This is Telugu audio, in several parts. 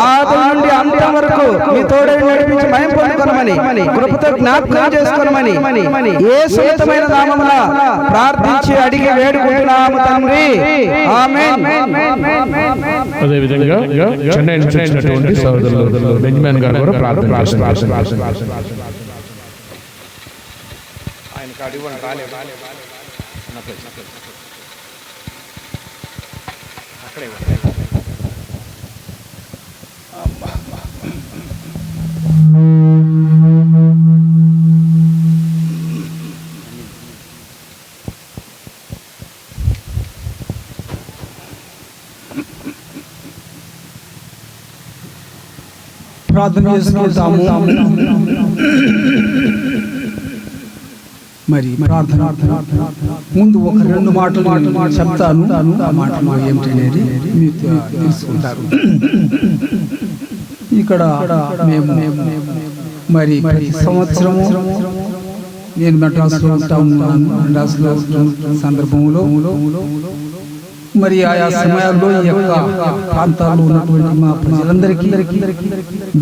ఆది నుండి అంతం వరకు మీ తోడై నడిపించి మహిమ పొందుకొనమని కృపతో జ్ఞాపకం చేసుకోనమని యేసు ఉన్నతమైన నామమున ప్రార్థించి అడిగి వేడుకుంటున్నాము తండ్రి, ఆమేన్. అదే విధంగా చెన్నై నుంచి వచ్చినటువంటి సోదరులు బెంజమిన్ గారు కూడా ప్రార్థన ప్రార్థన చేసుకుంటాము. మరి ప్రార్థన ముందు ఒక రెండు మాటలు చెప్తాను. ఆ మాటలు ఏమిటనేది మీరు తెలుసుకుంటారు. ఇక్కడ మేము మరి ప్రతి సంవత్సరము నేను మెడ్రాస్లో మెడ్రాస్లో సందర్భంలో మరి ఆయా సమయాల్లో ఈ యొక్క ప్రాంతాల్లో ఉన్నటువంటి మా ప్రజలందరికీ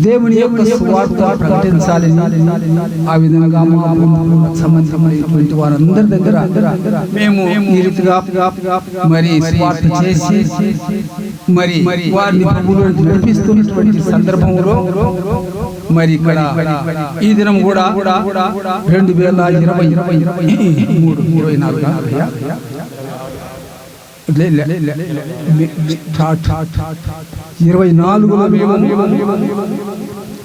దేవుని యొక్క సువార్త ప్రకటించాలని, ఆ విధంగా సంబంధమైనటువంటి వారందరి దగ్గర మేము ఈ రీతిగా మరి సువార్త చేసి మరి వారిని ప్రభువులోకి నడిపిస్తున్నటువంటి సందర్భంలో మరి ఇక్కడ ఈ దినం కూడా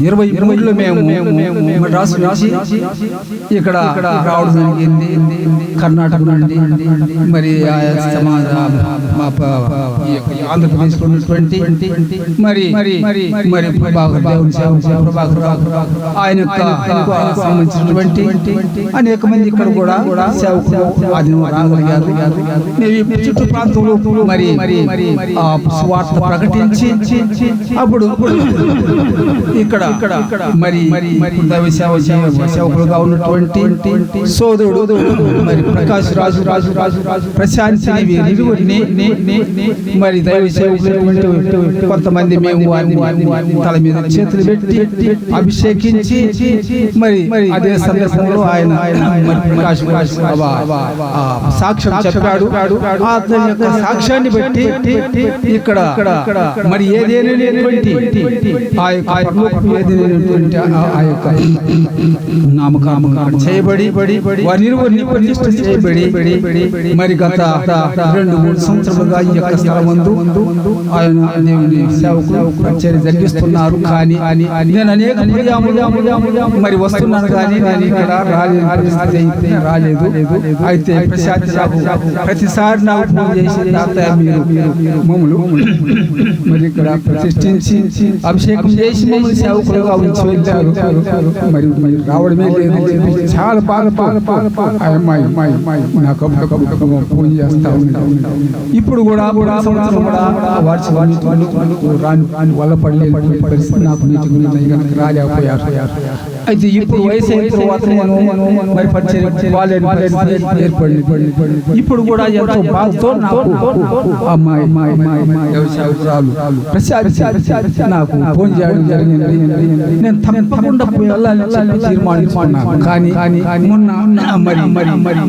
2024లో మేము మద్రాసు నుంచి ఇక్కడ రావడం జరిగింది. కర్ణాటక నుండి మరి ఆంధ్రప్రదేశ్లో ఉన్నటువంటి మరి ప్రభాకర్ ఆయన యొక్క సంబంధించినటువంటి అనేక మంది ఇక్కడ కూడా సేవకులు రాగలిగారు. మేము చుట్టూ ప్రాంతంలో మరి స్వార్థ ప్రకటించి అప్పుడు ఇక్కడ మరి సేవకులుగా ఉన్నటువంటి సోదరుడు మరి ప్రకాష్ రాజు ప్రశాంత్ మరి దైవ సేవకులు కొంతమంది మేము తల మీద చేతులు పెట్టి అభిషేకించి మరి అదే సందర్భంలో ఆయన ప్రకాష్ సాక్ష్యం చెప్పాడు. అతని యొక్క సాక్ష్యాన్ని బట్టి ఇక్కడ మరి ఏదేనటువంటి ఆ యొక్క నామకరణం చేయబడి వారిరువురిని ప్రతిష్ఠ చేయబడి మరి గత 2-3 సంవత్సరాలుగా ఈ యొక్క స్థలమందు ఆయన దేవుని సేవకులు పరిచర్య జరిగిస్తున్నారు. కానీ నేను అనేక మరి వస్తున్నాను కానీ నేను ఇక్కడ రాలేదు. అయితే ప్రతిసారి నాకు ఫోన్ చేసి తాతయ్య మీరు మమ్మల్ని మరి ఇక్కడ ప్రతిష్ఠించి అభిషేకం చేసి మమ్మల్ని సేవకులుగా ఉంచి వెళ్ళారు. మరి రావడమే లేదు. చాలా బాగా నాకు ఫోన్ చేస్తా ఉన్నాను. ఇప్పుడు కూడా సంవత్సరం కూడా రాని వల్ల పడలేదు పరిస్థితి నాకు మీటింగ్ రాలేకపోయారు. అయితే ఇప్పుడు వయసు అయిన తర్వాత నేను మరి పరిచయం ఏర్పడింది. ఇప్పుడు కూడా ఎంతో బాధతో అమ్మాయి నాకు ఫోన్ చేయడం జరిగింది. నేను తప్పకుండా వెళ్ళాలని తీర్మానించుకున్నాను. కానీ మొన్న మరి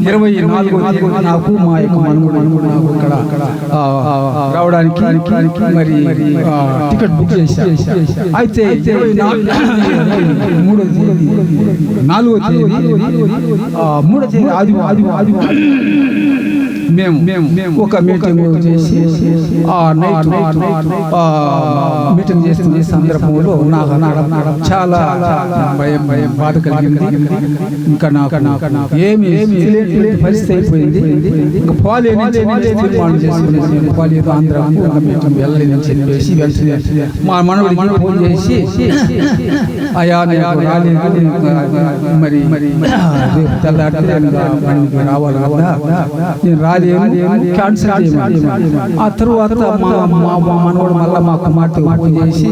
24వ నాకు మా యొక్క మనముడు ఇక్కడ రావడానికి మరి టికెట్ బుక్ చేశాను. అయితే 4వ తేదీ 3వ తేదీ ఆదివారం మేము ఒక మీటింగ్ చేసి మీటింగ్ చేస్తున్న సందర్భంలో నాకు చాలా భయం బాధ కలిగింది. ఇంకా నాకు ఏమి పరిస్థితి అయిపోయింది. ఇంకా తీర్మానం చేసుకునేది పాలేదో ఆంధ్రాకు వెళ్ళలేదని చెప్పేసి వెళ్తుంది. మా మనవడికి ఫోన్ చేసి అయా మరి తెల్లారి రావాలి కదా, నేను రాలేదు రాలేను, క్యాన్సిల్ చేయమని. ఆ తర్వాత మా మనవడు మళ్ళీ మా కుమార్తె ఫోన్ చేసి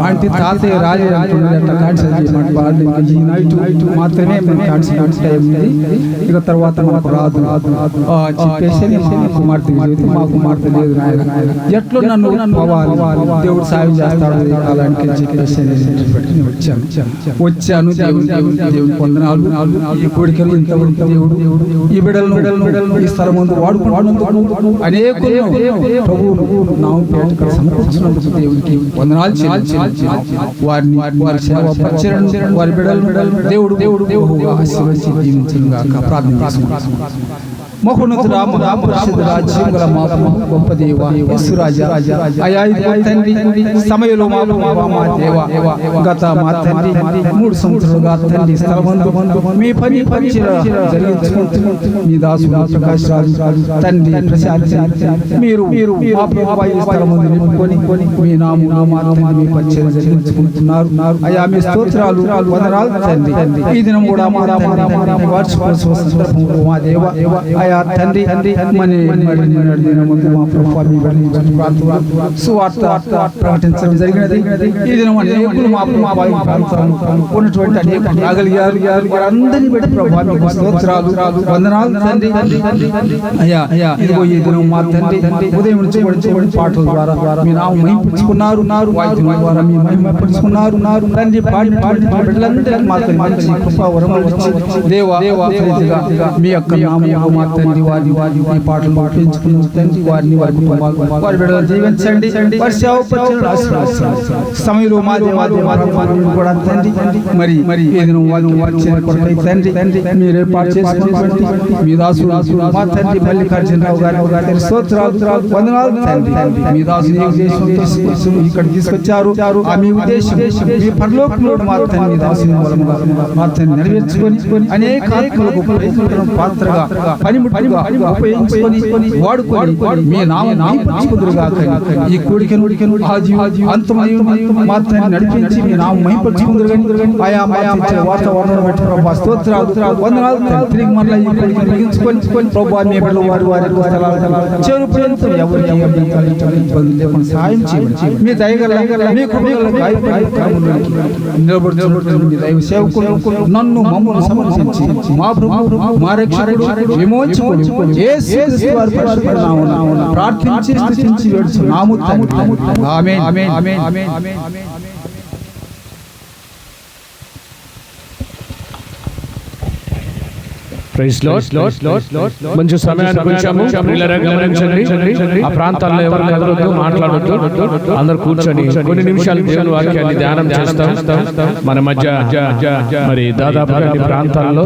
ఆంటీ తాతయ్య రాలేదు అంటున్నాడు, అట్లా క్యాన్సిల్ చేయమని. వాళ్ళు ఈ నైట్ మాత్రమే క్యాన్సిల్ అయింది, ఇక తర్వాత మనకు రాదు చెప్పేసి మా కుమార్తె మా కుమార్తె లేదు నాయన, ఎట్లో నన్ను పోవాలి, దేవుడు సాయం చేస్తాడు అలాంటి చెప్పేసి వచ్చాను. దేవుని పొందనాలు. ఈ కోడికలు ఇంతవరకు దేవుడు ఈ బిడ్డలను ఈ స్థలం ముందు వాడుకుంటున్నందుకు అనేకులు ప్రభువును నామపేట సమకూర్చున్నందుకు దేవునికి వందనాలు చెల్లించి వారి సేవ పరిచయం వారి బిడ్డలను దేవుడు ఆశీర్వదించి దీవించుగాక ప్రార్థిస్తున్నాను. మహోన్నతుడా మహాపరిశుద్ధుడా జీవగల మా గొప్ప దేవా యేసు రాజా అయా తండ్రి సమయంలో మా దేవా గత మా తండ్రి 3 సంవత్సరాలుగా తండ్రి స్థలమందు మీ పని జరిగించుకుంటూ మీ దాసుడు ప్రకాష్ రాజు తండ్రి ప్రశాంతి మీరు మా ప్రభువా ఈ స్థలమందు నింపుకొని మీ నామమును మీ పరిచయం జరిగించుకుంటున్నారు. అయా మీ స్తోత్రాలు వందనాలు తండ్రి. ఈ దినం కూడా మా వార్షికోత్సవ సందర్భంలో మా దేవా అయా తండ్రి సువార్త ప్రకటించడం జరిగినది. ఈ దినం అనేకులు ఉన్నటువంటి అనేక రాగలిగారు, వారందరినీ బట్టి ప్రభువా మీకు స్తోత్రాలు వందనాలు తండ్రి. అయ్యా ఇదిగో ఈ దినం మా తండ్రి ఉదయం నుంచి పాటల ద్వారా మీ నామం మహిమపరుచుకున్నారు, వాయిద్యం ద్వారా మీ మహిమపరుచుకున్నారు తండ్రి. బిడ్డలందరికీ మాకు మంచి కృపా వరములు ఇచ్చి దేవా మీ యొక్క నామములో మా తండ్రి వారి ఈ పాటలు పెంచుకున్న తండ్రి వారిని వారి కుటుంబాలు వారి బిడ్డలు జీవించండి. వారి సేవ సమయంలో కూడా తండ్రి మరి ఏదైనా వాక్యం తండ్రి మీరు ఏర్పాటు చేసుకున్నటువంటి మీ దాసు మా తండ్రి మల్లికార్జునరావు గారి స్తోత్రాలు వందనాలు తండ్రి. మీ దాసు ఇక్కడ తీసుకొచ్చారు, ఆ మీ ఉద్దేశం మీ పరలోకంలో మా తండ్రి దాసుని మూలంగా మా తండ్రి నెరవేర్చుకొని అనేక ఆత్మలకు పాత్రగా పనిముట్టుగా ఉపయోగించుకొని వాడుకొని మీ నామముగా ఈ కోడికను అంతమై మా తండ్రి నడిపించి మీ నామం మహిమపరచుకుందురు. ఆయా వాతావరణం బట్టి ప్రభువా స్తోత్రాలు వందనాలు. తిరిగి మరలా ఈ కోడికను ముగించుకొని ప్రభువా మీ బిడ్డలు వారి చెరు పర్యంతం ఎవరికి ఇబ్బంది లేకుండా సహాయం చేయండి. మీ దయగల మీ కృపగల నిలబడుతున్న మీ దైవ సేవకులు నన్ను మమ్మల్ని సమర్పించి మా ప్రభు మా రక్షకుడు విమోచకుడు యేసు క్రీస్తు వారి పరిశుద్ధ నామమున ప్రార్థించి స్తుతించి వేడుచున్నాము తండ్రి. ఆమేన్. Praise Lord. మంచి సమయాన్ని కొంచెము ప్రియులారా గమనించండి. ఆ ప్రాంతాల్లో ఎవరు కదలొద్దు, మాట్లాడొద్దు, అందరూ కూర్చొని కొన్ని నిమిషాలు దేవుని వాక్యాన్ని ధ్యానం చేస్తాం. మన మధ్య మరి దాదాపుగా అన్ని ప్రాంతాల్లో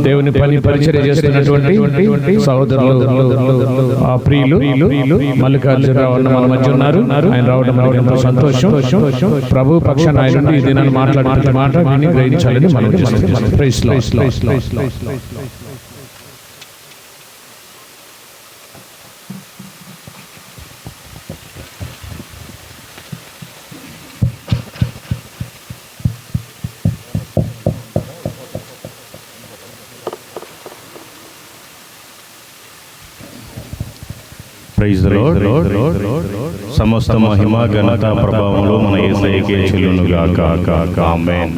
దేవుని పని పరిచర్య చేస్తున్నటువంటి సహోదరులు ఆ ప్రియులు మల్లికార్జునరావు అన్న మన మధ్య ఉన్నారు. ఆయన రావడం మనకు ఎంతో సంతోషం. ప్రభు పక్షాన ఆయన నుండి ఈ దినాన్ని మాట్లాడే మాట విని గ్రహించాలని మనం చేస్తున్నాం. Praise lord. Praise the lord. సమస్త మహిమ ఘనత ప్రభావములు మన యేసయ్యకే చెల్లును గాక. ఆమేన్.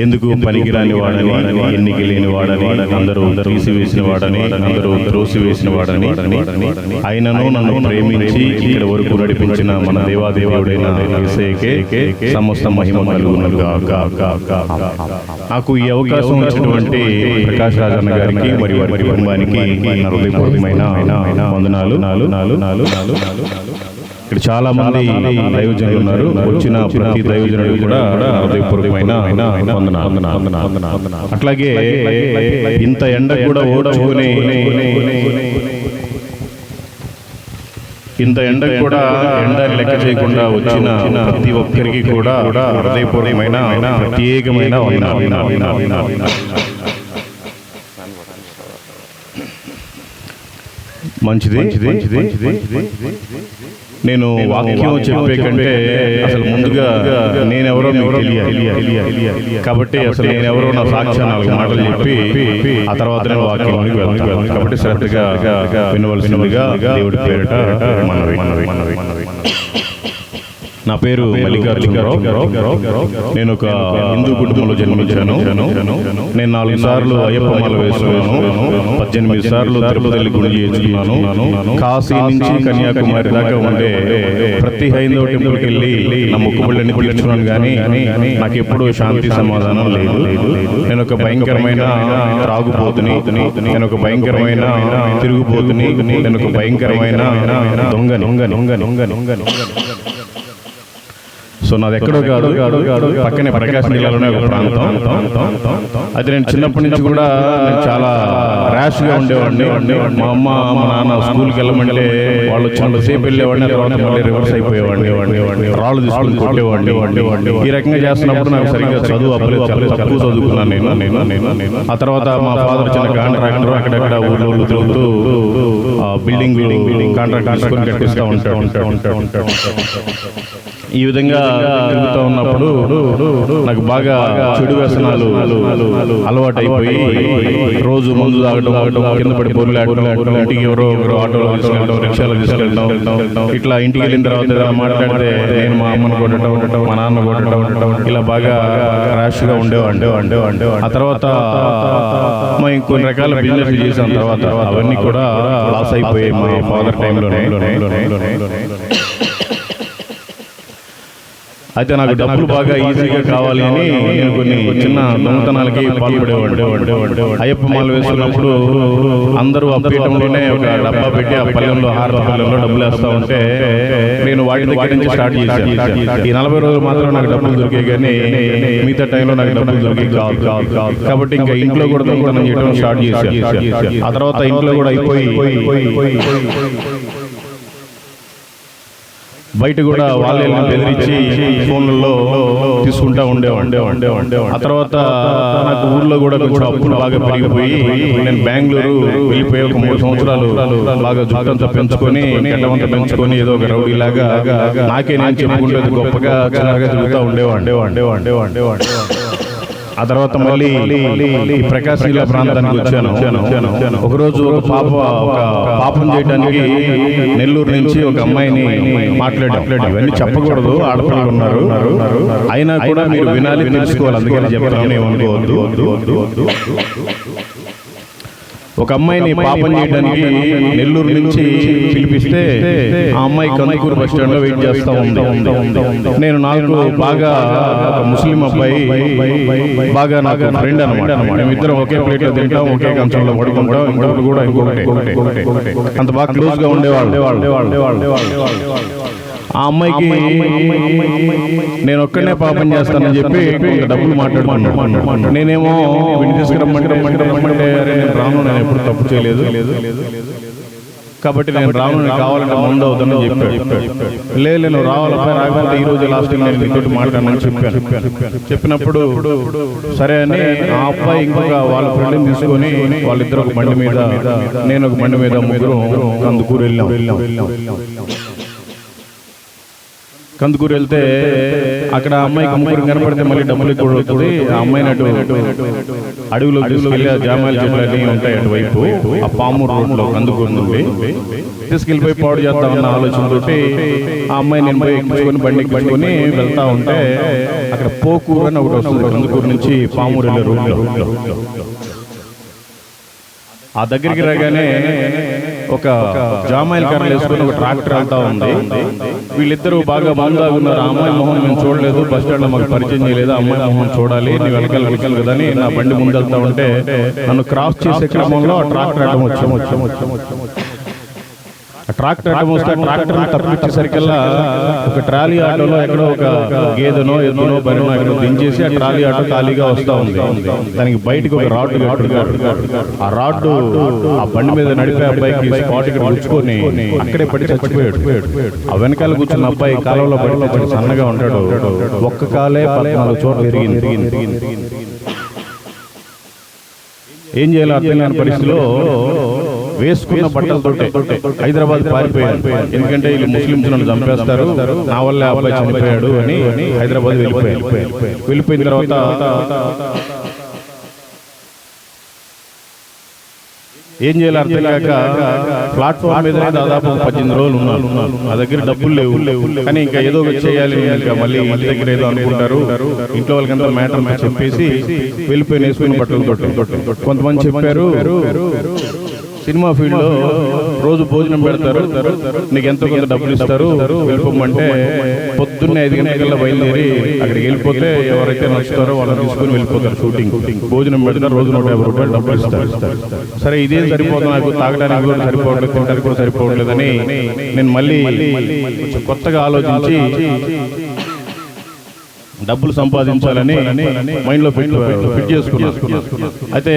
ఎందుకు పనికిరాని వాడని, ఎన్నిక లేని వాడని, అందరూ తీసివేసిన వాడని, అందరూ త్రోసివేసిన వాడని, ఆయనను నన్ను ప్రేమించి ఇక్కడ వరకు నడిపించిన మన దేవాదేవుడైన యేసయ్యకే సమస్త మహిమ కలుగును గాక. నాకు ఈ అవకాశం ఇచ్చినటువంటి ప్రకాష్ రాజన్న గారికి మరియు వారి కుటుంబానికి నా హృదయపూర్వకమైన వందనాలు. ఇక్కడ చాలా మంది దైవజనులు ఉన్నారు. వచ్చిన ప్రతి దైవజనుడు కూడా హృదయపూర్వకమైన వందనాలు. అట్లాగే ఇంత ఎండ కూడా ఓడ్చుకొని ఎండని లెక్క చేయకుండా వచ్చిన ప్రతి ఒక్కరికి కూడా హృదయపూర్వకమైన ప్రత్యేకమైన మంచిది. నేను వాక్యం చెప్పే కంటే అసలు ముందుగా నేనెవరో మీకు తెలియాలి. కాబట్టి అసలు నేనెవరో నా సాక్ష్యం 4 మాటలు చెప్పి ఆ తర్వాత నేను వాక్యంలోకి వెళ్తాను. కాబట్టి శ్రద్ధగా వినవలసినదిగా దేవుడి పేరిట మనవి. నా పేరు మల్లికార్జునరావు. నేను ఒక హిందూ కుటుంబంలో జన్మించాను. నేను 4 సార్లు అయ్యప్ప మాల వేసుకున్నాను. 18 సార్లు తిరుపతి గుడి చేసుకున్నాను. కాశీ నుంచి కన్యాకుమారి దాకా ఉండే ప్రతి హైందవ టెంపుల్కి వెళ్ళి నా మొక్కుబళ్ళని తీర్చుకున్నాను. కానీ నాకు ఎప్పుడూ శాంతి సమాధానం లేదు. నేను ఒక భయంకరమైన త్రాగుపోతుని, నేను ఒక భయంకరమైన తిరుగుపోతుని, నేను ఒక భయంకరమైన దొంగని. సో నాది ఎక్కడో కాదు, పక్కనే ప్రకాశం జిల్లాలోనే ఒక ప్రాంతం. అది నేను చిన్నప్పటి నుంచి కూడా నేను చాలా ర్యాష్గా ఉండేవాడిని. మా అమ్మ మా నాన్న స్కూల్కి వెళ్ళమంటే వాళ్ళు వచ్చినంతసేపు వెళ్ళేవాడిని, తర్వాత మళ్ళీ రివర్స్ అయిపోయేవాడిని, రాళ్ళు తీసుకుని కొట్టేవాడిని. ఈ రకంగా చేస్తున్నప్పుడు నాకు సరిగ్గా చదువు అవ్వలేదు, చాలా తక్కువ చదువుకున్నాను నేను. ఆ తర్వాత మా ఫాదర్ చిన్న కాంట్రాక్టర్, అక్కడక్కడ ఊళ్ళో తిరుగుతూ బిల్డింగ్ కాంట్రాక్ట్ తీసుకొని కట్టిస్తూ ఉంటాడు. ఈ విధంగా తిరుగుతూ ఉన్నప్పుడు నాకు బాగా చెడు వ్యసనాలు అలవాటు అయిపోయి రోజు మందు తాగడం, కింద పడి పొరులాడటం, ఇంటికి ఎవరో ఆటోలో తీసుకెళ్ళడం, రిక్షాలో తీసుకెళ్ళడం, ఇట్లా ఇంటికి వెళ్ళిన తర్వాత మాట్లాడితే నేను మా అమ్మను కొట్టడం, మా నాన్న కొట్టడం, ఇలా బాగా ర్యాష్గా ఉండేవాడిని. ఆ తర్వాత మేము కొన్ని రకాల బిజినెస్ చేసాం. తర్వాత అవన్నీ కూడా లాస్ అయిపోయాయి మా ఫాదర్ టైంలోనే. అయితే నాకు డబ్బులు బాగా ఈజీగా కావాలి అని నేను కొన్ని చిన్న దొంగతనాలకి పాల్పడేవాడు. అయ్యప్ప మాల వేసుకున్నప్పుడు అందరూ ఆ పీఠంలోనే ఒక డబ్బా పెట్టి ఆ పల్లెంలో హారతి పల్లెంలో డబ్బులు వేస్తూ ఉంటే నేను వాటి దగ్గర నుంచి స్టార్ట్ చేశాను. ఈ 40 రోజులు మాత్రం నాకు డబ్బులు దొరికాయి, కానీ మిగతా టైంలో నాకు డబ్బులు దొరికాయి కాదు. కాబట్టి ఇంకా ఇంట్లో కూడా దొంగతనం చేయడం స్టార్ట్ చేశాను. ఆ తర్వాత ఇంట్లో కూడా అయిపోయి బయట కూడా వాళ్ళని బెదిరించి ఫోన్లలో తీసుకుంటా ఉండేవాడు. ఆ తర్వాత నాకు ఊర్లో కూడా కొంచెం అప్పులు బాగా పెరిగిపోయి నేను బెంగళూరు వెళ్ళిపోయి ఒక 3 సంవత్సరాలు బాగా జుట్టంతా పెంచుకొని, గడ్డమంతా పెంచుకొని ఏదో ఒక రౌడీ లాగా నాకే నేను చెప్పుకుంటే గొప్పగా చిన్నగా తిరుగుతూ ఉండేవాడు. ఆ తర్వాత మళ్ళీ ప్రకాశం జిల్లా ప్రాంతానికి వచ్చాను. ఒకరోజు ఒక పాపం చేయడానికి నెల్లూరు నుంచి ఒక అమ్మాయిని మాట్లాడాను. ఇవన్నీ చెప్పకూడదు, ఆడపిల్లలు ఉన్నారు, అయినా కూడా మీరు వినాలి, తెలుసుకోవాలి, అందుకని చెప్తాను, ఏమనుకోవద్దు. ఒక అమ్మాయిని పాపం చేయడానికి నెల్లూరు నుంచి పిలిపిస్తే ఆ అమ్మాయి కందుకూరు బస్ స్టాండ్ లో వెయిట్ చేస్తా ఉంది. నేను నాకు బాగా ముస్లిం అబ్బాయి బాగా నాకు ఫ్రెండ్ అనమాట. మేమిద్దరం ఒకే ప్లేట్ లో తింటాం, ఒకే కంచంలో పడుకుంటాం, ఇంకొకటి కూడా ఇంకొకటి అంత బాగా క్లోజ్ గా ఉండేవాళ్ళు. ఆ అమ్మాయికి నేను ఒక్కనే పాపం చేస్తానని చెప్పి డబ్బులు మాట్లాడుకున్నాను. నేనేమో విని తీసుకురమ్మంటే నేను రాను, నేను ఎప్పుడు తప్పు చేయలేదు, కాబట్టి నేను రాను, నేను కావాలంటే ముందు అవుతానని చెప్పాడు. లేదు నేను రావాలపై రాకపోతే ఈ రోజు లాస్ట్ నేను మీతోటి మాట్లాడనని చెప్పినప్పుడు సరే అని ఆ అబ్బాయి ఇంకొక వాళ్ళ ఫ్రెండ్ని తీసుకొని వాళ్ళిద్దరు ఒక బండి మీద, నేను ఒక బండి మీద, ముగ్గురు కందుకూరు వెళ్ళాం. కందుకూరు వెళ్తే అక్కడ అమ్మాయికి ముగ్గురు కనపడితే మళ్ళీ డబ్బులు ఎక్కువ అవుతుంది. ఆ అమ్మాయిని అడవిలో తీసుకెళ్ళి జామాయిల చెట్లన్నీ ఉంటాయి అటువైపు, ఆ పామూరు రోడ్లో కందుకూరు నుండి తీసుకెళ్ళిపోయి పాడు చేద్దామన్న ఆలోచనతో ఆ అమ్మాయి నేను పోయి ఎక్కించుకొని బండి ఎక్కించుకొని వెళ్తా ఉంటే అక్కడ పోకూరు అని ఒకటి వస్తుంది, కందుకూరు నుంచి పామూరు వెళ్ళే రోడ్లో. ఆ దగ్గరికి రాగానే ఒక జామాయిల కర్రలు వేసుకుని ఒక ట్రాక్టర్ వెళ్తా ఉంది. వీళ్ళిద్దరూ బాగా మందాగా ఉన్నారు. ఆ అమ్మాయి మొహం మేము చూడలేదు, బస్ స్టాండ్ లో మాకు పరిచయం చేయలేదు, ఆ అమ్మాయి మొహం చూడాలి, నీ వెనకాల కదా అని నా బండి ముందు వెళ్తా ఉంటే నన్ను క్రాస్ చేసే క్రమంలో ఆ ట్రాక్టర్ అడ్డం వచ్చాము. ట్రాక్టర్ అడ్డం వస్తే ట్రాక్టర్ తప్పించేసరికల్లా ఒక ట్రాలీ ఆటోలో ఎక్కడో ఒక గేదెనో ఎద్దునో బరినో ఎక్కడో దించేసి ఆ ట్రాలీ ఆటో ఖాళీగా వస్తూ ఉంది. దానికి బయటకు ఒక రాడ్డు ఆ రాడ్డు ఆ బండి మీద నడిపే అబ్బాయికి స్పాట్ ఇక్కడ గుచ్చుకొని అక్కడే పడి చచ్చిపోయాడు. ఆ వెనకాల కూర్చున్న అబ్బాయి కాలంలో పడి సన్నగా ఉంటాడు, ఒక్క కాలే 14 చోట్ల విరిగింది. ఏం చేయాలో అర్థం కాని పరిస్థితిలో వేసుకున్న బట్టలతో హైదరాబాద్ పారిపోయాను. ఎందుకంటే వీళ్ళు ముస్లింస్ నన్ను చంపేస్తారు, నా వల్ల అబ్బాయి చనిపోయాడు అని హైదరాబాద్ వెళ్ళిపోయిన తర్వాత ఏం చేయాలి అర్థం కాక ప్లాట్ఫామ్ మీద దాదాపు 18 రోజులు ఉన్నాను. నా దగ్గర డబ్బులు లేవు, కానీ ఇంకా ఏదో ఒకటి చేయాలి, ఇంకా మళ్ళీ ఇంటి దగ్గర ఏదో అనుకుంటారు. ఇంట్లో వాళ్ళకంతా మ్యాటర్ చెప్పేసి వెళ్ళిపోయిన వేసుకుని బట్టలు కొంతమంది చెప్పారు, సినిమా ఫీల్డ్ లో రోజు భోజనం పెడతారు, నీకు ఎంతో కొంత డబ్బులు ఇస్తారు, వెళ్ళిపోమంటే పొద్దున్నే 5 గంటలకల్లా బయలుదేరి అక్కడికి వెళ్ళిపోతే ఎవరైతే నచ్చుతారో వాళ్ళని తీసుకుని వెళ్ళిపోతారు. షూటింగ్ భోజనం పెడతారు, రోజు 150 రూపాయలు డబ్బులు ఇస్తారు. సరే ఇదే సరిపోతుంది, నాకు తాగడానికి కూడా సరిపోవట్లేదు, తినడానికి కూడా సరిపోవట్లేదని నేను మళ్ళీ కొత్తగా ఆలోచించి డబ్బులు సంపాదించాలని మైండ్లో ఫిట్ చేసుకున్నాను. అయితే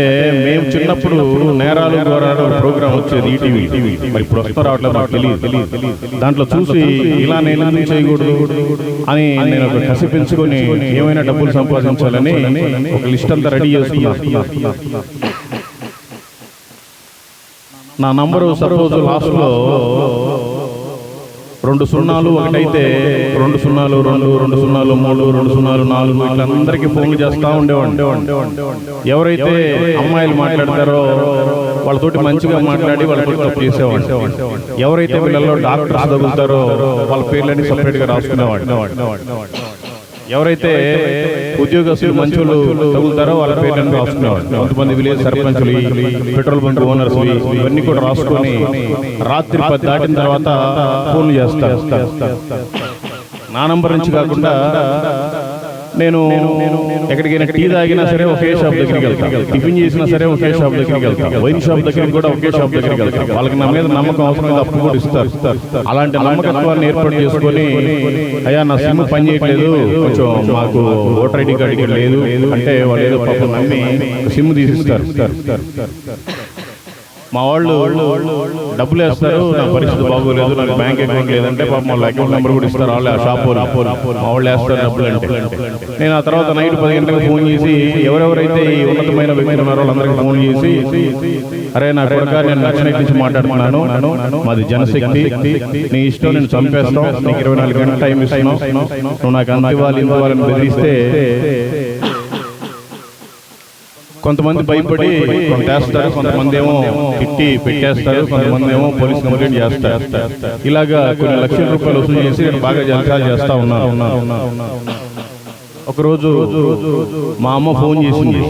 మేము చిన్నప్పుడు నేరాలు ఘోరాలు ప్రోగ్రామ్ వచ్చేది ఈటీవీ, మరి ఇప్పుడు వస్తా రావట్లేదు నాకు తెలియదు. దాంట్లో చూసి ఇలా నేను ఎందుకు చేయకూడదు అని నేను ఒక కసి పెంచుకొని ఏమైనా డబ్బులు సంపాదించాలని ఒక లిస్ట్ అంతా రెడీ చేసుకున్నాను. నా నంబరు సపోజ్ లాస్ట్లో 2 సున్నాలు ఒకటైతే 2 సున్నాలు 2 2 సున్నాలు 3 2 సున్నాలు 4 ఇట్లా అందరికీ ఫోన్లు చేస్తూ ఉండేవాడు. ఎవరైతే అమ్మాయిలు మాట్లాడతారో వాళ్ళతోటి మంచిగా మాట్లాడి వాళ్ళతో తప్పు చేసేవాడు. ఎవరైతే వీళ్ళలో డాక్టర్స్ తగులుతారో వాళ్ళ పేర్లని సపరేట్గా రాసుకునేవాడు. ఎవరైతే ఉద్యోగస్తులు మంచులు తగులుతారో వాళ్ళ పేర్లను రాసుకునేవాడు. కొంతమంది విలేజ్ సర్పంచులు, పెట్రోల్ బంక్ ఓనర్స్, ఇవన్నీ కూడా రాసుకొని రాత్రి 10 దాటిన తర్వాత ఫోన్లు చేస్తారు. నా నంబర్ నుంచి కాకుండా నేను ఎక్కడికైనా టీ తాగినా సరే ఒకే షాప్ దగ్గరికి వెళ్తాను, టిఫిన్ చేసినా సరే ఒకే షాప్ దగ్గరికి వెళ్తాను, వైన్ షాప్ దగ్గరికి కూడా ఒకే షాప్ దగ్గరికి వెళ్తాను. వాళ్ళకి నా మీద నమ్మకం అవసరం, అప్పు కూడా ఇస్తారు. అలాంటి నమ్మకత్వాన్ని ఏర్పాటు చేసుకొని, అయ్యా నా సిమ్ పని చేయట్లేదు, కొంచెం మాకు ఓటర్ ఐడి కార్డు ఇక్కడ లేదు అంటే వాళ్ళు ఏదో పాపం నమ్మి సిమ్ తీసిస్తారు. మా వాళ్ళు డబ్బులు వేస్తారు, నా పరిస్థితి బాగోలేదు, నాకు బ్యాంక్ అకౌంట్ లేదంటే పాపం వాళ్ళ అకౌంట్ నెంబర్ కూడా ఇస్తారు. వాళ్ళు ఆ షాప్ మా వాళ్ళు వేస్తారు డబ్బులు అంటే. నేను ఆ తర్వాత నైట్ 10 గంటలకు ఫోన్ చేసి ఎవరెవరైతే ఈ ఉన్నతమైన వ్యక్తులు ఉన్నారో వాళ్ళందరికీ ఫోన్ చేసి, అరే నా కొడుక నేను నక్సలైట్ నుంచి మాట్లాడుతున్నాను, మాది జనశక్తి, నీ ఇష్టం, నేను చంపేస్తాం, నీకు 24 గంటల టైం ఇస్తున్నావు, నువ్వు నాకు అంత ఇవ్వాలి ఇంత ఇవ్వాలని బెదిరిస్తే కొంతమంది భయపడి కొట్టేస్తారు, కొంతమంది ఏమో తిట్టి పెట్టేస్తారు, కొంతమంది ఏమో పోలీస్ కంప్లైంట్ చేస్తారు. ఇలాగా కొన్ని లక్షల రూపాయలు వసూలు చేసి నేను బాగా జలసాలు చేస్తా ఉన్నాను. ఒకరోజు మా అమ్మ ఫోన్ చేసింది.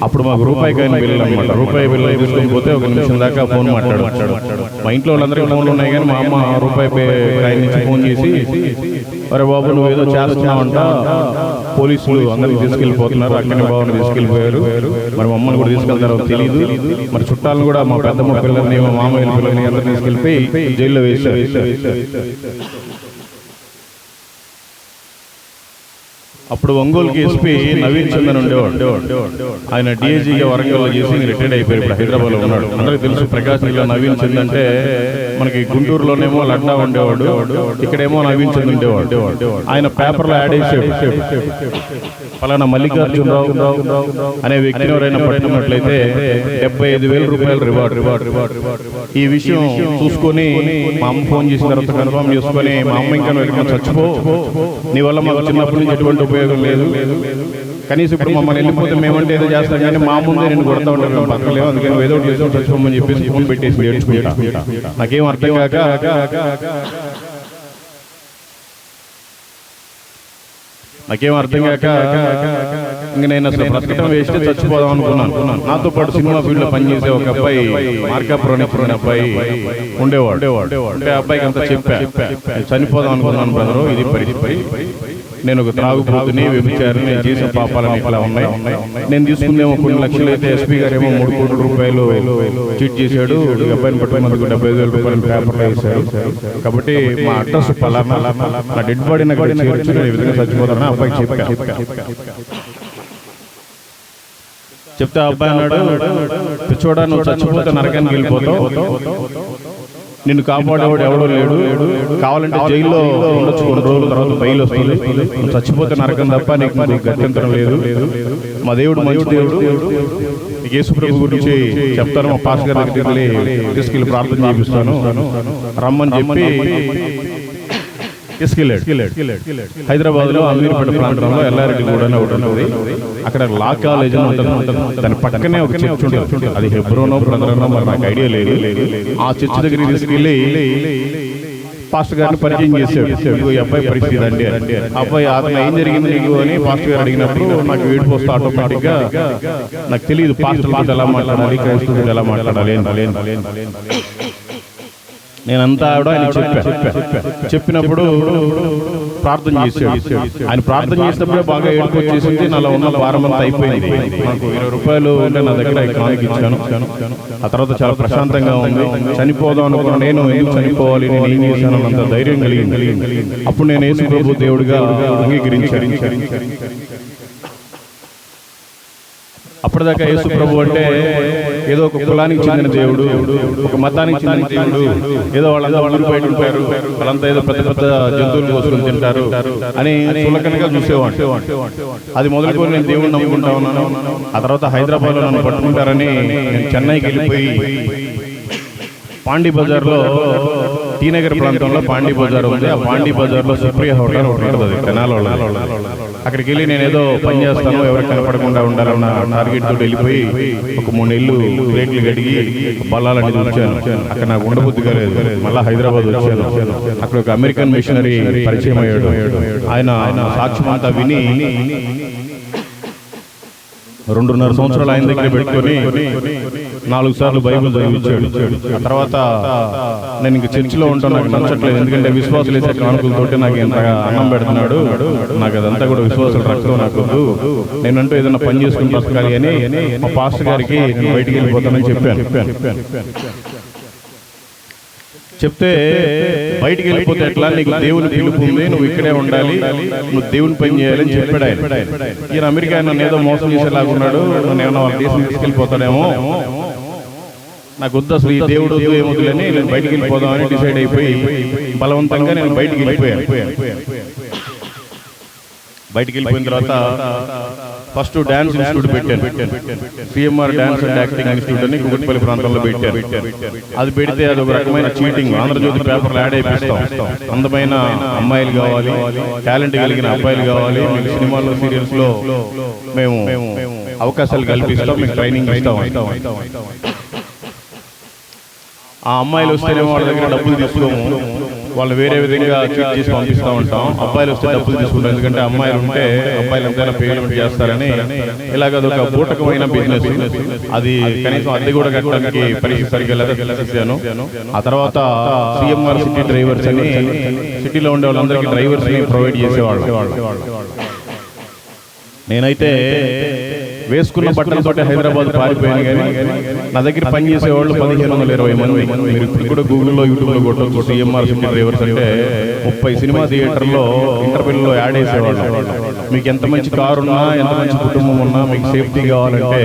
అప్పుడు మాకు రూపాయి కాయిన్ బిల్లు అనమాట. రూపాయి బిల్లు తీసుకొని పోతే 1 నిమిషం దాకా ఫోన్ మాట్లాడు. మా ఇంట్లో వాళ్ళందరికీ ఫోన్లు ఉన్నాయి, కానీ మా అమ్మ రూపాయి కాయిన్ నుంచి ఫోన్ చేసి, అరే బాబు నువ్వు ఏదో చేస్తున్నావంట, పోలీసులు అందరినీ తీసుకెళ్ళిపోతున్నారు, అక్కడే బాబుని తీసుకెళ్ళిపోయారు, మరి మమ్మల్ని కూడా తీసుకెళ్తారో తెలియదు, మరి చుట్టాలను కూడా మా పెద్దమ్మ పిల్లల్ని మా మామయ్య పిల్లల్ని అందరినీ తీసుకెళ్ళిపోయి జైల్లో వేశారు. అప్పుడు ఒంగోలుకి ఎస్పీ నవీన్ చందన్ ఉండేవాడు. ఆయన డిఐజీగా వరంగల్లో చేసి రిటైర్డ్ అయిపోయారు, ఇప్పుడు హైదరాబాద్లో ఉన్నాడు. అందరికీ తెలుసు ప్రకాశం జిల్లా నవీన్ చంద్ అంటే మనకి గుంటూరులోనేమో లడ్డా ఉండేవాడు, ఇక్కడేమో నవీన్ చంద్ ఉండేవాడు. ఆయన పేపర్లో యాడ్ చేసాడు, పలానా మల్లికార్జునరావు అనే వ్యక్తిని ఎవరైనా పట్టుకున్నట్లయితే 75,000 రూపాయలు రివార్డ్. ఈ విషయం చూసుకొని మా అమ్మ ఫోన్ చేసిన తర్వాత కన్ఫర్మ్ చేసుకొని, మా అమ్మ ఇంకా చచ్చిపో, నీ వల్ల మాకు చిన్నప్పటి నుంచి ఎటువంటి ఉపయోగం లేదు, కనీసం ఇప్పుడు మమ్మల్ని వెళ్ళిపోతే మేమంటే ఏదో చేస్తాం, కానీ మా ముందే నేను కొడతా ఉంటాను, మేము పక్కలేము, అందుకని ఏదో ఒకటి చేసి చచ్చిపోమని చెప్పేసి ఫోన్ పెట్టేసి ఏడ్చుకుంటా. నాకేం అర్థం కాక ఇంక నేను అసలు బ్రతకటం వేస్తే చచ్చిపోదాం అనుకున్నాను. నాతో పాటు సినిమా ఫీల్డ్ లో పనిచేసే ఒక అబ్బాయి, మార్కాపురం అబ్బాయి ఉండేవాడు. అంటే అబ్బాయికి అంతా చెప్పా, చనిపోదాం అనుకున్నాను బ్రదరు, ఇది పరిస్థితి, నేను ఒక త్రాగుపోతుని, వ్యభిచారిని, నేను చేసిన పాపాలని ఇట్లా ఉన్నాయి, నేను తీసుకుందేమో కొన్ని లక్షలు అయితే ఎస్పీ గారు ఏమో 3 కోట్ల రూపాయలు చీట్ చేశాడు, అబ్బాయిని పట్టుకుని 75,000 రూపాయలు పేపర్లో వేశారు, కాబట్టి మా అడ్రస్ పలానా, నా డెడ్ బాడీ నాకు చేర్చు, నేను ఈ విధంగా చచ్చిపోతాను అబ్బాయికి చెప్తే అబ్బాయి అన్నాడు, పిచ్చోడా నువ్వు చచ్చిపోతే నరకానికి వెళ్ళిపోతావు, నిన్ను కాపాడేవాడు ఎవడో లేడు, కావాలంటే జైల్లో ఉండొచ్చు కొన్ని రోజుల తర్వాత బయలు వస్తుంది, చచ్చిపోతే నరకం తప్ప నీకు గత్యంతరం లేదు. మా దేవుడు మంచి దేవుడు. యేసు ప్రభు గురించి చెప్తాను, మా పాస్ గారి దగ్గరికి తీసుకెళ్ళి ప్రార్థన చేపిస్తాను రమ్మని చెప్పి తీసుకెళ్ళాడు. హైదరాబాద్ లో అమీర్పేట ప్రాంతంలో ఎల్లారెడ్డి కూడా ఒకటి ఉంటుంది, అక్కడ లా కాలేజ్ ఉంటుంది, దాని పక్కనే ఒక చర్చ్ ఉంటుంది. అది హెబ్రోనో బ్రదరనో మరి నాకు ఐడియా లేదు. ఆ చర్చ్ దగ్గరికి తీసుకెళ్ళి పాస్టర్ గారిని పరిచయం చేశాడు. ఈ అబ్బాయి పరిస్థితి అండి, అబ్బాయి అతను ఏం జరిగింది నీకు అని పాస్టర్ గారు అడిగినప్పుడు నాకు ఏడుపు వస్తే ఆటోమేటిక్ గా నాకు తెలియదు పాస్టర్ ఎలా మాట్లాడాలి, క్రైస్తవుడు ఎలా మాట్లాడాలి అని. నేనంతా ఆవిడ ఆయన చెప్పినప్పుడు ప్రార్థన చేశాడు. ఆయన ప్రార్థన చేసినప్పుడే బాగా ఏడుపు వచ్చేసింది. నాలో ఉన్న భారం అంతా అయిపోయింది. నాకు 20 రూపాయలు ఉంటే నా దగ్గర కానుక ఇచ్చాను. ఆ తర్వాత చాలా ప్రశాంతంగా ఉంది. చనిపోదాం అనుకున్నా, నేను ఎందుకు చనిపోవాలి, నేను ఏం చేశాను అన్నంత ధైర్యం కలిగింది. అప్పుడు నేను యేసు ప్రభు దేవుడిగా అంగీకరించాను. అప్పటిదాకా యేసు ప్రభు అంటే ఏదో ఒక కులానికి చెందిన దేవుడు, ఒక మతానికి చెందిన దేవుడు, ఏదో వాళ్ళంతా ఊరు బయట ఉంటారు, వాళ్ళంతా ఏదో పెద్ద పెద్ద జంతువులు కోసుకొని తింటారు అని సులకనగా చూసేవాడు. అది మొదలుకొని నేను దేవుడిని నమ్ముకుంటా ఉన్నాను. ఆ తర్వాత హైదరాబాద్ లో నన్ను పట్టుకుంటారని నేను చెన్నైకి వెళ్ళిపోయి పాండీ బజార్లో, టీ నగర్ ప్రాంతంలో పాండీ బజార్ ఉంది. ఆ పాండీ బజార్లో సుప్రియ హోటల్ ఒకటి ఉంటుంది తెనాలలో. అక్కడికి వెళ్ళి నేను ఏదో పని చేస్తాను, ఎవరికి కనపడకుండా ఉండాలన్న టార్గెట్ తోటి వెళ్ళిపోయి ఒక 3 నెలలు ప్లేట్లు గడిగి బల్లాలని చూశాను. అక్కడ నాకు ఉండబుద్ధి కాలేదు. మళ్ళీ హైదరాబాద్ వచ్చాను. అక్కడ ఒక అమెరికన్ మిషనరీ పరిచయం అయ్యాడు. ఆయన సాక్ష్యం అంతా విని 2.5 సంవత్సరాలు ఆయన దగ్గర పెట్టుకొని 4 సార్లు బైబిల్ చదివించాడు. ఆ తర్వాత నేను ఇంక చర్చిలో ఉంటాను, నాకు నచ్చట్లేదు, ఎందుకంటే విశ్వాసులు వేసే కానుకలతోటి నాకు ఎంత అన్నం పెడుతున్నాడు, నాకు అదంతా కూడా విశ్వాసులు రక్తం నాకు, నేనంటూ ఏదైనా పని చేసుకుని బ్రతకాలి అని మా పాస్టర్ గారికి నేను బయటికి వెళ్ళిపోతానని చెప్పాను. చెప్తే బయటికి వెళ్ళిపోతే ఎట్లా, నీకు దేవుని పిలుపు ఉంది, నువ్వు ఇక్కడే ఉండాలి, నువ్వు దేవుని పని చేయాలని చెప్పాడు ఆయన. ఈయన అమెరికా నన్ను ఏదో మోసం చేసేలాగున్నాడు, నేను వాళ్ళ దేశం తీసుకెళ్ళిపోతాడేమో, నాకు వద్దు అసలు ఈ దేవుడు ఏమొద్దులని నేను బయటికి వెళ్ళిపోదామని డిసైడ్ అయిపోయి బలవంతంగా నేను బయటికి వెళ్ళిపోయాను. బయటికి వెళ్ళిపోయిన తర్వాత ఫస్ట్ డాన్స్ ఇన్స్టిట్యూట్ పెట్టాను. CMR dance and acting institute అని కుకట్పల్లి ప్రాంతంలో పెట్టాను. అది పెడితే అది ఒక రకమైన చీటింగ్. ఆంధ్రజ్యోతి పేపర్లు యాడ్ అయిపిస్తాం. అందమైన అమ్మాయిలు కావాలి, టాలెంట్ కలిగిన అబ్బాయిలు కావాలి, మీకు సినిమాల్లో సీరియల్స్ లో మేము అవకాశాలు కల్పిస్తాం, మీకు ట్రైనింగ్ ఇస్తాం. ఆ అమ్మాయిలు వస్తేనేమో వాళ్ళ దగ్గర డబ్బులు తీసుకోము, వాళ్ళు వేరే విధంగా చీట్ చేసి పంపిస్తూ ఉంటాం. అబ్బాయిలు వస్తే డబ్బులు తీసుకుంటాం, ఎందుకంటే అమ్మాయిలు ఉంటే అబ్బాయిలు ఎంతైనా పేమెంట్ చేస్తారని. ఇలాగ అదొక బూటకమైన బిజినెస్. అది కనీసం అద్దె కూడా కట్టడానికి పరిస్థితి సరిగ్గా లేదా తెలిసాను. ఆ తర్వాత సిఎంఆర్ సిటీ డ్రైవర్స్ అని సిటీలో ఉండే వాళ్ళందరికీ డ్రైవర్స్ ని ప్రొవైడ్ చేసేవాళ్ళు. నేనైతే వేసుకున్న బట్టలతోటి హైదరాబాద్ పారిపోయాను. కానీ నా దగ్గర పనిచేసేవాళ్ళు 1520 మంది. మీరు ఇప్పుడు కూడా గూగుల్లో యూట్యూబ్లో కొట్టవచ్చు సిఎంఆర్ సిటీ డ్రైవర్స్ అంటే 30 సినిమా థియేటర్లో ఇంటర్వ్యూలో యాడ్ వేసేవాళ్ళు. మీకు ఎంత మంచి కారు ఉన్నా, ఎంత మంచి కుటుంబం ఉన్నా, మీకు సేఫ్టీ కావాలంటే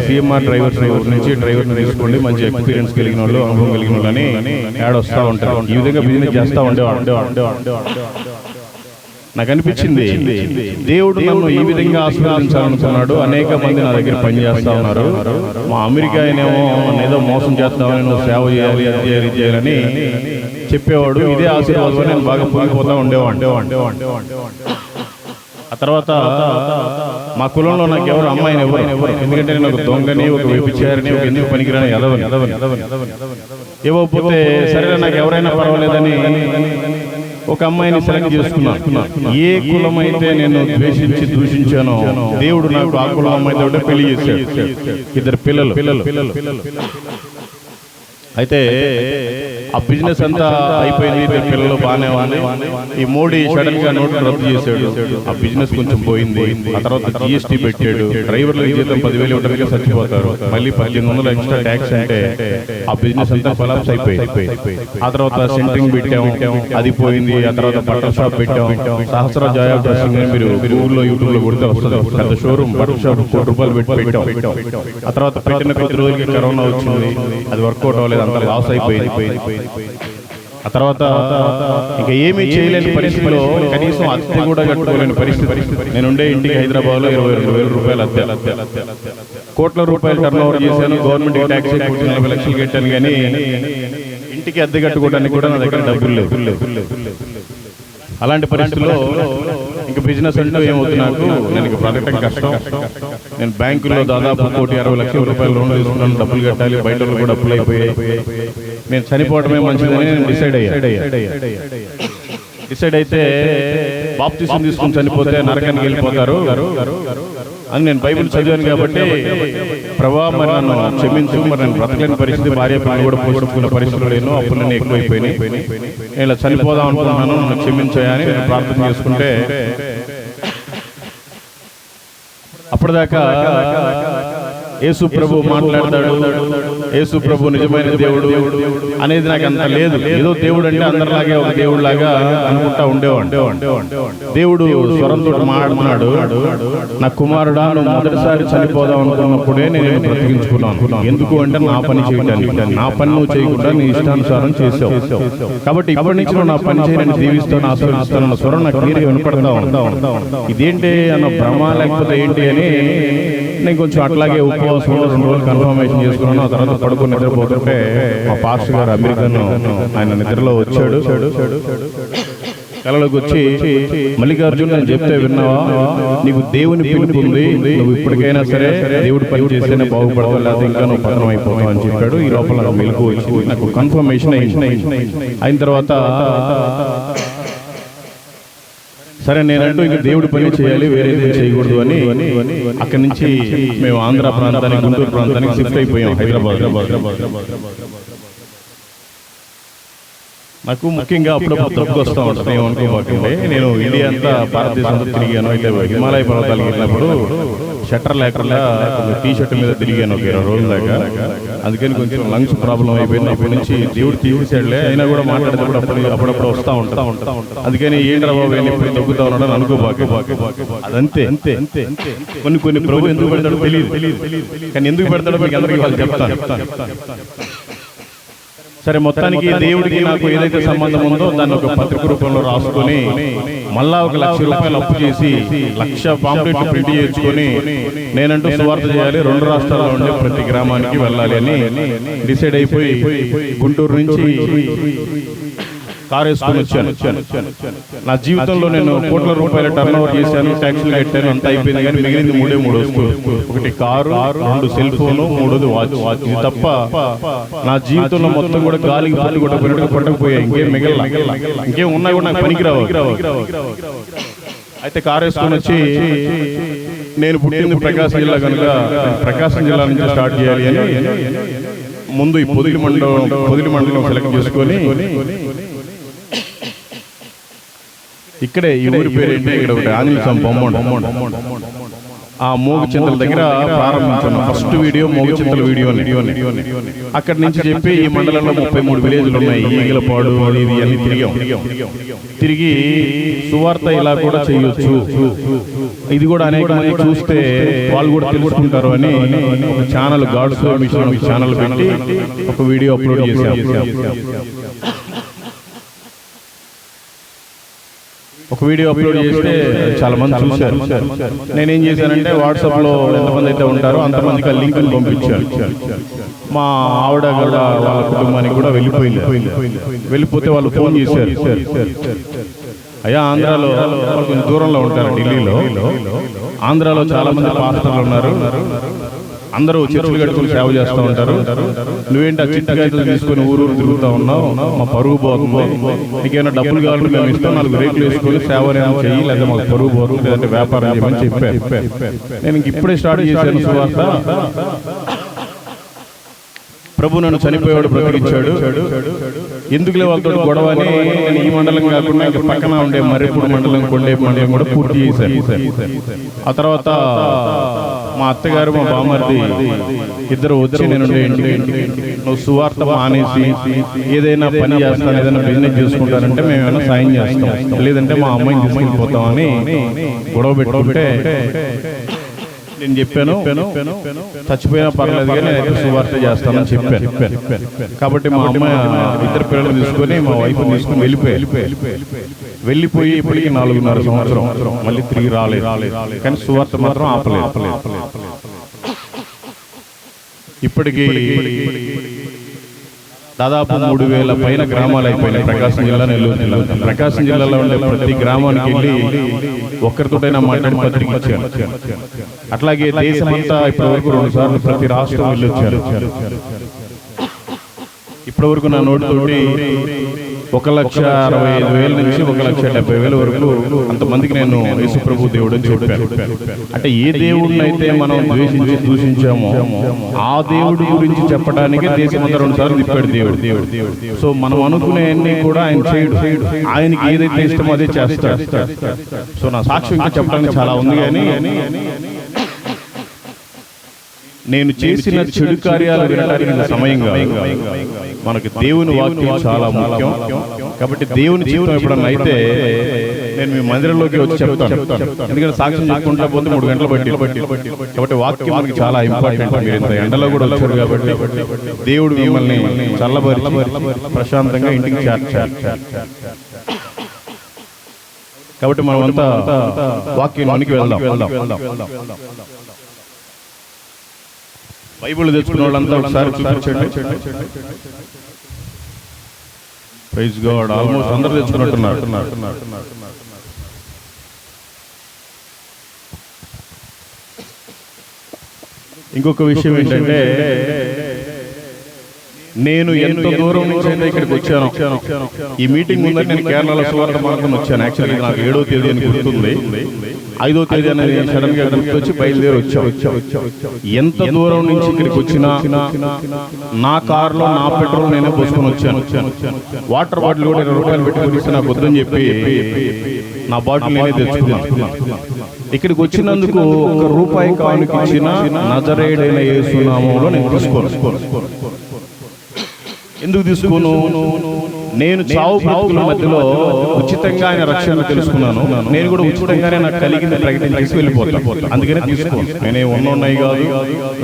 సిఎంఆర్ డ్రైవర్స్ నుంచి డ్రైవర్ని తీసుకోండి, మంచి ఎక్స్పీరియన్స్ కలిగిన వాళ్ళు, అనుభవం కలిగిన వాళ్ళు అని యాడ్ వస్తూ ఉంటారు. ఈ విధంగా బిజినెస్ చేస్తూ ఉండేవాళ్ళు. నాకు అనిపించింది దేవుడు నన్ను ఈ విధంగా ఆశీర్వదించాలనుకున్నాడు. అనేక మంది నా దగ్గర పనిచేస్తా ఉన్నారు. మా అమెరికా ఆయనేమో ఏదో మోసం చేస్తామని, నువ్వు సేవ చేయాలి, అది చేయాలని చెప్పేవాడు. ఇదే ఆశీర్వాదం నేను బాగా పొంగిపోతా ఉండేవాడు. ఆ తర్వాత మా కులంలో నాకు ఎవరు అమ్మాయిని ఎవరు, ఎందుకంటే నేను ఒక దొంగని, ఒక వ్యభిచారిని, ఒక ఎందుకు పనికిరాని ఎదవని ఇవ్వకపోతే సరే నాకు ఎవరైనా పర్వాలేదని ఒక అమ్మాయిని సెలెక్ట్ చేసుకున్నాను. ఏ కులమైతే నేను ద్వేషించి దూషించానో దేవుడు నాకు ఆ కులం అమ్మాయితో పెళ్లి చేశాడు. 2 పిల్లలు. అయితే ఆ బిజినెస్ అంతా అయిపోయింది, 2 పిల్లలు బాగానే ఉంది. ఈ మోడీ సడన్ గా నోట్లు రద్దు చేశాడు, ఆ బిజినెస్ కొంచెం పోయింది. ఆ తర్వాత జిఎస్టీ పెట్టాడు, డ్రైవర్ల జీతం 10,000 ఇవ్వడానికి చచ్చిపోతారు, మళ్ళీ 1800 ఎక్స్ట్రా ట్యాక్స్ అంటే ఆ బిజినెస్ అంతా కొలాప్స్ అయిపోయింది. ఆ తర్వాత సెంటరింగ్ పెట్టాము, అది పోయింది. ఆ తర్వాత బట్టల షాప్ పెట్టాము, సహస్ర జాయా డ్రెస్సింగ్ అని మీరు గూగుల్లో యూట్యూబ్ లో కొడితే వస్తుంది. పెద్ద షోరూమ్, బట్టల షాప్ 1 కోటి రూపాయలు పెట్టి పెట్టాం. ఆ తర్వాత పెట్టిన కొద్ది రోజులకి కరోనా వచ్చింది, అది వర్కౌట్ అవ్వలేదు. అంత లాస్ అయిపోయింది. ఆ తర్వాత ఇంకా ఏమీ చేయలేని పరిస్థితిలో కనీసం అద్దె కూడా కట్టుకోలేని పరిస్థితి. నేనుండే ఇంటికి హైదరాబాద్లో 22,000 రూపాయలు అద్దె. కోట్ల రూపాయలు టర్న్ ఓవర్ చేశాను, గవర్నమెంట్ ట్యాక్స్ 40 లక్షలు కట్టాను, కానీ ఇంటికి అద్దె కట్టుకోవడానికి కూడా నా దగ్గర డబ్బులు లేవు. అలాంటి పరిస్థితుల్లో ఇంకా బిజినెస్ అంటూ ఏమవుతుంది నాకు, నేను బ్రతకటం కష్టం. నేను బ్యాంకులో దాదాపు 1,60,00,000 రూపాయలు లోన్ తీసుకున్నాను, డబ్బులు కట్టాలి, బయట కూడా డబ్బులు అయిపోయాయి. నేను చనిపోవడమే మంచిదని నేను డిసైడ్ అయితే బాప్తిసం తీసుకుని చనిపోతే నరకానికి వెళ్ళిపోతారు అని నేను బైబిల్ చదివాను. కాబట్టి ప్రభా మరి నన్ను క్షమించు, మరి నేను బ్రతకలేని పరిస్థితి, భార్య పిల్లలు కూడా పోషించుకున్న పరిస్థితులు లేను, అప్పులన్నీ ఎక్కువైపోయినాయి, నేను ఇలా చనిపోదాం అనుకున్నాను, నన్ను క్షమించాయని నేను ప్రార్థన చేసుకుంటే అప్పటిదాకా యేసు ప్రభు మాట్లాడతాడు, యేసు ప్రభు నిజమైన దేవుడు అనేది నాకు అంత లేదు. ఏదో దేవుడు అంటే అందరిలాగే ఒక దేవుడు లాగా అనుకుంటా ఉండేవాడు. దేవుడు స్వరంతో మాట్లాడుతున్నాడు, నా కుమారుడా నువ్వు మొదటిసారి చనిపోదాం అనుకున్నప్పుడే నేను బ్రతికించుకున్నాను. ఎందుకు అంటే నా పని చేయడానికి, నా పని నువ్వు చేయకుండా నీ ఇష్టానుసారం చేసావు. కాబట్టి ఇప్పటి నుంచి నువ్వు నా పని చేయని దీవిస్తాను, ఆశీర్వదిస్తాను స్వరం నాకు క్లియర్గా వినపడతా ఉంటా. ఇదేంటి అన్న భ్రమ లేకపోతే ఏంటి అని నేను కొంచెం అట్లాగే ఉపవాసం 2 రోజులు కన్ఫర్మేషన్ చేసుకున్నాను. ఆ తర్వాత పడుకుని నిద్రపోతుంటే మా పాస్టర్ గారు అమెరికన్ ఆయన నిద్రలో వచ్చాడు. కలలోకి వచ్చి, మల్లికార్జున్ నేను చెప్తే విన్నావా, నీకు దేవుని పిలుపు ఉంది, నువ్వు ఇప్పటికైనా సరే దేవుడు పని చేస్తేనే బాగుపడతావు, లేదా ఇంకా నువ్వు పతనం అయిపోతావు అని చెప్పాడు. ఈ లోపల నాకు మెలకు వచ్చి నాకు కన్ఫర్మేషన్ అయిన తర్వాత సరే నేనంటూ ఇంక దేవుడి పని చేయాలి, వేరే చేయకూడదు అని అక్కడి నుంచి మేము ఆంధ్ర ప్రాంతానికి, గుంటూరు ప్రాంతానికి షిఫ్ట్ అయిపోయాం, హైదరాబాద్. నాకు ముఖ్యంగా అప్పుడప్పుడు తప్పుకు వస్తూ ఉంటుంది, ఏమనుకోబాకండి. నేను ఇండియా అంతా, భారతదేశం అంతా తిరిగాను. అయితే హిమాలయ పర్వతాలకు వెళ్ళినప్పుడు షట్టర్ లేకుండా టీ షర్ట్ మీద తిరిగాను ఒక 20 రోజుల దాకా. అందుకని కొంచెం లంగ్స్ ప్రాబ్లం అయిపోయింది. అప్పటి నుంచి దేవుడు తీసేసాడులే, అయినా కూడా మాట్లాడేటప్పుడు అప్పుడప్పుడు వస్తూ ఉంటా. అందుకని ఏంట్రా బాబు ఎప్పుడు తగ్గుతా ఉన్నాడని అనుకోబాక. అదంతే. కొన్ని ప్రభు ఎందుకు పెడతాడో తెలియదు, కానీ ఎందుకు పెడతాడో మీకు అందరికీ వాళ్ళు చెప్తాను. సరే, మొత్తానికి దేవుడికి నాకు ఏదైతే సంబంధం ఉందో దాన్ని ఒక పత్రిక రూపంలో రాసుకొని మళ్ళా 1,00,000 రూపాయలు అప్పు చేసి 1,00,000 పాంప్లెట్లు ప్రింట్ చేయించుకొని నేనంటూ సువార్త చేయాలి, 2 రాష్ట్రాల్లో ఉండే ప్రతి గ్రామానికి వెళ్ళాలి అని డిసైడ్ అయిపోయి గుంటూరు నుంచి కారు వేసుకొని వచ్చాను. నా జీవితంలో నేను కోట్ల రూపాయల టర్న్ ఓవర్ చేశాను, ట్యాక్సీలు కట్టాను, అంతా అయిపోయింది. కానీ మిగిలింది 3 వస్తువులు. ఒకటి కారు, 2 సెల్ ఫోను, 3ది వాచ్. ఇది తప్ప నా జీవితంలో మొత్తం కూడా గాలికి పట్టు కొట్టకపోయినట్టు కొట్టకపోయాయి. ఇంకేం మిగల, ఇంకేం ఉన్నా కూడా నాకు పనికి రావు. అయితే కారు వేసుకొని వచ్చి, నేను పుట్టింది ప్రకాశం జిల్లా కనుక ప్రకాశం జిల్లా నుంచి స్టార్ట్ చేయాలి అని ముందు ఈ పొదిలి మండలం సెలెక్ట్ చేసుకొని ఇక్కడే ఈ ఊరి పేరు ఏంటి, ఇక్కడ ఒకటి ఆంజనేయ స్వామి బొమ్మ, ఆ మోగుచింతల దగ్గర ప్రారంభించాను. First video Moguchintala video. అక్కడి నుంచి చెప్పి ఈ మండలంలో 33 విలేజ్లు ఉన్నాయి, ఈగలపాడు ఇది అన్ని తిరిగి సువార్త ఇలా కూడా చేయొచ్చు, ఇది కూడా అనేక మంది చూస్తే వాళ్ళు కూడా తెలుసుకుంటారు అని ఒక ఛానల్, గాడ్స్ మిషన్ ఛానల్ పెట్టి ఒక వీడియో అప్లోడ్ చేశాను. ఒక వీడియో అప్లోడ్ చేస్తే చాలా మంది చూశారు. నేనేం చేశానంటే వాట్సాప్లో ఎంతమంది అయితే ఉంటారో అంతమందికి ఆ లింక్ పంపించాను. మా ఆవిడ కూడా వాళ్ళ కుటుంబానికి కూడా వెళ్ళిపోతే వాళ్ళు ఫోన్ చేశారు, అయ్యా ఆంధ్రాలో కొంచెం దూరంలో ఉంటారు, ఢిల్లీలో. ఆంధ్రాలో చాలా మంది పాస్టర్లు ఉన్నారు, అందరూ చర్చలు కట్టుకుని సేవ చేస్తూ ఉంటారు. నువ్వేంటి ఆ చిట్టుకాయలు తీసుకొని ఊరు తిరుగుతూ ఉన్నావు, మా పరుగు పోతుంది, నీకేమైనా డబ్బులు కావాలంటే మేము ఇస్తాం, 4 రేట్లు వేసుకొని సేవ చెయ్యి, లేదా మాకు పరుగు పోతుంది, లేదంటే వ్యాపారం చేయమని చెప్పారు. నేను ఇంక ఇప్పుడే స్టార్ట్ చేశాను సువార్త. ప్రభు నన్ను చనిపోయాడు, బ్రతికించాడు, ఎందుకులే వాళ్ళతో గొడవ అని నేను ఈ మండలం కాకుండా ఇంకా పక్కన ఉండే మర్రిపూడి మండలం, కొండేపు మండలం కూడా పూర్తి చేశాను. ఆ తర్వాత మా అత్తగారు, మా బామర్ది ఇద్దరు వచ్చి నేను నువ్వు సువార్త మానేసి ఏదైనా పని చేస్తాను, ఏదైనా బిజినెస్ చేసుకుంటానంటే మేము ఏమైనా సాయం చేస్తాం, లేదంటే మా అమ్మాయిని తీసుకెళ్ళిపోతామని గొడవ పెట్టుకుంటే నేను చెప్పాను, చచ్చిపోయినా పర్లేదు కానీ సువార్త చేస్తానని చెప్పాను. కాబట్టి మా అమ్మ ఇద్దరు పిల్లలు తీసుకొని మా వైఫ్ తీసుకుని వెళ్ళిపోయి ఇప్పటికి 4.5 సంవత్సరం మళ్ళీ తిరిగి రాలేదు. కానీ సువార్త మాత్రం ఆపలేదు. ఇప్పటికీ దాదాపు 3,000 పైన గ్రామాలు అయిపోయినాయి ప్రకాశం జిల్లా, నెల్లూరు జిల్లా. ప్రకాశం జిల్లాలో ఉండే ప్రతి గ్రామానికి వెళ్ళి ఒక్కరితోటైనా మాట్లాడి పత్రిక ఇచ్చాను. అట్లాగే దేశమంతా ఇప్పటి వరకు 2 సార్లు ప్రతి రాష్ట్రం వెళ్ళొచ్చారు. ఇప్పటి వరకు నా నోటితోటి 1,65,000 నుంచి 1,70,000 వరకు అంతమందికి నేను యేసు ప్రభు దేవుడు అని చెప్పాను. అంటే ఏ దేవుడిని అయితే మనం ద్వేషించి దూషించామో ఆ దేవుడి గురించి చెప్పడానికి దేశమంతా 2 సార్లు తిప్పాడు దేవుడు. సో మనం అనుకునేవన్నీ కూడా ఆయన చేయడు. ఆయనకి ఏదైతే ఇష్టమో అదే చేస్తాడు. సో నా సాక్ష్యం ఇంకా చెప్పడానికి చాలా ఉంది. కానీ నేను చేసిన చెడు కార్యాలు వినడానికి సమయం కాదు. మనకి దేవుని వాక్యం చాలా ముఖ్యం. కాబట్టి దేవుని జీవితం ఎప్పుడన్నా అయితే నేను మీ మందిరంలోకి వచ్చి చెప్తాను. ఎందుకంటే సాక్ష్యం చెప్పుకుంటా పోతే 3 గంటలు బట్టి. కాబట్టి వాక్యం మనకి చాలా ఇంపార్టెంట్. మీరు ఇంత ఎండలో కూడా వచ్చారు కాబట్టి దేవుడు మిమ్మల్ని చల్లబరిచి ప్రశాంతంగా ఇంటికి చేర్చారు. కాబట్టి మనమంతా వాక్యానికి వెళ్దాం. బైబిల్ తెచ్చుకున్న వాళ్ళంతా ఒకసారి చూపించండి. Praise God. ఆల్మోస్ట్ అందరూ తెచ్చుకున్నట్టున్నారు. ఇంకొక విషయం ఏంటంటే నేను ఎంత దూరం నుంచి అయితే ఇక్కడికి వచ్చాను. ఈ మీటింగ్ ముందు నేను కేరళలో సువార్త మార్గం వచ్చాను. యాక్చువల్లీ నాకు 7వ తేదీ అని గుర్తుంది. 5వ తేదీ అనేది సడన్ గా గుర్తొచ్చి బయలుదేరి వచ్చాం. ఎంత దూరం నుంచి ఇక్కడికి వచ్చినా నా కారులో నా పెట్రోల్ నేనే పోసుకొని వచ్చాను. వాటర్ బాటిల్ కూడా 20 రూపాయలు పెట్టుకొని నాకు వద్దని చెప్పి నా బాటిల్ నేనే తెచ్చుకున్నాను. ఇక్కడికి వచ్చినందుకు 1 రూపాయి కానుక ఇచ్చిన నజరేయుడైన యేసు నామములో నేను తీసుకోను. ఎందుకు తీసుకోను? నేను చావు బ్రతుకుల మధ్యలో ఉచితంగా ఆయన రక్షణ తెలుసుకున్నాను. నేను కూడా ఉచితంగానే నాకు కలిగింది ప్రకటించి వెళ్ళిపోతాను. అందుకనే తీసుకోను. నేనేం ఉన్నాయి కాదు,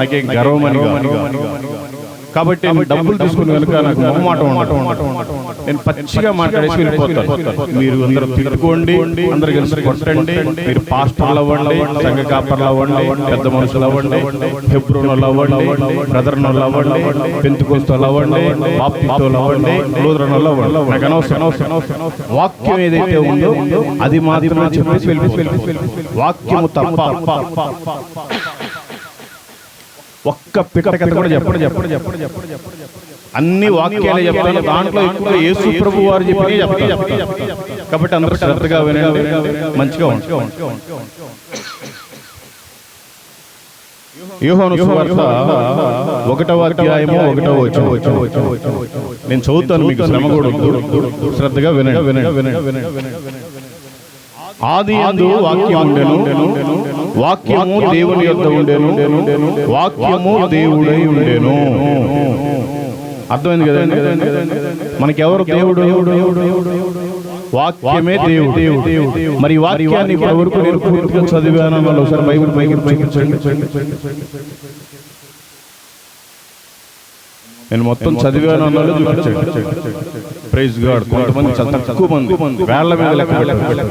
నాకేం గర్వం అని కాదు. కాబట్టి డబ్బులు తీసుకుని కనుక నాకు మొహమాటం ఉండటం. నేను పచ్చిగా మాట్లాడేసి వెళ్ళిపోతాను. మీరు అందరూ తిట్టుకోండి, అందరు కలిసి కొట్టండి. మీరు పాస్టర్లు అవ్వండి, సంఘ కాపర్లు అవ్వండి, పెద్ద మనుషులు అవ్వండి, హెబ్రోనులు అవ్వండి, బ్రదర్నులు అవ్వండి, పెంతెకోస్తోళ్ళు అవ్వండి, బాప్టిస్టులు అవ్వండి, లూథరన్లు అవ్వండి. నాకు అనవసరం. వాక్యం ఏదైతే ఉందో అది మాత్రమే చెప్పేసి వెళ్ళిపోతాను. వాక్యము తప్ప ఒక్క పిటకథ కూడా చెప్పండి. అన్ని వాక్యాలే చెప్తాను. దాంట్లో ఎక్కువ యేసు ప్రభు వారు చెప్పి చెప్తాను. కాబట్టి అందరూ శ్రద్ధగా వినండి, మంచిగా ఉంటుంది. యోహాను సువార్త 1వ అధ్యాయము 1వ వచనం. నేను చదువుతాను, మీకు శ్రమ కూడా శ్రద్ధగా వినండి. ఆదియందు వాక్యం ఉండెను, వాక్యము దేవుని యొద్ద ఉండెను, వాక్యము దేవుడై ఉండెను. అర్థమైంది కదండి? మనకెవరు దేవుడు? వాక్యమే దేవుడు. మరి వాక్యాన్ని ఇప్పటి వరకు నేను పూర్తిగా చదివాను. ఒకసారి బైబిల్ నేను మొత్తం చదివాను అన్నాడు చూపించండి. Praise God. కొంతమంది తక్కువ మంది, వేళ్ల మీద లెక్క పెట్టారు.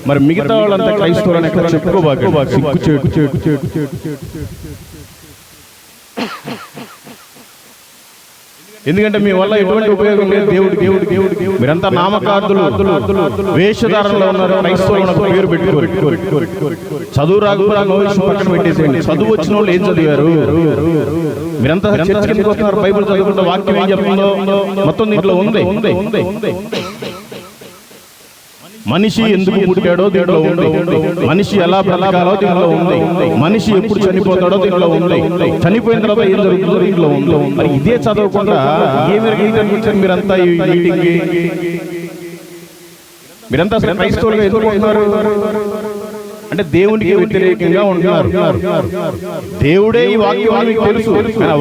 మరి మిగతా వాళ్ళంతా క్రైస్తవులని ఎక్కడ చెప్పుకోబాక. ఎందుకంటే మీ వల్ల ఎటువంటి ఉపయోగం లేదు. దేవుడు మీరంతా నామకార్థులు, వేషధారణలో ఉన్నారు. క్రైస్తవులకు పేరు పెట్టుకోరు. చదువు రాకపోతే పక్కన పెట్టేసేయండి. చదువు వచ్చిన వాళ్ళు ఏం చదివారు? మీరంతా చర్చ్ కిందకి వస్తున్నారు. బైబిల్ చదువుకుంటే వాక్యం ఏం చెప్తుందో మొత్తం దీంట్లో ఉంది. మనిషి ఎందుకు పుట్టాడో దీంట్లో ఉంది. మనిషి ఎలా బ్రతకాలో దీంట్లో ఉంది. మనిషి ఎప్పుడు చనిపోతాడో దీంట్లో ఉంది. చనిపోయిన తర్వాత ఏం జరుగుతుందో దీంట్లో ఉంది. మరి ఇదే చదవకుండా మీరంతా ఈ మీటింగ్, మీరంతా అసలు క్రైస్తవులుగా ఎదుర్కొంటున్నారు అంటే దేవునికి వ్యతిరేకంగా ఉంటున్నారు. దేవుడే ఈ వాక్యం మీకు తెలుసు,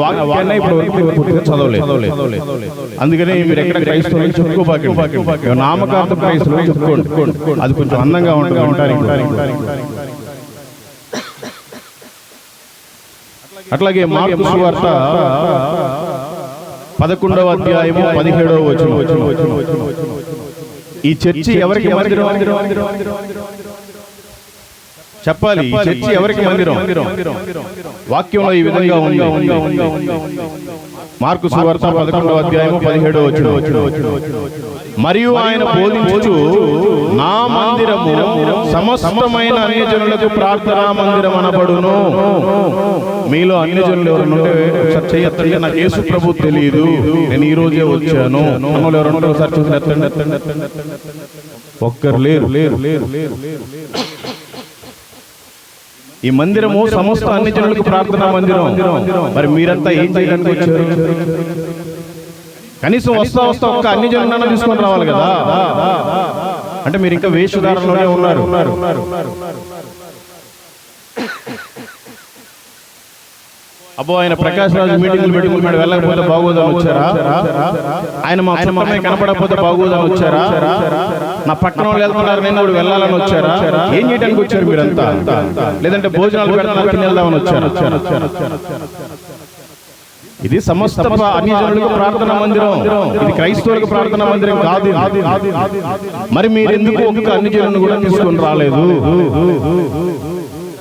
వాక్యాన్ని ఇప్పుడు చదవలేదు. అందుకని మీరు ఎక్కడ క్రైస్తవులు చెప్పుకోబాకండి. నామకార్థ క్రైస్తవులు చెప్పుకోండి. అది కొంచెం అందంగా ఉంటుంది. అట్లాగే మార్కు సువార్త 11వ అధ్యాయము 17వ వచనం. ఈ చర్చి ఎవరికి మందిరం? చెప్పాలి. ఈ చర్చి ఎవరికి మందిరం? వాక్యంలో ఈ విధంగా ఉంది. మార్కు సువార్త 11వ అధ్యాయము 17వ వచనం. మరియు ఆయన బోధించుచు, నా మందిరము సమస్తమైన అన్యజనులకు ప్రార్థనా మందిరం అనబడును. మీలో అన్యజనులు ఎవరుంటే ఒకసారి చేయొద్దండి, నాకు యేసు ప్రభు తెలియదు, నేను ఈ రోజే వచ్చాను అన్నోళ్ళు ఎవరుంటే ఒకసారి చూసి ఒక్కరు లేరు. ఈ మందిరము సమస్త అన్ని జనులకు ప్రార్థనా మందిరం. మరి మీరంతా ఏం చేయడానికి వచ్చారు? కనీసం వస్తా ఒక్క అన్ని జనులన్నా తీసుకొని రావాలి కదా. అంటే మీరు ఇంకా వేషధారణలోనే ఉన్నారు. అబ్బో, ఆయన ప్రకాష్ రాజు మీటింగ్లు పెట్టుకున్నాడు, వెళ్ళకపోతే బాగోదని వచ్చారా? ఆయన మా చుట్టమే కనపడకపోతే బాగోదని వచ్చారా? నా పక్కన వాళ్ళు వెళ్తున్నారు, నేను కూడా వెళ్ళాలని వచ్చారా? ఏం చేయడానికి వచ్చారు మీరంతా? లేదంటే భోజనాలు పెడతానికి వెళ్దామని వచ్చారా? ఇది సమస్త అన్ని జనులకు ప్రార్థనా మందిరం. ఇది క్రైస్తవులకు ప్రార్థనా మందిరం కాదు. మరి మీరు ఎందుకు ఒక్క అన్ని జనులను కూడా తీసుకొని రాలేదు?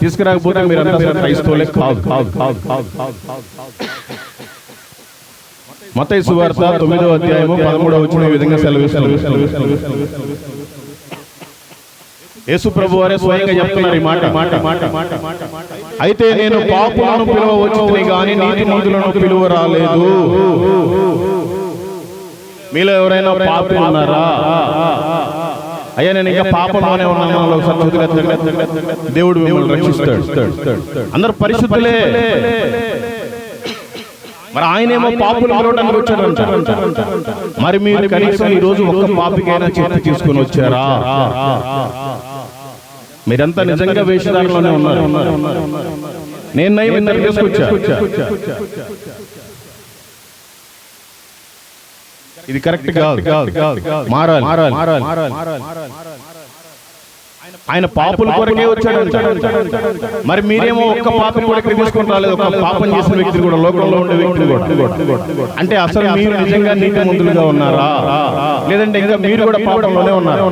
తీసుకురాకపోతే మీరంతా క్రైస్తవులే కాదు. మత్తయి సువార్త 9వ అధ్యాయము 13వ వచనం ఈ విధంగా సెలవిస్తారు. యేసు ప్రభు వారే స్వయంగా చెప్తున్నారు ఈ మాట. అయితే నేను పాపులను పిలువవచ్చుని గాని నీతిమంతులను పిలువ రాలేదు. మీలో ఎవరైనా పాపులు ఉన్నారా? అయ్యా, నేను ఇంకా పాపంలోనే ఉన్నాను, దేవుడు మిమ్మల్ని రక్షిస్తాడు. అందరు పరిశుద్ధులే. మరి ఆయనేమో పాపులు పిలవడానికి వచ్చారంట. మరి మీరు కనీసం ఈ రోజు ఒక్క పాపికైనా చేతి తీసుకుని వచ్చారా? మీరంతా నిజంగా వేషధారణలోనే ఉన్నారు. నేను నయం తీసుకొచ్చా. ఇది కరెక్ట్ కాదు. మారాలి. ఆయన పాపుల కొరకే వచ్చాడు. మరి మీరేమో ఒక్క పాపం కూడా తీసుకొని రాలేదు. ఒక పాపం చేసిన వ్యక్తిని కూడా, లోకంలో ఉండే వ్యక్తిని కూడా. అంటే అసలు మీరు నిజంగా నీతిమంతులుగా ఉన్నారా? లేదంటే ఇంకా మీరు కూడా పాపంలోనే ఉన్నారు?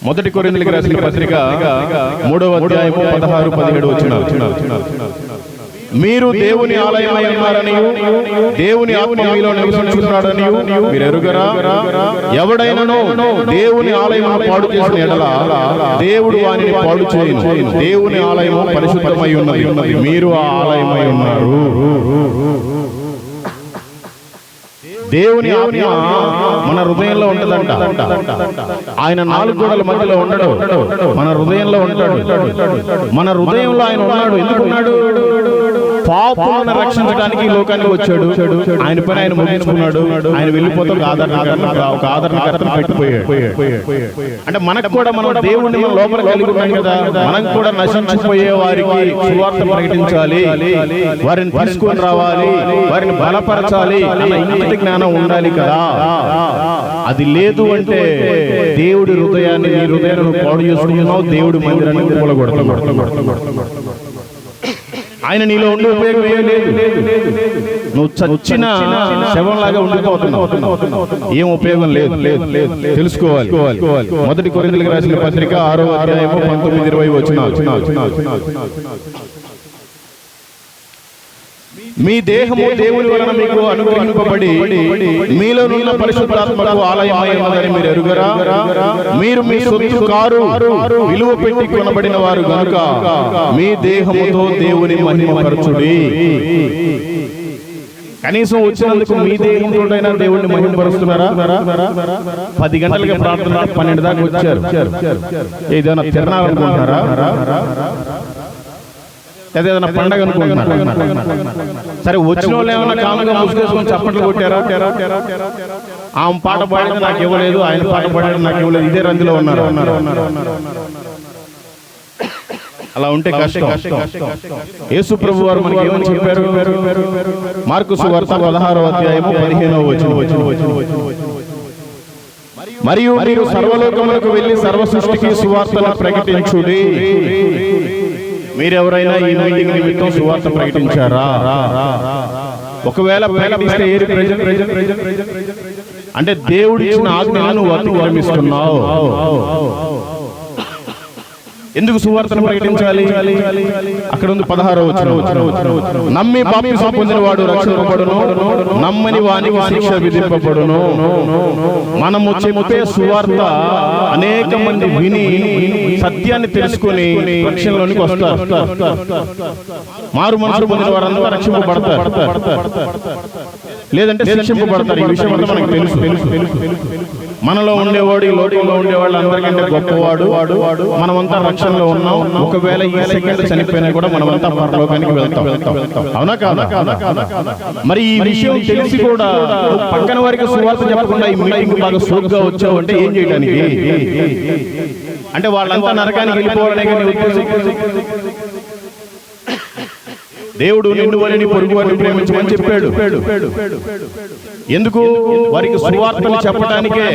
మొదటి కొరింథీయులకు రాసిన పత్రిక 3వ అధ్యాయము 16-17 వచనాలు. మీరు దేవుని ఆలయమై ఉన్నారనియు దేవుని ఆత్మ మీలో నివసించుచున్నాడనియు మీరు ఎరుగరా? ఎవడైనను దేవుని ఆలయమును పాడు చేసిన ఎడల దేవుడు వానిని పాడు చేయును. దేవుని ఆలయము పరిశుద్ధమై ఉన్నది, మీరు ఆ ఆలయమై ఉన్నారు. దేవుని ఆత్మ మన హృదయంలో ఉంటదంట. ఆయన 4 గోడల మధ్యలో ఉండడు, మన హృదయంలో ఉంటాడు. మన హృదయంలో ఆయన ఉన్నాడు. ఎందుకు ఉన్నాడు? పాపులను రక్షించడానికి లోకానికి వచ్చాడు. ఆయన పని ఆయన ముగించుకున్నాడు. ఆయన వెళ్ళిపోతే ఒక ఆదరణకర్తను పెట్టిపోయాడు. అంటే మనకు కూడా, మనం దేవుడిని మన లోపల కలిగి ఉన్నాం కదా, మనం కూడా నశించిపోయే వారికి సువార్త ప్రకటించాలి, వారిని తీసుకొని రావాలి, వారిని బలపరచాలి అన్న ఇంగిత జ్ఞానం ఉండాలి కదా. అది లేదు అంటే దేవుడి హృదయాన్ని, నీ హృదయాన్ని పాడు చేసుకుంటున్నావు, దేవుడి మందిరాన్ని కూలగొడతావు. ఆయన నీలో ఉండే ఉపయోగం ఏం లేదు. నువ్వు చచ్చిన శవంలాగా ఉండిపోతున్నావు, ఏం ఉపయోగం లేదు. తెలుసుకోవాలి. మొదటి కొరింథీయులకు రాసిన పత్రిక 6వ అధ్యాయము 19-20 వచనాలు. మీ దేహము దేవుని వలన మీకు అనుగ్రహింపబడి మీలో ఉన్న పరిశుద్ధాత్మకు ఆలయమై ఉన్నదని మీరు ఎరుగరా? మీరు మీ సొత్తు కారు, విలువ పెట్టి కొనబడిన వారు గనుక మీ దేహముతో దేవుని మహిమపరచుడి. కనీసం వచ్చినందుకు మీ దేహంతోనైనా దేవుడిని మహిమపరుస్తున్నారా? 10 గంటలకి ప్రార్థన, 12 దాకా వచ్చారు. ఏదైనా తిరణాలనుకుంటున్నారా? ఏదైనా పండగ అనుకుంటున్నారా? సరే, వచ్చిన వాళ్ళు ఏమైనా కాముగా ముసుగేసుకొని చప్పట్లు కొట్టారా? ఆమె పాట పాడేది నాకు ఇవ్వలేదు, ఆయన పాట పాడేది నాకు ఇవ్వలేదు, ఇదే రందిలో ఉన్నారు. అలా ఉంటే కష్టం. యేసు ప్రభు వారు మనకి ఏమని చెప్పారు? మార్కు సువార్త 16వ అధ్యాయము 15వ వచనం. మరియు మీరు సర్వలోకములకు వెళ్ళి సర్వ సృష్టికి సువార్తను ప్రకటించుడి. మీరెవరైనా ఈ మీటింగ్ నిమిత్తం సువార్త ప్రకటించారా? ఒకవేళ ప్రకటిస్తే ఏది ప్రజలు అంటే దేవుడు ఇచ్చిన ఆజ్ఞలను అతిక్రమిస్తున్నావు. ఎందుకు సువార్తను ప్రకటించాలి? అక్కడ ఉంది 16వ వచనం, నమ్మి బాప్తిసం పొందిన వాడు రక్షింపబడును, నమ్మని వానికి శిక్ష విధింపబడును. మనము చెప్పే సువార్త అనేక మంది విని సత్యాన్ని తెలుసుకుని రక్షణలోనికి వస్తారు. మారు మనసు పొందిన వారంతా రక్షింపబడతారు, లేదంటే శిక్షింపబడతారు. ఈ విషయం అంతా మనకు తెలుసు. మనలో ఉండేవాడు, ఈ లోకంలో ఉండేవాళ్ళు అందరికంటే గొప్పవాడు. మనమంతా రక్షణలో ఉన్నాం. ఒకవేళ ఈ సెకండ్ చనిపోయినా కూడా మనమంతా పరలోకానికి వెళ్తాం. అవునా కాదా? మరి ఈ విషయం తెలిసి కూడా పక్కన వారికి సువార్త చెప్పకుండా ఈ మీటింగ్ బాగా సోగ్గా వచ్చావు అంటే ఏం చేయడానికి? అంటే వాళ్ళంతా నరకానికి వెళ్ళిపోవాలనే ఉద్దేశం. దేవుడు నిన్ను వారిని పొరుగు వారిని ప్రేమించమని చెప్పాడు. ఎందుకు? వారికి సువార్తను చెప్పడానికే.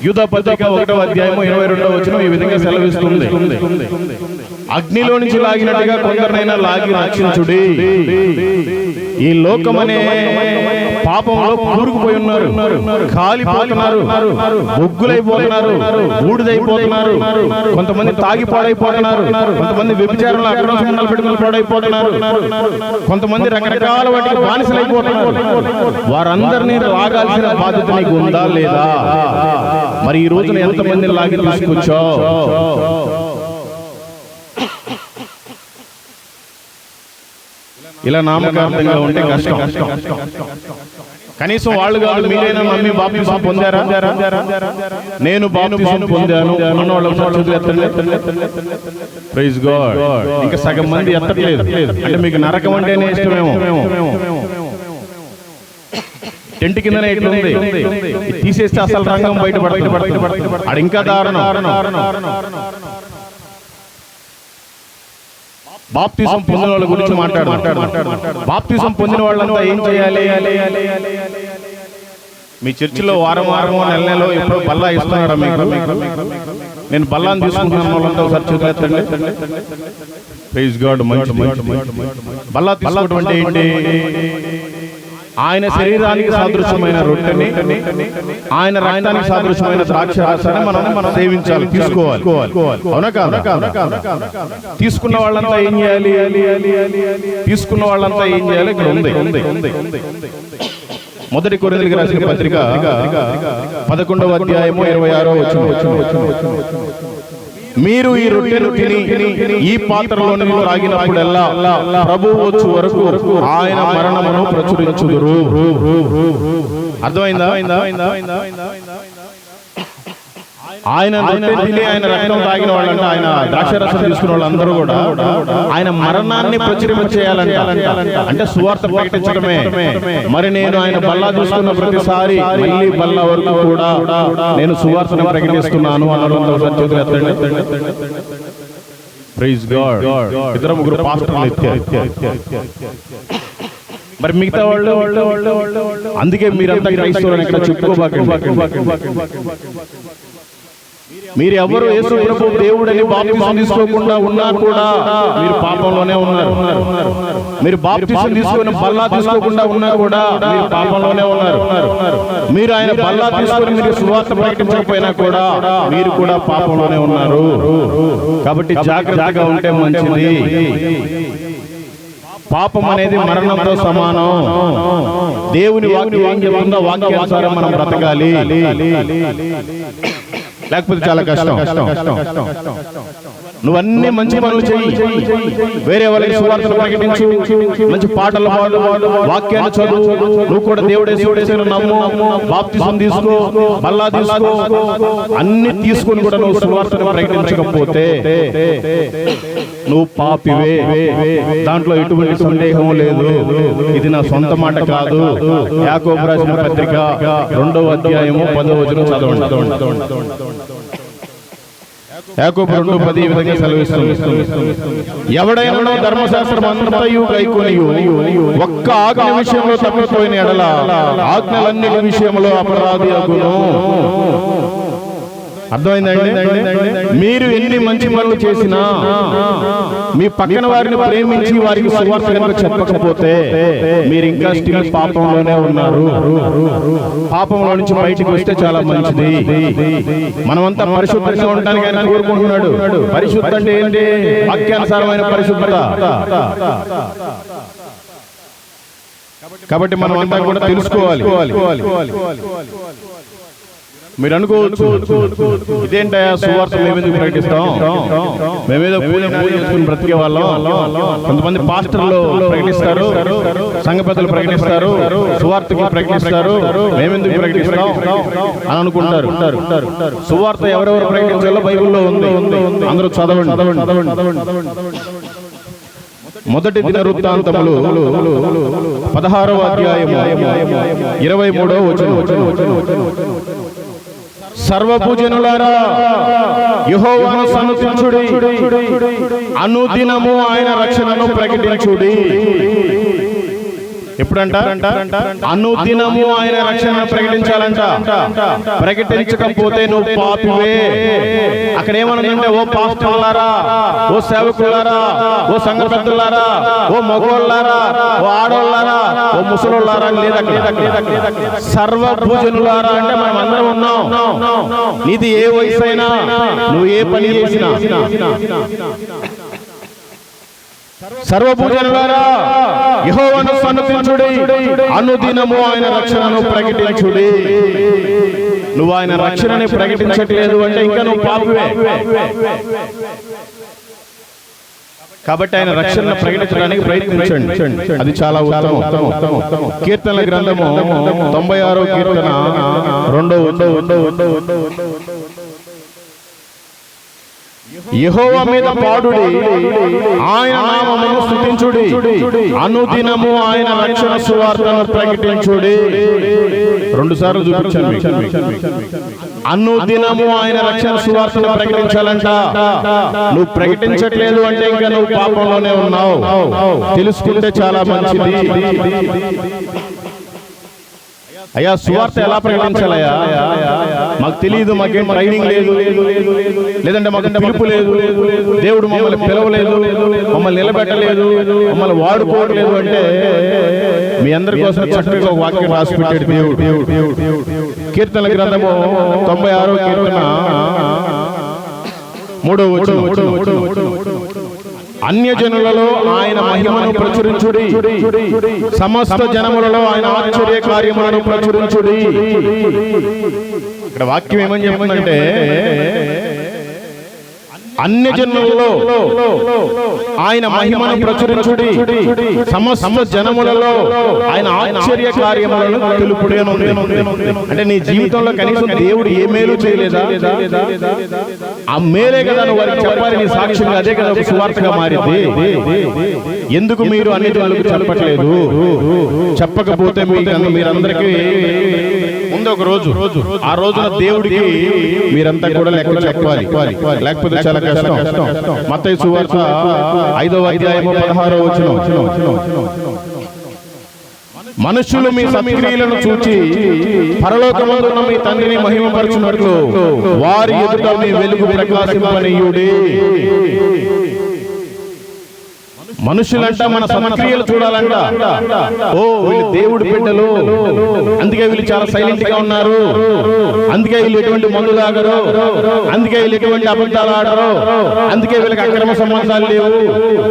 యూదా పత్రిక 1వ అధ్యాయము 22వ వచనం ఈ విధంగా సెలవిస్తుంది, అగ్నిలో నుంచి లాగినట్టుగా కొందరినైనా లాగి రక్షించుడి. ఈ లోకమనే పాపంలో కూరుకుపోయి ఉన్నారు, కాలిపోతున్నారు, బొగ్గులైపోతున్నారు, బూడిదైపోతున్నారు. కొంతమంది తాగి పాడైపోతున్నారు, కొంతమంది వ్యభిచారంలో అక్రమాలు పెట్టుకుని పాడైపోతున్నారు, కొంతమంది రకరకాల వాటికి బానిసలైపోతున్నారు. వారందరినీ లాగాల్సిన బాధ్యత నీకు ఉందా లేదా? మరి ఈ రోజున ఎంతమందిని లాగి తీసుకొచ్చావు? ఇలా నామకార్థంగా ఉంటే కష్టం. కనీసం వాళ్ళు కాదు, మీరైనా నమ్మి బాప్తిసం పొందారా? నేను బాప్తిసం పొందాను ప్రైజ్ గాడ్. ఇంకా సగం మంది ఎత్తట్లేదు. అంటే మీకు నరకం అంటేనే ఇష్టమేమో. టెంట్ కిందనే ఇట్లుంది, తీసేస్తే అసలు రంగం బయటపడుతుంది. అది ఇంకా దారుణం. బాప్తిసం పొందిన వాళ్ళ గురించి మాట్లాడు. బాప్తిసం పొందిన వాళ్ళంతా ఏం చేయాలి? మీ చర్చిలో వారం వారమో నెల నెలలో ఎప్పుడో బల్లా ఇస్తున్నారా మీకు? నేను బల్లాన్ని తీసుకుంటున్నాను వాళ్ళంతా ఒకసారి చూపెట్టండి. Praise God. బల్లా తీసుకోవడం అంటే ఏంటి? ఆయన శరీరానికి సాదృశ్యమైన రొట్టెని, ఆయన రక్తానికి సాదృశ్యమైన ద్రాక్ష రసాన్ని మనం సేవించాలి, తీసుకోవాలి. అవునా కాదా? తీసుకున్న వాళ్ళంతా ఏం చేయాలి? ఇక్కడ ఉంది. మొదటి కొరింథీయులకు రాసిన పత్రిక 11వ అధ్యాయము 26వ వచనం, మీరు ఈ రొట్టెను తిని ఈ పాత్రలో త్రాగినప్పుడల్లా ప్రభువు వచ్చు వరకు ఆయన మరణమును ప్రచురించుదురు. అర్థమైందా? ఆయన తిని ఆయన రక్తం తాగిన వాళ్ళంటే, ఆయన ద్రాక్షరసం తీసుకున్న వాళ్ళందరూ కూడా ఆయన మరణాన్ని ప్రచురింపచేయాలంట. అంటే సువార్త ప్రకటించడమే. మరి నేను ఆయన బల్లా తీసుకున్న ప్రతిసారి మళ్ళీ బల్లా వరకు కూడా నేను సువార్తను ప్రకటిస్తున్నాను అన్నది. Praise God. 2-3 పాస్టర్లు ఎత్తారు. మరి మిగతా వాళ్ళు, అందుకే మీరంతా క్రైస్తవులను ఎక్కడ చెప్పుకోబాకండి. మీరు ఎవరు యేసు ప్రభు దేవుడని బాప్తిసం తీసుకోకుండా ఉన్నా కూడా మీరు పాపంలోనే ఉన్నారు. మీరు బాప్తిసం తీసుకొని బల్లా తీసుకోకుండా ఉన్నా కూడా మీరు పాపంలోనే ఉన్నారు. మీరు ఆయన బల్లా తీసుకొని మీరు సువార్త ప్రకటించకపోయినా కూడా మీరు కూడా పాపంలోనే ఉన్నారు. కాబట్టి జాగ్రత్తగా ఉంటే మంచిది. పాపం అనేది మరణంతో సమానం. దేవుని వాక్యం ఏం చెప్తుందో వాక్యానుసారం మనం బ్రతకాలి, లేకపోతే చాలా కష్టం. నువ్వన్నీ మంచి పనులు చెయ్యి, వేరే వాళ్ళకి సువార్తను ప్రకటించు, మంచి పాటలు పాడు, వాక్యాన్ని చదువు, నువ్వు కూడా దేవుడేసి నమ్ము, బాప్తిసం తీసుకో, బల్లా తీసుకో, అన్ని తీసుకొని కూడా నువ్వు సువార్తను ప్రకటించకపోతే నువ్వు పాపివే. దాంట్లో ఎటువంటి సందేహం లేదు. ఇది నా సొంత మాట కాదు. యాకోబు రాసిన పత్రిక 2వ అధ్యాయము 10వ వచనం చదవండి. యాకోబు 2:10 ఈ విధంగా సెలవిస్తుంది. ఎవడైనా ధర్మశాస్త్రం అంతయు గైకొనియు ఒక్క ఆజ్ఞ విషయంలో తప్పిపోయిన ఎడల ఆజ్ఞలన్నిటి విషయంలో అపరాధి అగును. అర్థమైందండి? మీరు ఎన్ని మంచి పనులు చేసినా మీ పక్కన వారిని ప్రేమించి వారికి సువార్త కనుక చెప్పకపోతే మీరు ఇంకా స్టిల్ పాపంలోనే ఉన్నారు. పాపంలో నుంచి బయటికి వస్తే చాలా మంచిది. మనమంతా పరిశుద్ధంగా ఉండడానికి ఆయన కోరుకుంటున్నాడు. పరిశుద్ధ అంటే ఏంటి? వాక్యానుసారమైన పరిశుద్ధత. కాబట్టి మనం అంతా కూడా తెలుసుకోవాలి. మీరు అనుకోవచ్చు, ఇదేంటయా సువార్త మేమెందుకు ప్రకటిస్తాం, మేమేదో పూజ చేసుకుని బ్రతికే వాళ్ళం. కొంతమంది పాస్టర్లు ప్రకటిస్తారు, సంఘ పెద్దలు ప్రకటిస్తారు, సువార్తకి ప్రకటిస్తారు, మేమెందుకు ప్రకటిస్తాం అని అనుకుంటారు. సువార్త ఎవరెవరు ప్రకటించాలో బైబిల్లో ఉంది. అందరూ చదవండి. మొదటి దినవృత్తాంతములు 16వ అధ్యాయము 23వ వచనం. సర్వభూజనులారా యెహోవాను సన్నుతించుడి, అనుదినము ఆయన రక్షణను ప్రకటించుడి. ఎప్పుడంట? అనుదినము ఆయన రక్షణను ప్రకటించాలంట. ప్రకటించకపోతే నువ్వు పాపివే. అక్కడ ఏమనుందంటే, ఓ పాస్టర్లారా, ఓ సేవకులారా, ఓ సంఘ పెద్దలారా, ఓ మగోళ్ళారా, ఓ ఆడోళ్ళారా, ఓ ముసలోళ్ళారా లేదా. సర్వభూజనులారా అంటే మనం అందరం ఉన్నాం. నీది ఏ వయసు అయినా, నువ్వు ఏ పని చేసినా, సర్వభూజనులారా యెహోవాను సన్నుతించుడి, అనుదినము ఆయన రక్షణను ప్రకటించుడి. నువ్వు ఆయన రక్షణని ప్రకటించట్లేదు అంటే ఇంకా నువ్వు పాపివే. కాబట్టి ఆయన రక్షణను ప్రకటించడానికి ప్రయత్నించండి. అది చాలా ఉత్తమం. కీర్తనల గ్రంథము 96వ కీర్తన 2వ వచనం. యెహోవా మీద పాడుడి, ఆయన నామమును స్తుతించుడి, అనుదినము ఆయన రక్షణ సువార్తను ప్రకటించుడి. 2 సార్లు చూపించండి. అనుదినము ఆయన రక్షణ సువార్తను ప్రకటించాలంట. నువ్వు ప్రకటించట్లేదు అంటే ఇంకా నువ్వు పాపంలోనే ఉన్నావు. తెలుసుకుంటే చాలా మంచిది. అయ్యా సువార్త ఎలా ప్రకటించాలయ్యా? మాకు తెలియదు, మాకేం ట్రైనింగ్ లేదు, లేదంటే మాకు పిలుపు లేదు, దేవుడు మమ్మల్ని పిలవలేదు, మమ్మల్ని నిలబెట్టలేదు, మమ్మల్ని వాడుకోవట్లేదు అంటే మీ అందరి కోసం చక్కగా ఒక వాక్యం రాసి పెట్టాడు దేవుడు. కీర్తనల గ్రంథము 96వ కీర్తన 3వ వచనం. అన్యజనులలో ఆయన మహిమను ప్రచురించుడి, సమస్త జనములలో ఆయన ఆశ్చర్య కార్యములను ప్రచురించుడి. ఇక్కడ వాక్యం ఏమని చెప్తుందంటే, అన్యజనులలో ఆయన మహిమను ప్రచురించుడి, సమస్త జనములలో ఆయన ఆశ్చర్య కార్యములను తెలుపుడి అని ఉంది. అంటే నీ జీవితంలో కనీసం దేవుడు ఏ మేలు చేయలేదా? ఆ మేలే కదా నువ్వు వారికి చెప్పాలి. నీ సాక్ష్యంగా అదే కదా ఒక సువార్తగా మారింది. ఎందుకు మీరు అన్ని జనులకు చెప్పట్లేదు? చెప్పకపోతే మీరందరికీ ముందు ఒక రోజు, ఆ రోజున దేవుడికి మీరంతా కూడా లెక్క చెప్పాలి. లేకపోతే చాలా కష్టం. మత్తయి సువార్త 5వ అధ్యాయము 16వ వచనం. మనుషులు మీ సత్క్రియలను చూచి పరలోకమందున్న మీ తండ్రిని మహిమపరచునట్లు వారి ఎదుట మీ వెలుగు ప్రకాశింపనీయుడి. మనుషులంట మన సత్క్రియలు చూడాలంట. ఓ వీళ్ళు దేవుడి బిడ్డలు, అందుకే వీళ్ళు చాలా సైలెంట్ గా ఉన్నారు, అందుకే వీళ్ళు ఎటువంటి మందు తాగరు, అందుకే వీళ్ళు ఎటువంటి అబద్ధాలు ఆడరు, అందుకే వీళ్ళకి అక్రమ సంబంధాలు లేవు,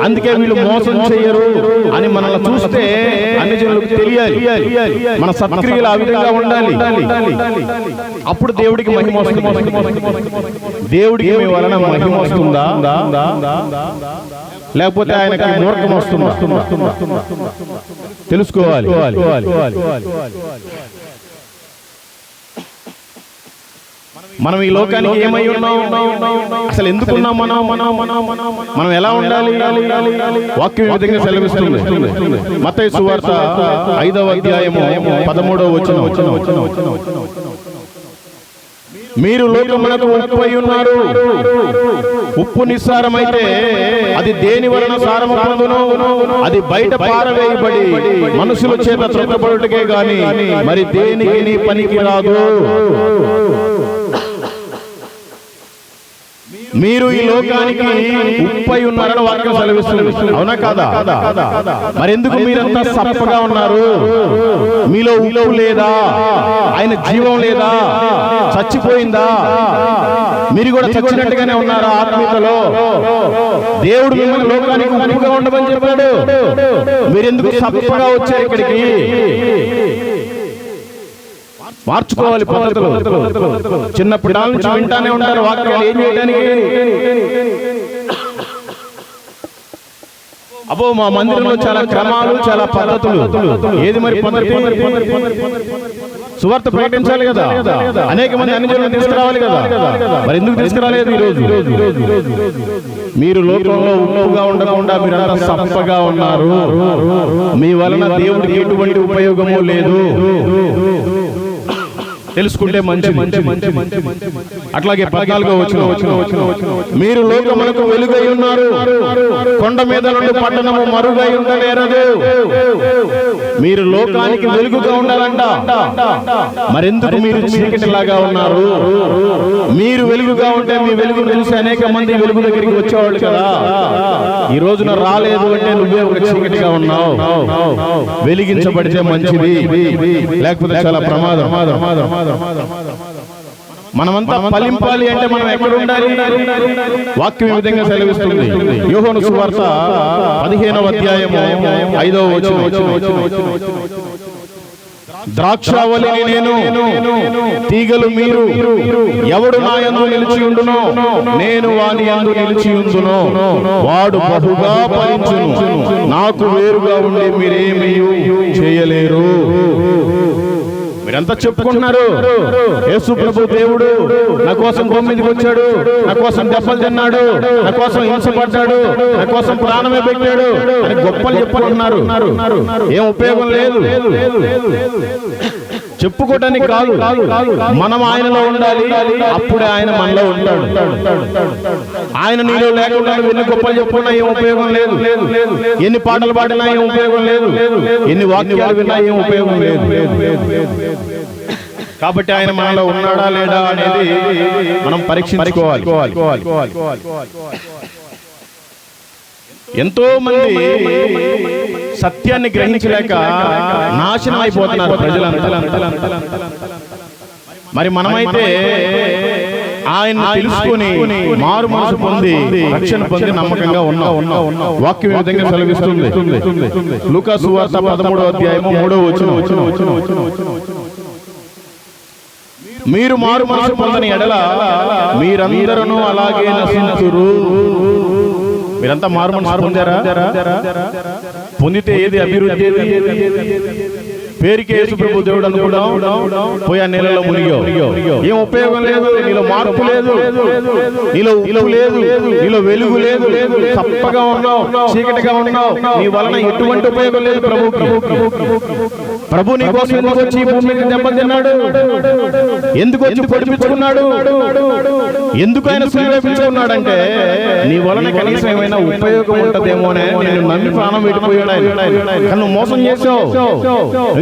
అందుకే వీళ్ళు మోసం చేయరు అని మనల్ని చూస్తే అన్ని జనులకు తెలియాలి. మన సత్క్రియలు ఆ విధంగా ఉండాలి. అప్పుడు దేవుడికి మహిమ వస్తుంది. దేవుడికి మీ వలన మహిమ వస్తుందా, లేకపోతే ఆయనకి మూర్ఖం వస్తుందా? తెలుసుకోవాలి. మనం ఈ లోకానికి ఏమై ఉన్నాం, అసలు ఎందుకున్నాం, మనం ఎలా ఉండాలి? వాక్యం ఈ విధంగా సెలవిస్తుంది. మత్తయి సువార్త 5వ అధ్యాయము 13వ వచనం. మీరు లోకమునకు ఉప్పై ఉన్నారు. ఉప్పు నిస్సారమైతే అది దేని వలన సారము పొందును? అది బయట పారవేయబడి మనుషుల చేత త్రొక్కబడుటకే గాని మరి దేనికి పనికి రాదు. మీరు ఈ లోకానికి ఉప్పై ఉన్నారని వాక్యం సెలవిస్తుంది. అవునా కాదా? మరెందుకు మీరంతా సప్పగా ఉన్నారు? మీలో ఉప్పు లేదా? ఆయన జీవం లేదా? చచ్చిపోయిందా? మీరు కూడా చచ్చినట్టుగానే ఉన్నారా ఆత్మీయతలో? దేవుడు మిమ్మల్ని లోకానికి ఉప్పుగా ఉండమని చెప్పాడు. మీరెందుకు సప్పగా వచ్చారు ఇక్కడికి? మార్చుకోవాలి పద్ధతులు. చిన్నప్పుడు నుంచి వింటానే ఉంటారు వాక్యాలు. ఏం చేయడానికి? అబ్బో మా మందిరంలో చాలా క్రమాలు, చాలా పద్ధతులు. ఏది మరి పద్ధతి? సువార్త ప్రకటించాలి కదా, అనేక మంది అన్ని జనులను తీసుకురావాలి కదా. మరి ఎందుకు తీసుకురాలేదు ఈరోజు? మీరు లోకంలో ఉప్పుగా ఉండకుండా మీరంతా సప్పగా ఉన్నారు. మీ వలన దేవుడికి ఎటువంటి ఉపయోగము లేదు. తెలుసుకుంటే మంచి. అట్లాగే 14వ వచనం, మీరు లోకమునకు వెలుగై ఉన్నారు. కొండ మీద నుండి పట్టణము మరుగై ఉండలేరదు. మీరు లోకానికి వెలుగుగా ఉండాలంట. మరెందుకు మీరు చీకటిలాగా ఉన్నారు? మీరు వెలుగుగా ఉంటే మీ వెలుగు తెలిసి అనేక మంది వెలుగు దగ్గరికి వచ్చేవాళ్ళు కదా. ఈ రోజున రాలేదు అంటే నువ్వే ఒక చీకటిగా ఉన్నావు. వెలిగించబడితే మంచిది, లేకపోతే చాలా ప్రమాదం. మనమంతా ఫలింపాలి అంటే మనం ఎక్కడ ఉండాలి? వాక్యం ఈ విధంగా సెలవిస్తుంది. యోహాను సువార్త 15వ అధ్యాయము 5వ వచనం, ద్రాక్షావళిని నేను, తీగలు మీరు. ఎవడు నా యందు నిలిచి ఉండునో నేను వాని యందు నిలిచి ఉందును. వాడు బహుగా ఫలించును. నాకు వేరుగా ఉండి మీరేమీ చేయలేరు. మీరంతా చెప్పుకుంటున్నారు యేసు ప్రభు దేవుడు నా కోసం భూమి మీదకి వచ్చాడు, నా కోసం దెబ్బలు తిన్నాడు, నా కోసం హింసపడ్డాడు, నా కోసం ప్రాణమే పెట్టాడు అని గొప్పలు చెప్పుకుంటున్నారు. ఏం ఉపయోగం లేదు. చెప్పుకోవడానికి కాదు, మనం ఆయనలో ఉండాలి. అప్పుడే ఆయన మనలో ఉంటాడు. ఆయన నీలో లేకుండా ఎన్ని గొప్పలు చెప్పుకున్నా ఏం ఉపయోగం లేదు. ఎన్ని పాటలు పాడినా ఏం ఉపయోగం లేదు. ఎన్ని వాక్యాలు విన్నా ఏం ఉపయోగం లేదు. కాబట్టి ఆయన మనలో ఉన్నాడా లేడా అనేది మనం పరీక్షించుకోవాలి. ఎంతో మంది సత్యాన్ని గ్రహించలేక నాశనం అయిపోతున్నారు ప్రజలంతా. మరి మనమైతే ఆయన తెలుసుకొని మారు మనసు పొంది రక్షణ పొంది నమ్మకంగా ఉన్నాం. వాక్యం ఈ విధంగా సెలవిస్తుంది. లూకా సువార్త 13వ అధ్యాయము 3వ వచనం, మీరు మారు మనసు పొందని ఎడల మీరందరూ అలాగే నశించురు. మీరంతా మారు మనసు పొందారా? పొందితే ఏది అభివృద్ధి? పేరుకి యేసు ప్రభు దేవుడు అనుకున్నాం, పోయా నీళ్ళలో మునిగావు. ఏం ఉపయోగం లేదు. నీలో మార్పు లేదు, నీలో ఉప్పు లేదు, నీలో వెలుగు లేదు. తప్పగా ఉన్నావు, చీకటిగా ఉన్నావు. నీ వలన ఎటువంటి ఉపయోగం లేదు. ప్రభు నీ కోసం ఎందుకు వచ్చి భూమి మీద దెబ్బతిన్నాడు? ఎందుకు వచ్చి పొడిపించుకున్నాడు? ఎందుకు ఆయన సిలువేపించుకున్నాడంటే నీ వలన కనీసం ఏమైనా ఉపయోగం ఉంటదేమోనే. నేను నమ్మి ప్రాణం పెట్టిపోయాడు ఆయన. నువ్వు మోసం చేసావు.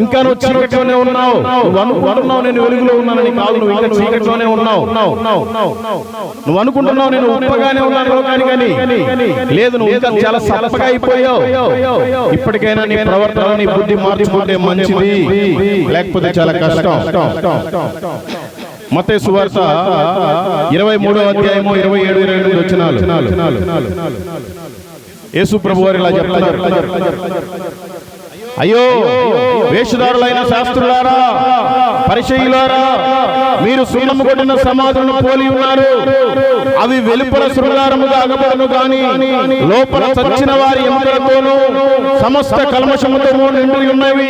ఇంకా నువ్వు చీకట్లోనే ఉన్నావు. నువ్వు అనుకున్నావు నేను వెలుగులో ఉన్నానని. కాదు, నువ్వు ఇంకా చీకట్లోనే ఉన్నావు. నువ్వు అనుకుంటున్నావు నేను ఉప్పగానే ఉన్నాను లోకానికని. లేదు, నువ్వు ఇంకా చాలా సప్పగా అయిపోయావు. ఇప్పటికైనా నీ ప్రవర్తన, నీ బుద్ధి మార్చుకుంటే మంచిది, లేకపోతే చాలా కష్టం. మత్తయి సువార్త 23వ అధ్యాయము 27-28 వచనాలు. యేసు ప్రభు వారు ఇలా చెప్తున్నారు, అయ్యో వేషధారులైన శాస్త్రులారా, పరిసయ్యులారా, మీరు సున్నము కొట్టిన సమాధులను పోలి ఉన్నారు. అవి వెలుపల శృంగారముగా అగబడును గాని లోపల చచ్చిన వారి ఎముకలతోనూ సమస్త కల్మషముతోనూ నిండి ఉన్నవి.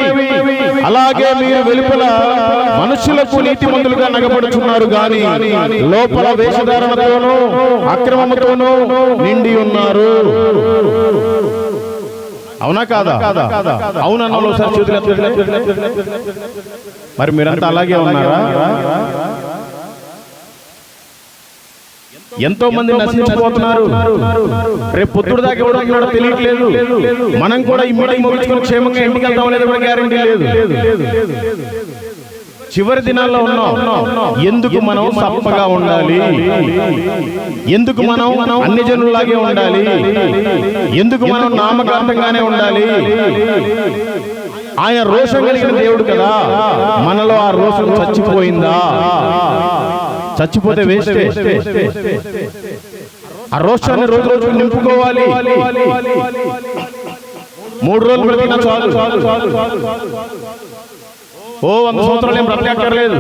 అలాగే మీరు వెలుపల మనుషులకు నీతిమంతులుగా నగబడుచున్నారు గాని లోపల వేషధారణతోనూ అక్రమముతోనూ నిండి ఉన్నారు. అవునా కాదా? అవునన్నా సార్ చేతులు. మరి మీరంతా అలాగే ఉన్నారా? ఎంతో మంది నశించిపోతున్నారు. రేపు పొద్దుడు దాకా ఎవడు ఉన్నాడో తెలియట్లేదు. మనం కూడా ఈ మీటింగ్ ముగించుకుని క్షేమంగా ఇంటికి వెళ్తాం అనేది కూడా గ్యారెంటీ లేదు. చివరి దినాల్లో ఉన్నాం. ఎందుకు మనం సప్పగా ఉండాలి? ఎందుకు మనం అన్ని జనుల్లాగే ఉండాలి? ఎందుకు మనం నామకార్థంగానే ఉండాలి? ఆయన రోషం కలిగిన దేవుడు కదా. మనలో ఆ రోషం చచ్చిపోయిందా? చచ్చిపోతే వేస్టే. ఆ రోషాన్ని రోజు రోజు నింపుకోవాలి. 3 రోజులు బ్రతికినా చాలు. 100 సంవత్సరాలు ఏం బ్రతకక్కర్లేదు.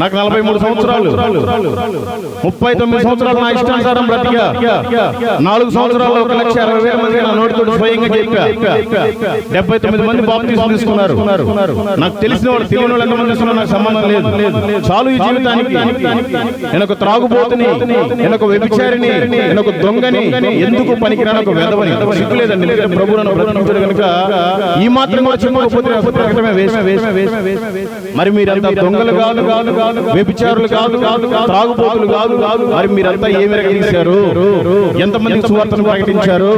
నాకు 43 సంవత్సరాలు, 39 సంవత్సరాలు నా ఇష్టానుసారం బ్రతికా. 4 సంవత్సరాల్లో 1,60,000 మంది నా నోటితో స్వయంగా చెప్పా. 79 మంది బాప్తిస్మం తీసుకున్నారు. నాకు తెలిసిన వాళ్ళు తెలియని వాళ్ళు ఎంతమంది తీసుకున్నారు నాకు సంబంధం లేదు. చాలు ఈ జీవితానికి. నేను ఒక త్రాగుబోతుని, నేను ఒక వ్యభిచారిని, నేను ఒక దొంగని, ఎందుకు పనికిరాని ఒక వెధవని. సిగ్గులేదండి. ప్రభు నన్ను బ్రతికించాడు కనుక ఈ మాత్రం కూడా చెప్పకపోతే మరి మీరంతా దొంగలు కాదు, వ్యభిచారులు కాదు, త్రాగుబోతులు కాదు. మరి మీరంతా ఏమి రక్షించారు? ఎంతమంది సువార్తను ప్రకటించారు?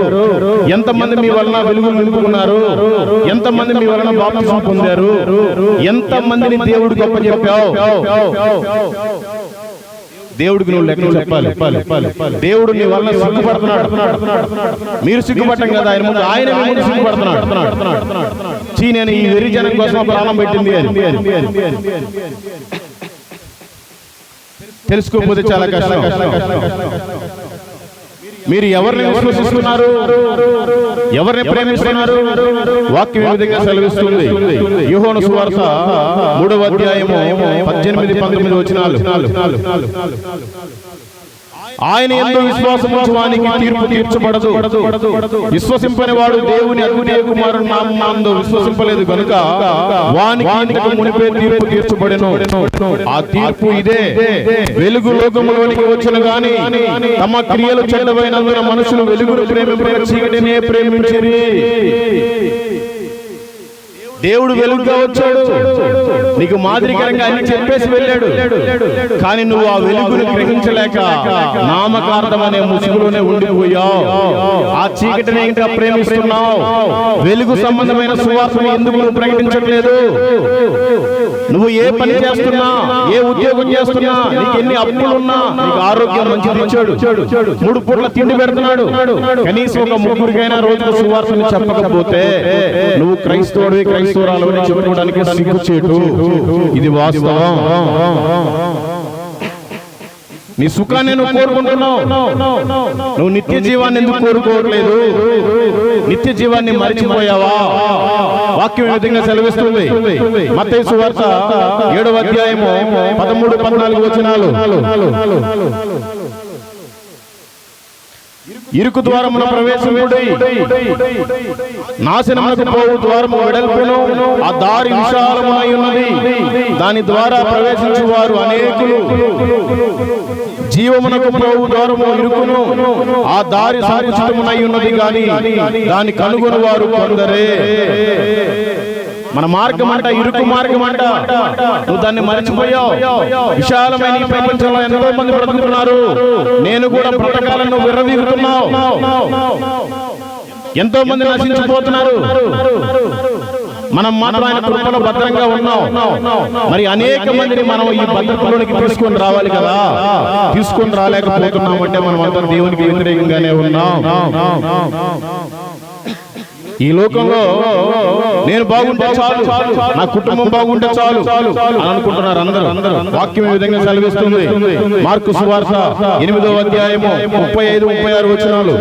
ఎంతమంది మీ వలన వెలుగులు నింపుకున్నారు? ఎంతమంది మీ వలన బాప్తిస్మం పొందారు? ఎంతమందిని దేవుడు గొప్ప చెప్పావు? దేవుడికి నువ్వు లెక్క చెప్పాలి. దేవుడు నీ వలన సిగ్గుపడుతున్నాడు. మీరు సిగ్గుపడటం కదా, ఆయన ముందు ఆయన సిగ్గుపడుతున్నాడు. నేను ఈ వెర్రి జనం కోసం ప్రాణం పెట్టింది అని తెలుసుకోకపోతే చాలా కష్టం. మీరు ఎవరిని విశ్వసిస్తున్నారు? ఎవరిని ప్రేమిస్తున్నారు? వాక్యం ఏ విధంగా సెలవిస్తుంది? యోహాను సువార్త 3వ అధ్యాయము 18-19 వచనాలు. ఆయన యందు విశ్వాసం ఉంచువానికి తీర్పు తీర్చబడదు. విశ్వసింపని వాడు దేవుని అద్వితీయ కుమారుని నామమునందు విశ్వసింపలేదు గనుక వానికి ఇంతకు మునిపే తీర్పు తీర్చబడెను. ఆ తీర్పు ఇదే: వెలుగు లోకములోనికి వచ్చును గాని తమ క్రియలు చెడ్డవైనందున మనుషులు వెలుగును ప్రేమింపక చీకటినే ప్రేమించిరి. దేవుడు వెలుగుగా వచ్చాడు, నీకు మాదిరికరంగా అన్ని చెప్పేసి వెళ్ళాడు. కానీ నువ్వు ఆ వెలుగును గ్రహించలేక నామకార్థం అనే ముసుగులోనే ఉండిపోయావు. ఆ చీకటిని ఇంకా ప్రేమిస్తున్నావు. వెలుగు సంబంధమైన సువార్తను ఎందుకు నువ్వు ప్రకటించట్లేదు? నువ్వు ఏ పని చేస్తున్నా, ఏ ఉద్యోగం చేస్తున్నా, నీకు ఎన్ని అప్పులున్నా, నీకు ఆరోగ్యం మంచిది ఇచ్చాడు, 3 పూట్ల తిండి పెడుతున్నాడు. కనీసం ఒక 3గురికైనా రోజుకు సువార్తను చెప్పకపోతే నువ్వు క్రైస్తవుడివి, క్రైస్తవురాలని చెప్పుకోవడానికి సిగ్గుచేటు. ఇది వాస్తవం. నీ సుఖాన్ని నువ్వు కోరుకుంటున్నావు. నువ్వు నిత్య జీవాన్ని ఎందుకు కోరుకోవట్లేదు? నిత్య జీవాన్ని మరిచిపోయావా? వాక్యం ఏ విధంగా సెలవిస్తుంది? మత్తయి సువార్త 7వ అధ్యాయము 13-14 వచనాలు. ఇరుకు ద్వారమున ప్రవేశముడి, నాశనమునకు పోవు ద్వారము వెడల్పును, ఆ దారి విశాలమునై ఉన్నది, దాని ద్వారా ప్రవేశించు వారు అనేకులు. జీవమునకు పోవు ద్వారము ఇరుకును, ఆ దారి సంకుచితమునై ఉన్నది గాని దాని కనుగొని వారు కొందరే. మన మార్గం అంట ఇరుకు మార్గం అంట. నువ్వు దాన్ని మరిచిపోయావు. విశాలమైన ఈ ప్రపంచంలో ఎంతో మంది బ్రతుకుతున్నారు. నేను కూడా బ్రతకాలను విర్రవీగుతున్నావు. ఎంతో మంది నశించిపోతున్నారు. మనం మాత్రం ఆయన కృపలో భద్రంగా ఉన్నాం. మరి అనేక మందిని మనం ఈ భద్రతలోనికి తీసుకొని రావాలి కదా. తీసుకొని రాలేకపోతున్నాం అంటే మనం అంతా దేవునికి వ్యతిరేకంగానే ఉన్నాం. ఈ లోకంలో నేను బాగుంటే చాలు, నా కుటుంబం బాగుంటే చాలు అని అనుకుంటున్నారు అందరూ. వాక్యం ఈ విధంగా సెలవిస్తుంది. మార్కు సువార్త 8వ అధ్యాయము 35-36 వచనాలు.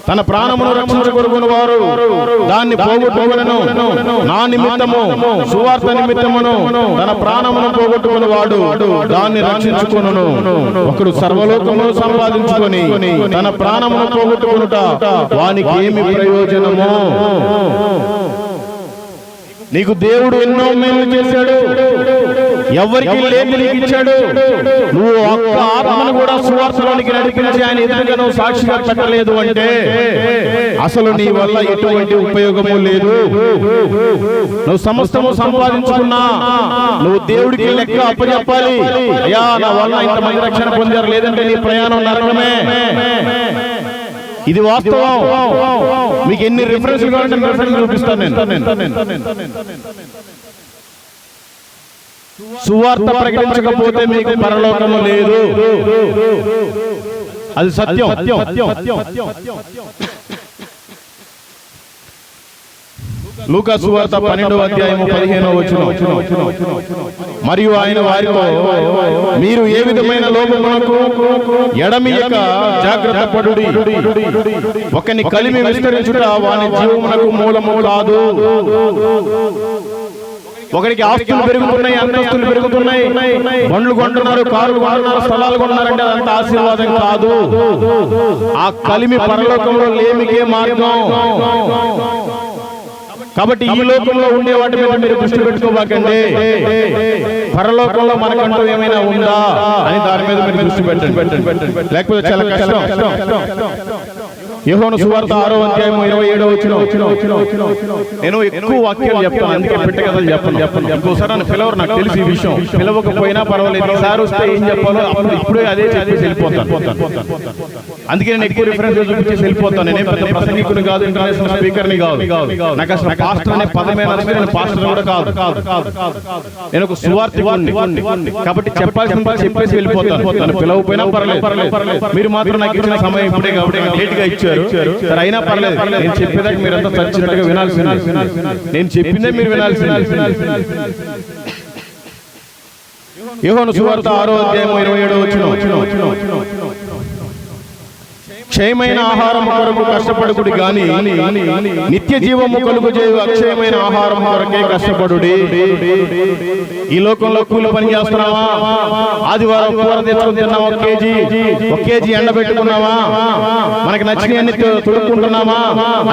తన ప్రాణమును రక్షించుకొనుకుని వారు దాన్ని పోగొట్టుకొనును. నా నిమిత్తము, సువార్త నిమిత్తమును తన ప్రాణమును పోగొట్టుకుని వాడు దాన్ని రక్షించుకొనును. ఒకడు సర్వలోకమును సంపాదించుకొని తన ప్రాణమును పోగొట్టుకొనుట వానికి ఏమి ప్రయోజనము? నీకు దేవుడు ఎన్నో మేలు చేశాడు. ఎవరికి లేని నీకు ఇచ్చాడు. నువ్వు ఒక్క ఆత్మను కూడా సువార్తలోనికి నడిపించి ఆయన ఎదురుగా నువ్వు సాక్షిగా పెట్టలేదు అంటే అసలు నీ వల్ల ఎటువంటి ఉపయోగము లేదు. నువ్వు సమస్తము సంపాదించుకున్నా నువ్వు దేవుడికి లెక్క అప్పచెప్పాలి. అయ్యా నా వల్ల ఇంతమంది రక్షణ పొందారు, లేదంటే నీ ప్రయాణం నరకమే. ఇది వాస్తవం. మీకు ఎన్ని రిఫరెన్స్లు కావాలంటే రిఫరెన్స్ చూపిస్తాను నేను. సువార్త ప్రకటించకపోతే మీకు పరలోకము లేదు. అది సత్యం. లూకా సువార్త 12వ అధ్యాయము 15వ వచనం. మరియు ఆయన వారితో, మీరు ఏ విధమైన లోపమునకు ఎడమియక జాగ్రత్త పడుడి. ఒకని కలిమి విస్తరించుట వాని జీవమునకు మూలము కాదు. ఒకరికి ఆస్తులు పెరుగుతున్నాయి, అంతస్తులు పెరుగుతున్నాయి, బండ్లు కొంటున్నారు, కార్లు కొంటున్నారు, స్థలాలు కొంటున్నారంటే అదంతా ఆశీర్వాదం కాదు. ఆ కలిమి పరలోకంలో లేమికే మార్గం. కాబట్టి ఈ లోకంలో ఉండే వాటి మీద మీరు దృష్టి పెట్టుకోబాకండి. పరలోకంలో మనకంటూ ఏమైనా ఉందా అని దాని మీద మీరు దృష్టి పెట్టండి, లేకపోతే చాలా కష్టం. యోహాను సువార్త 6వ అధ్యాయము 27వ వచనం. నేను ఎక్కువ వాక్యాలు చెప్తాను, అందుకే పెట్ట కథలు చెప్పను. ఇంకోసారి నన్ను పిలవరు, నాకు తెలిసి ఈ విషయం. పిలవకపోయినా పర్వాలేదు, ఈసారి వస్తే ఏం చెప్పాలో ఇప్పుడే అదే చెప్పేసి వెళ్ళిపోతాను. అందుకే నేను ఎక్కువ రిఫరెన్స్ చూపించేసి వెళ్ళిపోతాను. నేను పెద్ద ప్రసంగికుని కాదు, ఇంటర్నేషనల్ స్పీకర్ని కాదు. నాకు అసలు పాస్టర్ అనే పదమే నడిచి నేను పాస్టర్ కూడా కాదు. నేను ఒక సువార్తికుడిని. కాబట్టి చెప్పాల్సిన చెప్పేసి వెళ్ళిపోతాను. నన్ను పిలవకపోయినా పర్లేదు. మీరు మాత్రం నాకు ఇచ్చిన సమయం ఇప్పుడే కాబట్టి లేట్ గా ఇచ్చారు. అయినా పర్లేదు, నేను చెప్పేదాకా మీరంతా చచ్చినట్టుగా వినాల్సింది. నేను చెప్పిందే మీరు వినాల్సింది. యోహాను సువార్త 6వ అధ్యాయం 27వ వచనం. క్షయమైన ఆహారం కొరకు కష్టపడుకుడి గాని నిత్య జీవము కలుగు చేయు అక్షయమైన ఆహారం కొరకే కష్టపడుడి. ఈ లోకంలో కూలి పని చేస్తున్నావా? ఆదివారం కూర తెచ్చుకుని తిన్నావా? ఒక కేజీ ఎండబెట్టుకున్నావా? మనకి నచ్చిన అన్ని తొడుక్కుంటున్నామా?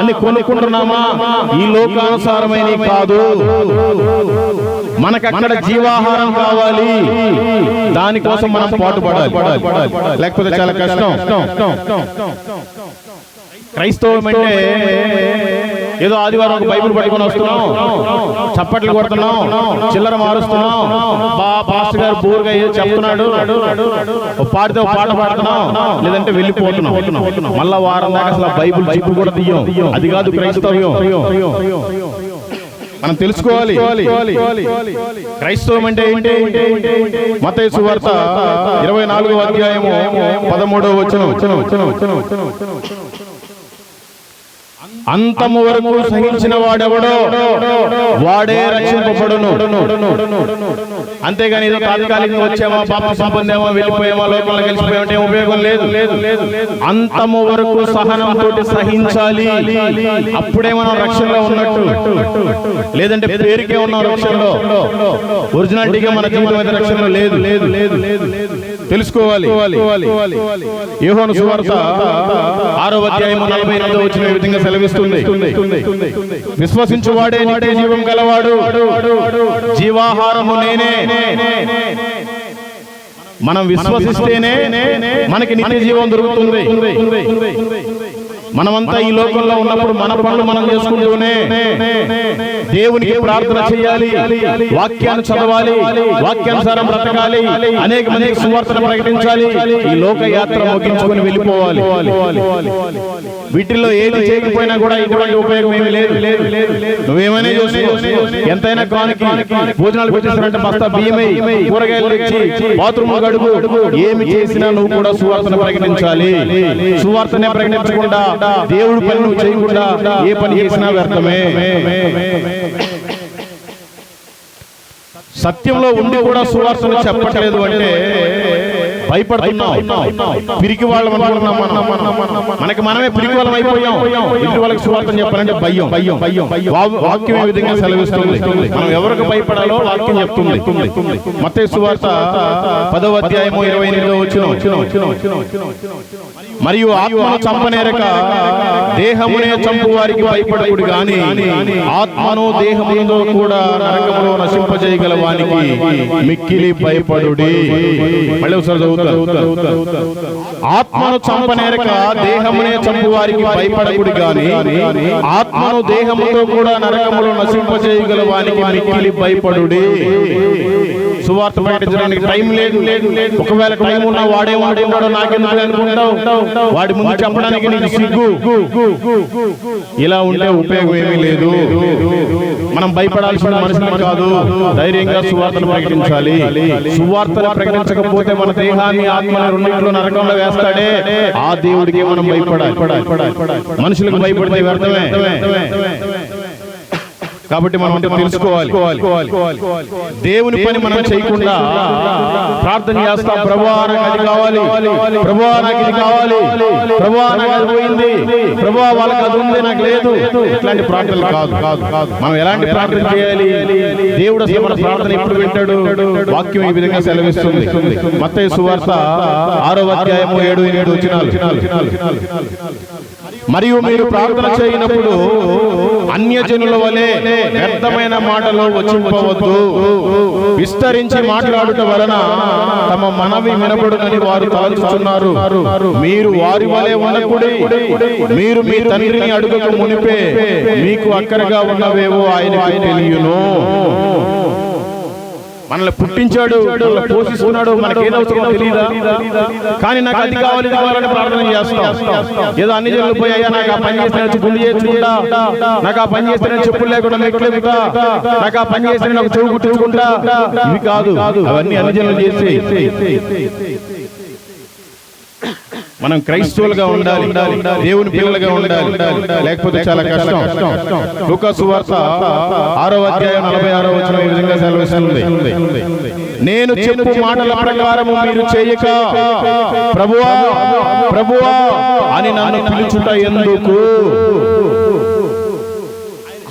అన్ని కొనుక్కుంటున్నామా? ఈ లోకానుసారమైన కాదు. మనకు అక్కడ జీవాహారం కావాలి, దానికోసం మనం పాటుపడాలి, లేకపోతే చాలా కష్టం. క్రైస్తవం అంటే ఏదో ఆదివారం ఒక బైబిల్ పట్టుకొని వస్తున్నాం, చప్పట్లు కొడుతున్నాం, చిల్లర మారుస్తున్నాం, పాస్టర్ గారు బోర్గా ఏదో చెప్తున్నాడు, పాడితే పాట పాడుతున్నాం, లేదంటే వెళ్ళిపోతున్నాం. మళ్ళా వారం దాకా అసలు బైబిల్ జిప్పు కూడా తీయం. అది కాదు క్రైస్తవ్యం. మనం తెలుసుకోవాలి క్రైస్తవం అంటే ఏంటి. మత్తయి సువార్త 24వ అధ్యాయము 13వ వచనం. అంతము వరకు సహించిన వాడెవడో వాడే రక్షింపబడును. అంతేగాని ఏదో తాత్కాలికంగా వచ్చామా, బాప్తిసం పొందామా, వెళ్ళిపోయామా, లోకంలో కలిసిపోయామంటే ఉపయోగం లేదు. అంతము వరకు సహనంతో సహించాలి, అప్పుడే మనం రక్షణలో ఉన్నట్టు. లేదంటే పేరుకే ఉన్నాం రక్షణలో, ఒరిజినాలిటీగా మన జీవితం అయితే రక్షణలో లేదు. తెలుసుకోవాలి. యోహాను సువార్త 6వ అధ్యాయము 48వ వచనం ఈ విధంగా సెలవిస్తుంది. విశ్వసించువాడే నిత్య జీవం గలవాడు, జీవాహారము నేనే. మనం విశ్వసిస్తేనే మనకి నిత్య జీవం దొరుకుతుంది. మనమంతా ఈ లోకంలో ఉన్నప్పుడు మన పనులు మనం చేసుకుంటూనే దేవునికి ప్రార్థన చేయాలి, వాక్యాన్ని చదవాలి, వాక్యానుసారం బ్రతకాలి, అనేక మందికి సువార్తను ప్రకటించాలి, ఈ లోక యాత్ర ముగించుకొని వెళ్ళిపోవాలి. వీటిల్లో ఏది చేయకపోయినా కూడా ఇటువంటి ఉపయోగం ఏమీ లేదు. నువ్వేమైనా చూసుకో, ఎంతైనా కానికి భోజనాలు పెట్టేస్తారంటే బస్తా బియ్యమై, కూరగాయలు తెచ్చి, బాత్రూమ్ గడుగు, ఏమి చేసినా నువ్వు కూడా సువార్తను ప్రకటించాలి. సువార్తనే ప్రకటించకుండా దేవుడి పని నువ్వు చేయకుండా ఏ పని చేసినా వ్యర్థమే. సత్యంలో ఉండి కూడా సువార్తను చెప్పట్లేదు అంటే భయపడుతున్నాం, పిరికి వాళ్ళం అనుకుంటున్నాం. మనకి మనమే పిరికి వాళ్ళం అయిపోయాం. ఇంటి వాళ్ళకి సువార్తను చెప్పాలంటే భయం. వాక్యం ఏ విధంగా సెలవిస్తుంది, మనం ఎవరికి భయపడాలో వాక్యం చెప్తుంది. మత్తయి సువార్త 10వ అధ్యాయము 28వ వచనం. మరియు ఆత్మను చంపనేరక దేహమునే చంపు వారికి భయపడకుడు గాని ఆత్మను దేహముతో కూడా నరకములో నశింపజేయగల వానికి మిక్కిలి భయపడుడి. మళ్ళీ ఒకసారి చదువుతాను. ఆత్మను చంపనేరక దేహమునే చంపు వారికి భయపడకుడు గాని ఆత్మను దేహముతో కూడా నరకములో నశింపజేయగల వానికి మిక్కిలి భయపడుడి. సువార్త ప్రకటించడానికి టైం లేదు. ఒకవేళ టైం ఉన్నా వాడేమనుకుంటాడో నాకెందుకు అనుకుంటావు, వాడి ముందు చెప్పడానికి నీకు సిగ్గు. ఇలా ఉంటే ఉపయోగం ఏమీ లేదు. మనం భయపడాల్సిన మనుషులు కాదు, ధైర్యంగా సువార్తను ప్రకటించాలి. సువార్తను ప్రకటించకపోతే మన దేహాన్ని ఆత్మను రెండింటిలో నరకంలో వేస్తాడే, ఆ దేవుడికి మనం భయపడాలి. మనుషులకు భయపడితే వ్యర్థమే. కాబట్టి మనం తెలుసుకోవాలి, దేవుని పని మనం చేయకుండా ప్రార్థన చేస్తాం. ప్రభువా నాకు అది కావాలి, ప్రభువా నాకు ఇది కావాలి, ప్రభువా నాకు అది పోయింది, ప్రభువా వాళ్ళకి అది ఉంది నాకు లేదు. ఇట్లాంటి ప్రార్థనలు కాదు. మనం ఎలాంటి ప్రార్థన చేయాలి? దేవుడు అసలు మన ప్రార్థన ఎప్పుడు వింటాడు? వాక్యం ఈ విధంగా సెలవిస్తుంది. మత్తయి సువార్త 6వ అధ్యాయము 7-8 వచనాలు. మరియు మీరు ప్రార్థన చేయనప్పుడు అన్యజనుల వలె వ్యర్థమైన మాటలో వచింపవద్దు. విస్తరించి మాట్లాడుట వలన తమ మనవి వినబడునని వారు తలంచుచున్నారు. మీరు వారి వలె ఉండకూడి. మీరు మీ తండ్రిని అడుగక మునిపే మీకు అక్కరగా ఉన్నవేవో ఆయనకు తెలియను. మనల్ని పుట్టించాడు, పోషిస్తున్నాడు, మనకేదవుతుందో తెలియదా? కానీ నాకు అది కావాలి, ఇది కావాలని ప్రార్థన చేస్తాం. ఏదో అన్ని జనులు పోయాయా, నాకు ఆ పని చేస్తే గుండె చేసుకుంటా, నాకు ఆ పని చేస్తే చెప్పులు లేకుండా మెట్లెక్కుతా, నాకు ఆ పని చేస్తే నాకు చెవు కుట్టించుకుంటా. ఇవి కాదు, అవన్నీ అన్ని జనులు చేసి మనం క్రైస్తవులుగా ఉండాలి, దేవుని పిల్లలుగా ఉండాలి. లేకపోతే చాలా కష్టం. లూకా సువార్త 6వ అధ్యాయం 46వ వచనం ఈ విధంగా సెలవిస్తుంది. నేను చెప్పు మాటల ప్రకారము మీరు చేయక ప్రభువా ప్రభువా అని నన్ను పిలుచుట ఎందుకు?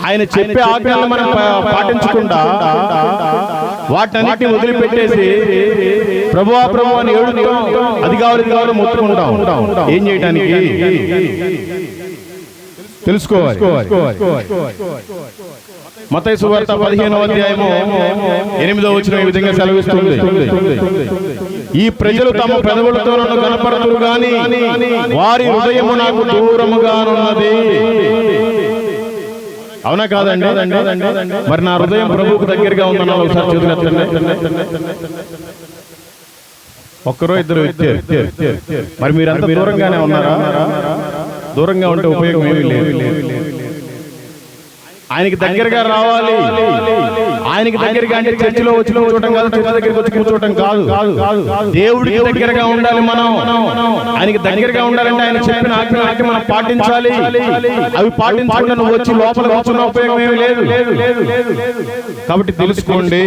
ఆయన చెప్పే ఆజ్ఞలను మనం పాటించకుండా వాటన్నిటిని వదిలిపెట్టేసి ప్రభువా ప్రభువా అని ఏడుతాం, అది కావాలి ఇది కావాలి మొత్తుకుంటాం. ఏం చేయడానికి? తెలుసుకోవాలి. మత్తయి సువార్త 15వ అధ్యాయము 8వ వచనం ఈ విధంగా సెలవిస్తుంది. ఈ ప్రజలు తమ పెదవులతో నన్ను కనపరతురు గాని వారి హృదయము నాకు దూరముగానున్నది. అవునా కాదండి? మరి నా హృదయం ప్రభువుకు దగ్గరగా ఉందన్న ఒకసారి చేతులెత్తండి. ఒక్కరో ఇద్దరు ఇచ్చారు. మరి మీరంతా దూరంగానే ఉన్నారా? దూరంగా ఉంటే ఉపయోగం ఏమీ లేదు. ఆయనకి దగ్గరగా రావాలి. ఆయనకి దగ్గరగా అంటే చర్చిలో వచ్చి కూర్చోవటం కాదు, చర్చి దగ్గరికి వచ్చి కూర్చోవటం కాదు. దేవుడికి దగ్గరగా ఉండాలి. మనం ఆయనకి దగ్గరగా ఉండాలంటే ఆయన చెప్పిన ఆజ్ఞలకి మనం పాటించాలి. అవి పాటించకుండా నువ్వు వచ్చి లోపల కూర్చున్న ఉపయోగం ఏమీ లేదు. కాబట్టి తెలుసుకోండి,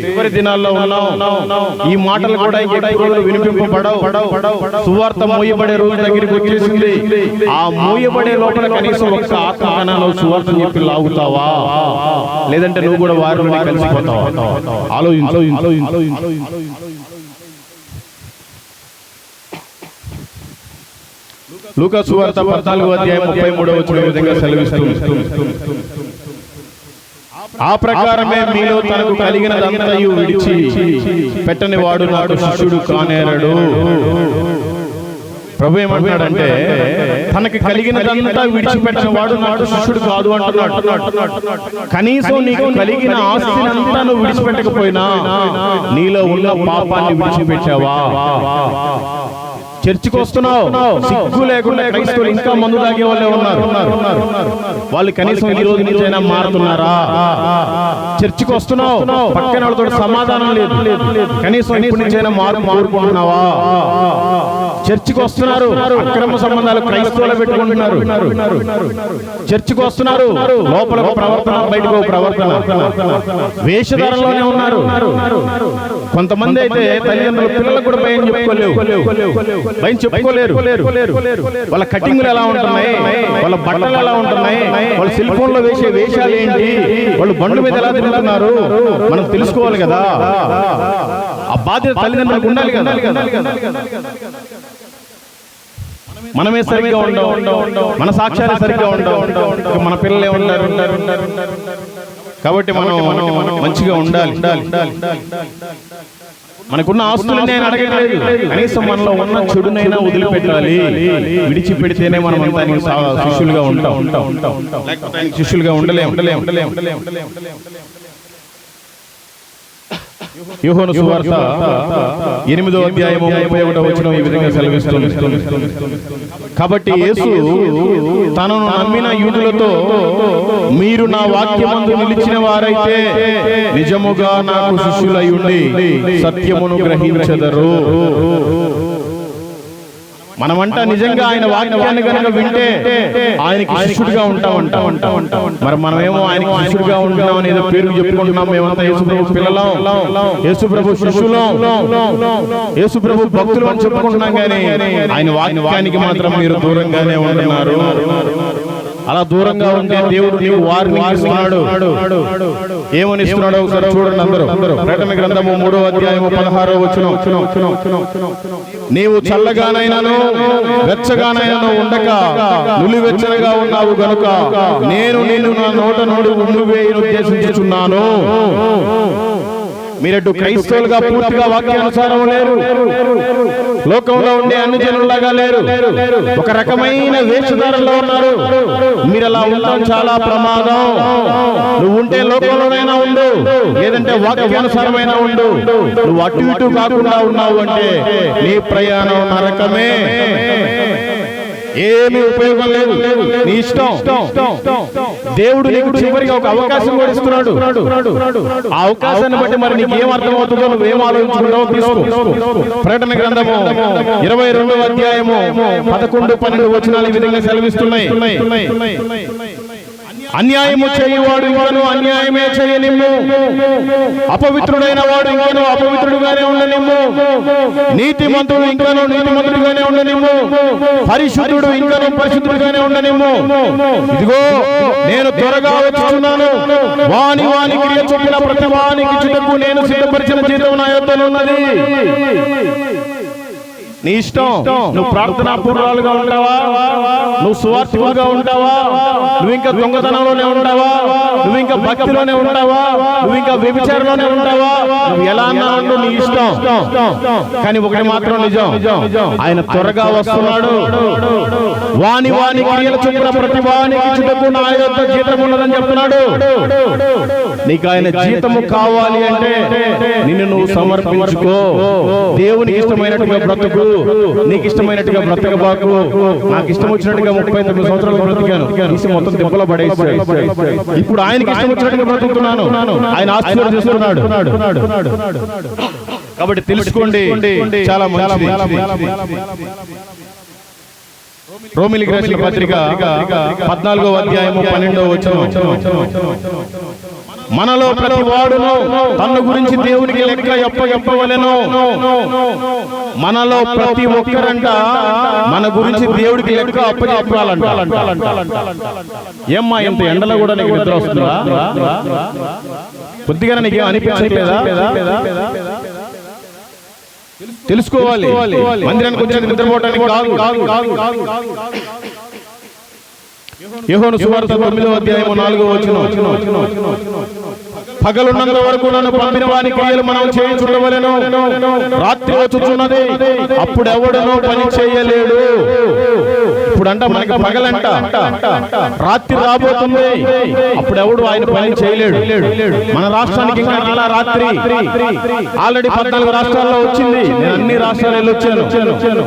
చివరి దినాల్లో ఉన్నాం. ఈ మాటలు కూడా వినిపింపబడవు. సువార్త మోయబడే రోజు దగ్గరికి వచ్చేసింది. ఆ మోయబడే లోపల కనీసం ఒక్క ఆత్మకణాలు సువార్త చెప్పి లాగుతావా? లేదంటే నువ్వు కూడా వారిలోనే కలిసిపోతావా? ఆలోచించు. లూకా సువార్త 14వ అధ్యాయం 33వ వచనం ఈ విధంగా సెలవిస్తుంది. ఆ ప్రకారమే మీలో తనకు కలిగినదంతయు విడిచి పెట్టని వాడు నాకు శిష్యుడు కానేరడు. ప్రభు ఏమంటున్నాడంటే తనకి కలిగినదంతా విడిచిపెట్టిన వాడు నాకు శిష్యుడు కాదు అంటున్నాడు. కనీసం నీకు కలిగిన ఆస్తినంతా నువ్వు విడిచిపెట్టకపోయినా నీలో ఉన్న పాపాన్ని విడిచిపెట్టావా? చర్చికి వస్తున్నావు, సిగ్గు లేకుండా క్రైస్తవులు ఇంకా మందు తాగే వాళ్ళే ఉన్నారు. వాళ్ళు కనీసం ఈ రోజు నుంచైనా మారుతున్నారా? చర్చికి వస్తున్నావు, పక్కన వాళ్ళతో సమాధానం లేదు, కనీసం ఇప్పటి నుంచైనా మార్పు కోరుకుంటున్నావా? చర్చికి వస్తున్నారు, అక్రమ సంబంధాలు క్రైస్తవులు పెట్టుకుంటున్నారు. చర్చికి వస్తున్నారు, లోపల ప్రవర్తన బయటకు ప్రవర్తన, వేషధారంలోనే ఉన్నారు. కొంతమంది అయితే తల్లిదండ్రులు పిల్లలకు కూడా భయం చెప్పుకోలేరు. వాళ్ళ కటింగ్లు ఎలా ఉంటున్నాయి, వాళ్ళ బట్టలు ఎలా ఉంటున్నాయి, వాళ్ళ సెల్ ఫోన్ లో వేసే వేషాలు ఏంటి, వాళ్ళు బండ్ల మీద ఎలా తిరుగుతున్నారు, మనం తెలుసుకోవాలి కదా. ఆ బాధ్యత తల్లిదండ్రులకు ఉండాలి కదా. మనమే సరిగ్గా ఉండవు, మన సాక్ష్యాలు సరిగ్గా ఉండవు, మన పిల్లలే ఉంటారు. కాబట్టి మనం మంచిగా ఉండాలి. మనకున్న ఆస్తులు నేను అడగట్లేదు, కనీసం మనలో ఉన్న చెడునైనా వదిలిపెట్టాలి. విడిచిపెడితేనే మనం అంతా శిష్యులుగా ఉంటాం, లేకపోతే శిష్యులుగా ఉండలేం. యోహాను సువార్త 8వ అధ్యాయము 31వ వచనం ఈ విధంగా సెలవిస్తుంది. కాబట్టి యేసు తనను నమ్మిన యూదులతో, మీరు నా వాక్యమందు నిలిచిన వారైతే నిజముగా నాకు శిష్యులై ఉండి సత్యమును గ్రహించెదరు. మనమంట నిజంగా ఆయన వాక్యాన్ని కనుక వింటే ఆయనకి శిష్యుడిగా ఉంటాం. మరి మనమేమో ఆయనకి శిష్యుడిగా ఉంటాం అని ఏదో పేరు చెప్పుకుంటున్నాం. మేమంతా యేసుప్రభు పిల్లలం, యేసుప్రభు శిష్యులం, యేసుప్రభు భక్తులు అని చెప్పుకుంటున్నాం, కానీ ఆయన వాక్యానికి మాత్రం మీరు దూరంగానే ఉంటున్నారు. అలా దూరంగా ఉంటే దేవుడు నీవు వారిని ఇస్తున్నాడు. ఏమని ఇస్తున్నాడో ఒకసారి చూడండి అందరూ. ప్రకటన గ్రంథము 3వ అధ్యాయము 16వ వచనం, నీవు చల్లగానైనాను వెచ్చగానైనాను ఉండక నులివెచ్చగా ఉన్నావు గనుక నేను నిన్ను నా నోట నుండి ఉమ్మివేయను ఉద్దేశించుచున్నాను. మీరటు క్రైస్తవులుగా పూర్తిగా వాక్యానుసారం లేరు, లోకంలో ఉండే అన్ని జనుల్లాగా లేరు, ఒక రకమైన వేషధారంలో ఉన్నారు. మీరు అలా ఉండడం చాలా ప్రమాదం. నువ్వు ఉంటే లోకంలోనైనా ఉండు, లేదంటే వాక్యానుసారమైన ఉండు. నువ్వు అటు ఇటు కాకుండా ఉన్నావు అంటే నీ ప్రయాణం నరకమే, ఏమీ ఉపయోగం లేదు. నీ ఇష్టం. దేవుడు నీకు చివరికి ఒక అవకాశం కూడా ఇస్తున్నాడు. ఆ అవకాశాన్ని బట్టి మరి నీకు ఏం అర్థమవుతుందో నువ్వేం ఆలోచించుకుంటావో తీసుకో. ప్రకటన గ్రంథము 22వ అధ్యాయము 11-12 వచనాలు ఈ విధంగా సెలవిస్తున్నాయి. అన్యాయము చేయవాడు ఇంకను అన్యాయమే చేయనిమ్ము, అపవిత్రుడైన వాడు ఇంకను అపవిత్రుడుగానే ఉండనిమ్ము, నీతిమంతుడు ఇంకను నీతిమంతుడుగానే ఉండనిమ్ము, పరిశుద్ధుడు ఇంకను పరిశుద్ధుడుగానే ఉండనిమ్ము. ఇదిగో నేను త్వరగా వచ్చుచున్నాను, వాని క్రియ చొప్పున ప్రతి వానికి ఇచ్చుటకు నేను సిద్ధపరిచిన జీతం నా యొద్దనున్నది. నీ ఇష్టం. నువ్వు ప్రార్థనా పూర్వాలుగా ఉంటావా, నువ్వు సువార్థికులుగా ఉంటావా, నువ్వు ఇంకా దొంగతనంలోనే ఉంటావా, నువ్వు ఇంకా భక్తిలోనే ఉంటావా, నువ్వు ఇంకా వ్యభిచారంలోనే ఉంటావా, నువ్వు ఎలా అన్నా ఉండు, నీ ఇష్టం. కానీ ఒకటి మాత్రం నిజం, ఆయన త్వరగా వస్తున్నాడు. వాని క్రియల చొప్పున ప్రతి వానికి ఇచ్చుటకు నా యొద్ద జీతం ఉన్నదని చెప్తున్నాడు. నీకు ఆయన జీతము కావాలి అంటే నిన్ను నువ్వు సమర్పించుకో. దేవునికి ఇష్టమైనట్టుగా బ్రతుకు, నీకు ఇష్టమైనట్టుగా బ్రతకబాకు. నాకు ఇష్టం వచ్చినట్టుగా 39 సంవత్సరాలు బ్రతికాను, మొత్తం దెబ్బలో పడేస్తాడు. ఇప్పుడు ఆయనకి ఇష్టం వచ్చినట్టుగా బ్రతుకుతున్నాను, ఆయన ఆశీర్వాదం చేస్తున్నాడు. కాబట్టి తెలుసుకోండి, చాలా మంచిది. రోమిలికి రాసిన పత్రిక 14వ అధ్యాయము 12వ వచనం, మనలో ప్రతి వాడును తన గురించి దేవునికి లెక్క చెప్పవలెను. మనలో ప్రతి ఒక్కరంట మన గురించి దేవుడికి లెక్క అప్పచెప్పాలంట. ఏమ్మా ఇంత ఎండలో కూడా నీకు నిద్ర వస్తుందా? కొద్దిగా నీకేం అనిపించట్లేదా? తెలుసుకోవాలి. మందిరానికి వచ్చేది నిద్రపోవడానికి కాదు. యోహాను సువార్త 9వ అధ్యాయము 4వ వచనం, పగలున్నంత వరకు నన్ను పంపిన వాని క్రియలు మనం చేయించుటవలెను. రాత్రి వచ్చుచున్నది, అప్పుడు ఎవడనో పని చేయలేడు. ఇప్పుడు అంట మనకి పగలంట, రాత్రి రాబోతుంది, అప్పుడు ఎవడు ఆయన పని చేయలేడు. మన రాష్ట్రానికి ఇంకా రాలా రాత్రి. ఆల్రెడీ 14 రాష్ట్రాల్లో వచ్చింది. నేను అన్ని రాష్ట్రాలు వచ్చాను.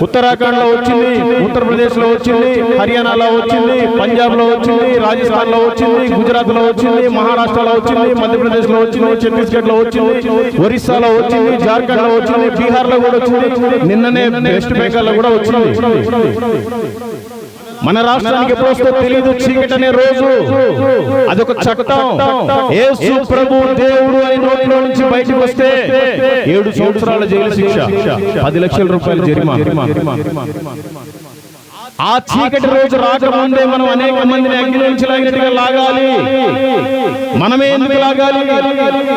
ఉత్తరాఖండ్ లో వచ్చింది, ఉత్తరప్రదేశ్ లో వచ్చింది, హర్యానాలో వచ్చింది, పంజాబ్ లో వచ్చింది, రాజస్థాన్ లో వచ్చింది, గుజరాత్ లో వచ్చింది, మహారాష్ట్రలో వచ్చింది, మధ్యప్రదేశ్ లో వచ్చింది, ఛత్తీస్గఢ్ లో వచ్చింది, ఒరిస్సాలో వచ్చింది, జార్ఖండ్ లో వచ్చింది, బీహార్ లో కూడా వచ్చింది, నిన్ననే వెస్ట్ బెంగాల్ లో కూడా వచ్చింది. మన రాష్ట్రానికి ఎప్పుడు వస్తే తెలియదు. చీకటి అనే రోజు అదొక చట్టం. యేసు ప్రభు దేవుడు అని నోటిలో నుంచి బయటకు వస్తే 7 సంవత్సరాల జైలు శిక్ష, 10 లక్షల రూపాయల జరిమానా. ఆ చీకటి రోజు రాకముందే మనం అనేక మందిని అగ్ని నుంచి లాగినట్టుగా లాగాలి. మనమే ఎందుకు లాగాలి?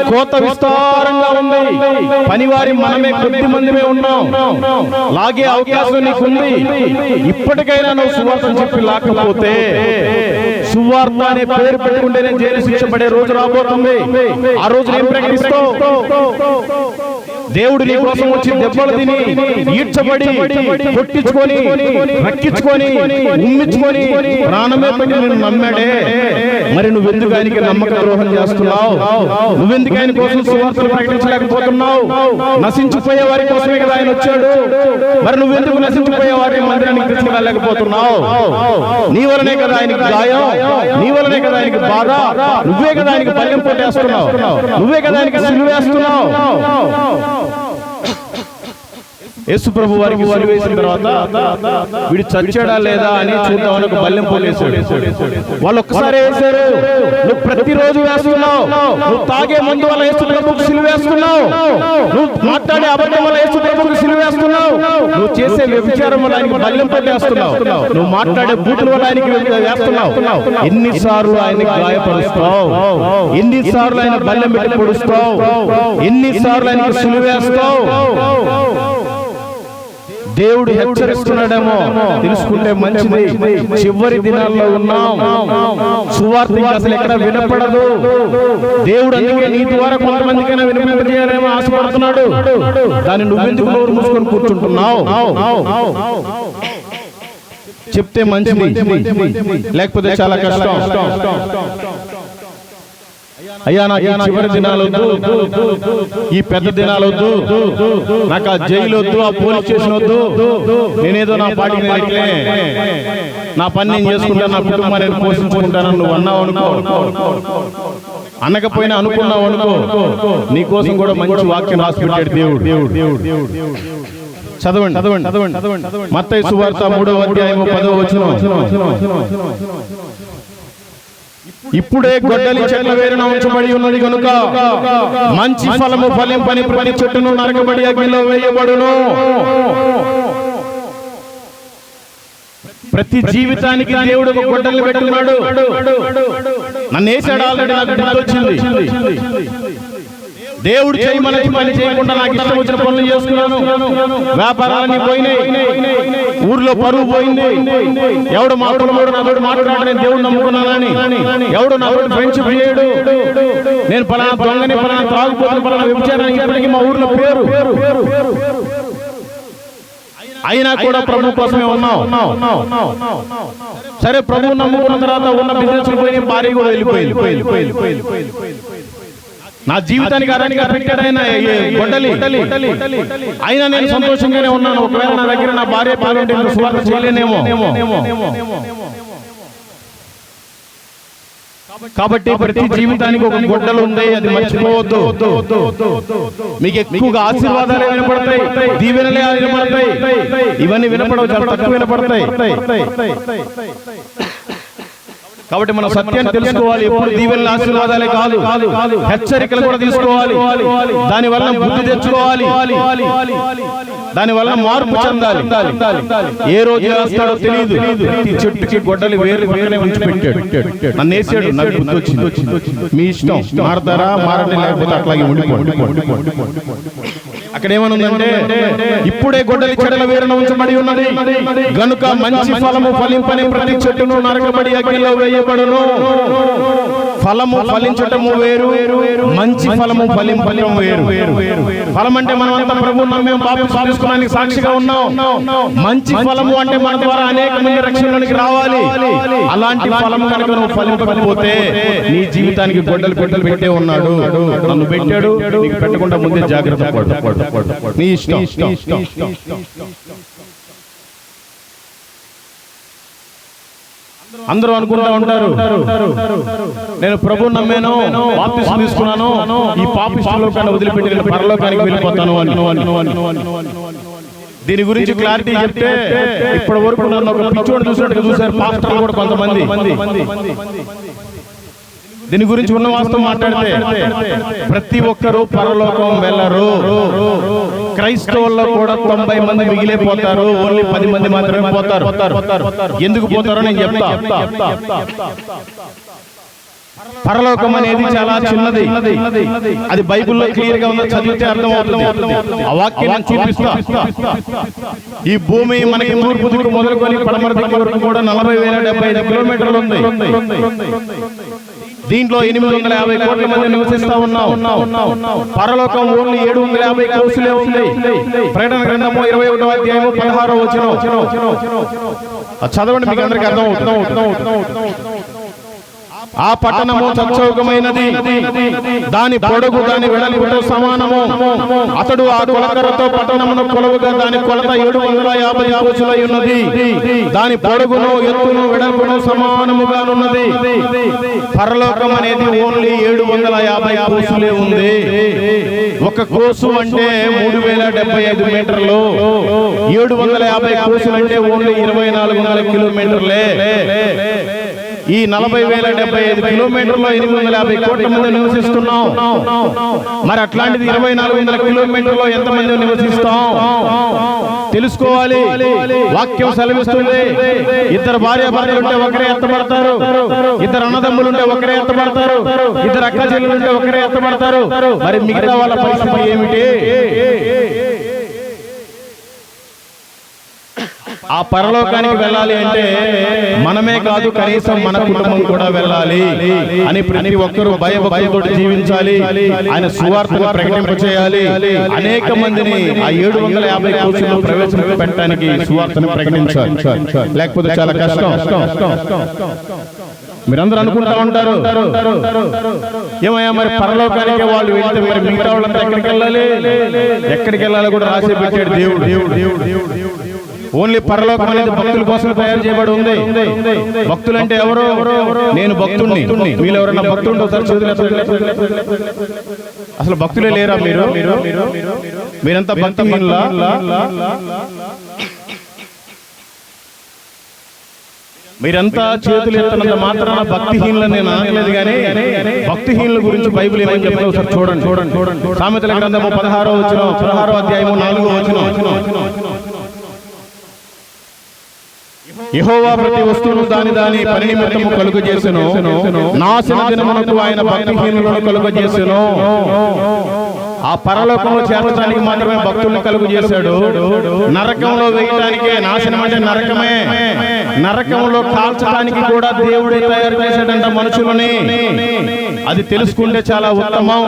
కోత విస్తారంగా ఉంది, పనివారి మనమే కొద్ది మందిమే ఉన్నాం. లాగే అవకాశం నీకుంది. ఇప్పటికైనా నువ్వు సువార్తను చెప్పి లాకపోతే, సువార్త అనే పేరు పెట్టుకుంటేనే జైలు శిక్ష పడే రోజు రాబోతుంది. ఆ రోజు ఏం ప్రకటిస్తావు? దేవుడు నీ కోసం వచ్చి దెబ్బలు తిని, ఈడ్చబడి, కొట్టించుకొని, రక్కించుకొని, ఉమ్మించుకొని, ప్రాణమే పెట్టి నిన్ను నమ్మాడే. మరి నువ్వెందుకు ఆయనకి నమ్మక ద్రోహం చేస్తున్నావు? నువ్వెందుకు ఆయన కోసం సువార్తలు ప్రకటించలేకపోతున్నావు? నశించిపోయే వారి కోసమే కదా ఆయన వచ్చాడు. మరి నువ్వెందుకు నశించిపోయే వారి మందిరానికి తీసుకువెళ్ళలేకపోతున్నావు? నీ వలనే కదా ఆయనకి గాయం, నీ వలనే కదా ఆయనకి బాధ. నువ్వే కదా ఆయనకి బల్యం పొట్టేస్తున్నావు, నువ్వే కదా ఆయనకి సిలువేస్తున్నావు. యేసు ప్రభు వారికి సిలువ వేసిన తర్వాత వీడు చచ్చాడా లేదా అని చూద్దామని ఒక బల్లెం పోలేసాడు. వాళ్ళు ఒక్కసారి వేశారు. నువ్వు ప్రతిరోజు వేస్తున్నావు. నువ్వు తాగే మందు వల్ల యేసు ప్రభువుకు సిలువ వేస్తున్నావు. నువ్వు మాట్లాడే అబద్ధం వల్ల యేసు ప్రభువుకు సిలువ వేస్తున్నావు. నువ్వు చేసే వ్యభిచారం వల్ల ఆయనకి బల్లెం పొట్టేస్తున్నావు. నువ్వు మాట్లాడే బూతుల వల్ల ఆయనకి వేస్తున్నావు. ఎన్నిసార్లు ఆయనకి గాయపరుస్తావు? ఎన్నిసార్లు ఆయన బల్లెం పెట్టి పొడుస్తావు? ఎన్నిసార్లు ఆయనకి సిలువ వేస్తావు? దేవుడు హెచ్చరిస్తున్నాడేమో, తెలుసుకుంటే మంచిది. చివరి దినాల్లో ఉన్నాం. సువార్త అసలు ఎక్కడ వినపడదు. దేవుడు అందుకే నీ ద్వారా కొంతమందికైనా వినిపింపజేయాలేమో ఆశపడుతున్నాడు. దాన్ని నువ్వెందుకు నోరు మూసుకొని కూర్చుంటున్నావు? చెప్తే మంచిది, లేకపోతే చాలా కష్టం. అయ్యా నాకు చివరి దినాలొద్దు, ఈ పెద్ద దినాలొద్దు, నాకు ఆ జైలు వద్దు, ఆ పోలీస్ స్టేషన్ వద్దు. నేనేదో నా పాటికి నా పని నేను చేసుకుంటాను, నా కుటుంబాన్ని నేను పోషించుకుంటానని నువ్వు అన్నావు అనుకో. అనకపోయినా అనుకున్నావు అనుకో, నీకోసం కూడా మంచి వాక్యం రాసి పెట్టాడు దేవుడు. చదవండి. మత్తయి సువార్త 3వ అధ్యాయము 10వ వచనం. ఇప్పుడే గొడ్డలి చెట్ల వేరున ఉంచబడి ఉన్నది కనుక మంచి ఫలము ఫలింపని ప్రతి చెట్టును నరకబడి అగ్నిలో వేయబడును. ప్రతి జీవితానికి దేవుడు ఒక గొడ్డలి పెట్టున్నాడు. నన్ను వేసాడు ఆల్రెడీ, నాకు గుర్తొచ్చింది. దేవుడు చేయమని పని చేయకుండా నాకు ఇష్టం వచ్చిన పనులు చేసుకున్నాను. వ్యాపారాలన్నీ పోయినాయి, ఊర్లో పరువు పోయింది. ఎవడు మాట్లాడు నాతోడు మాట్లాడాలని దేవుడు నమ్ముకున్నానని, ఎవడు నాతోడు ఫ్రెండ్షిప్ చేయడు. నేను పలానా దొంగని, పలానా త్రాగుపోతుని, పలానా వ్యభిచారానికి ఇప్పటికీ మా ఊర్లో పేరు. అయినా కూడా ప్రభు కోసమే ఉన్నాం. సరే, ప్రభు నమ్ముకున్న తర్వాత ఉన్న బిజినెస్ పోయి, భార్య కూడా వెళ్ళిపోయింది. నా జీవితానికి అరణిగా పెట్టాడు ఆయన గొడ్డలి. అయినా నేను సంతోషంగానే ఉన్నాను. ఒకవేళ నా దగ్గర నా భార్య పాలుంటే సువార్త చేయలేనేమో. కాబట్టి ప్రతి జీవితానికి ఒక గొడ్డలు ఉంది, అది మర్చిపోవద్దు. మీకు ఎక్కువగా ఆశీర్వాదాలే వినపడతాయి, దీవెనలే వినపడతాయి. ఇవన్నీ వినపడవు, చాలా తక్కువ వినపడతాయి. కాబట్టి మనం సత్యాన్ని తెలుసుకోవాలి. ఎప్పుడు దీవెనల ఆశీర్వాదాలే కాదు, హెచ్చరికలు కూడా తీసుకోవాలి. దానివల్ల బుద్ధి తెచ్చుకోవాలి, దానివల్ల మార్పు చెందాలి. ఏ రోజు వేస్తాడో తెలియదు. ప్రతి చెట్టుకి గొడ్డలి వేరు వేరే ఉంచి పెట్టాడు. నన్ను వేసాడు, నాకు బుద్ధి వచ్చింది. మీ ఇష్టం, మారతారా మారండి, లేకపోతే అట్లాగే ఉండిపోండి. అక్కడ ఏమనుందంటే, ఇప్పుడే గొడ్డలి చెట్ల వేరున ఉంచబడి ఉన్నది గనుక మంచి ఫలము ఫలింపని ప్రతి చెట్టును నరకబడి అగ్నిలో వేయబడును. ఫలము ఫలించటము వేరు, మంచి ఫలము ఫలింపటం వేరు. ఫలం అంటే మనం అంతా ప్రభువు నమ్మేం, పాపం సాధించుకోవడానికి సాక్షిగా ఉన్నాం. మంచి ఫలము అంటే మన ద్వారా అనేక మంది రక్షణలోనికి రావాలి. అలాంటి ఫలము కనుక నువ్వు ఫలింపకపోతే నీ జీవితానికి గొడ్డలు పెట్టే ఉన్నాడు. నన్ను పెట్టాడు, నీకు పెట్టకుండా ముందే జాగ్రత్త పడు. నీ ఇష్టం. అందరూ అనుకుంటా ఉంటారు, నేను ప్రభు నమ్మాను, బాప్తిస్మం తీసుకున్నాను, ఈ పాపిష్టిలో కన్నా వదిలిపెట్టి నేను పరలోకానికి వెళ్ళిపోతాను అని. దీని గురించి క్లారిటీ చెప్తే, ఇప్పటి వరకు నన్ను ఒక పిచ్చోడు చూసినట్టుగా చూశారు పాస్టర్లు కూడా కొంతమంది. దీని గురించి ఉన్న వాస్తవం మాట్లాడితే ప్రతి ఒక్కరూ పరలోకం వెళ్ళరు. క్రైస్తవుల్లో కూడా 90 మంది మిగిలిపోతారు, ఓన్లీ 10 మంది మాత్రమే పోతారు. ఎందుకు పోతారో నేను చెప్తా. పరలోకం అనేది చాలా చిన్నది. అది బైబిల్లో క్లియర్ గా ఉందో చదివితే అర్థమవుతుంది. ఆ వాక్యం నేను చూపిస్తా. ఈ భూమి మనకి తూర్పు దిక్కు మొదలుకొని పడమర దిక్కు వరకు కూడా 40,075 కిలోమీటర్లు ఉంది. దీంట్లో 850 కోట్ల మంది నివసిస్తా ఉన్నాం. పరలోకం ఓన్లీ 750 కోసులే ఉంది. ప్రకటన గ్రంథము 21వ అధ్యాయము 16వ వచనం చదవండి, మీకు అందరికీ అర్థమవుతుంది. ఆ పట్టణము చచ్చౌకమైనది, దాని పొడుగు దాని వెడల్పుతో సమానము. అతడు ఆ కొలకరతో పట్టణమును కొలవగా దాని కొలత 750 కోసులై ఉన్నది. దాని పొడుగును ఎత్తును వెడల్పును సమానముగానున్నది. పరలోకం అనేది ఓన్లీ 750 కోసులే ఉంది. ఒక కోసు అంటే 3075 మీటర్లు. 750 కోసులు అంటే ఓన్లీ 2400 కిలోమీటర్లే. ఈ 40,075 కిలోమీటర్లో 850 కోట్ల మంది నివసిస్తున్నాం. మరి అట్లాంటిది 2400 కిలోమీటర్లో ఎంతమంది నివసిస్తాం తెలుసుకోవాలి. వాక్యం సెలవిస్తుంది, ఇద్దరు భార్యాభర్తలు ఉంటే ఒకరే ఎత్తబడతారు, ఇద్దరు అన్నదమ్ములు ఉంటే ఒకరే ఎత్తబడతారు, ఇద్దరు అక్క చెల్లెలు ఉంటే ఒకరే ఎత్తబడతారు. మరి మిగతా వాళ్ళ పరిస్థితి ఏమిటి? ఆ పరలోకానికి వెళ్ళాలి అంటే మనమే కాదు, కనీసం మన కుటుంబం కూడా వెళ్ళాలి అని ప్రతి ఒక్కరూ భయభక్తులతో జీవించాలి. ఆయన సువార్తను ప్రకటింపచేయాలి. అనేక మందిని ఆ 750 కోసుల్లో ప్రవేశపెట్టడానికి సువార్తను ప్రకటించాలి. లేకపోతే చాలా కష్టం. మీరందరూ అనుకుంటా ఉంటారు, ఏమయ్యా మరి పరలోకానికి వాళ్ళు వెళ్తే మరి మిగతా వాళ్ళంతా ఎక్కడికి వెళ్ళాలి? ఎక్కడికి వెళ్ళాలో కూడా రాసి పెట్టాడు దేవుడు. ఓన్లీ పరలోకం అనేది భక్తుల కోసం తయారు చేయబడి ఉంది. భక్తులు అంటే ఎవరు? నేను భక్తుడిని. మీరు ఎవరైనా భక్తుడు? అసలు భక్తులే లేరా? మీరంతా భక్తిహీనులా? మీరంతా చేతులు ఎత్తనంత మాత్రాన భక్తిహీనులు నేను అనలేదు. కానీ భక్తిహీనుల గురించి బైబిల్ ఏమని చెప్తా ఒకసారి చూడండి. సామెతల గ్రంథము 16వ వచనం, 16వ అధ్యాయము 4వ వచనం. యెహోవా ప్రతి వస్తువును దాని పని నిమిత్తము కలుగజేసెను, నాశన దినమునకు ఆయన భక్తిహీనులను కలుగజేసెను. ఆ పరలోకంలో చేర్చడానికి మాత్రమే భక్తులను కలుగజేశాడు. నరకంలో వేయటానికే, నాశనం అంటే నరకమే, నరకంలో కాల్చడానికి కూడా దేవుడే తయారు చేశాడంట మనుషులని. అది తెలుసుకుంటే చాలా ఉత్తమం.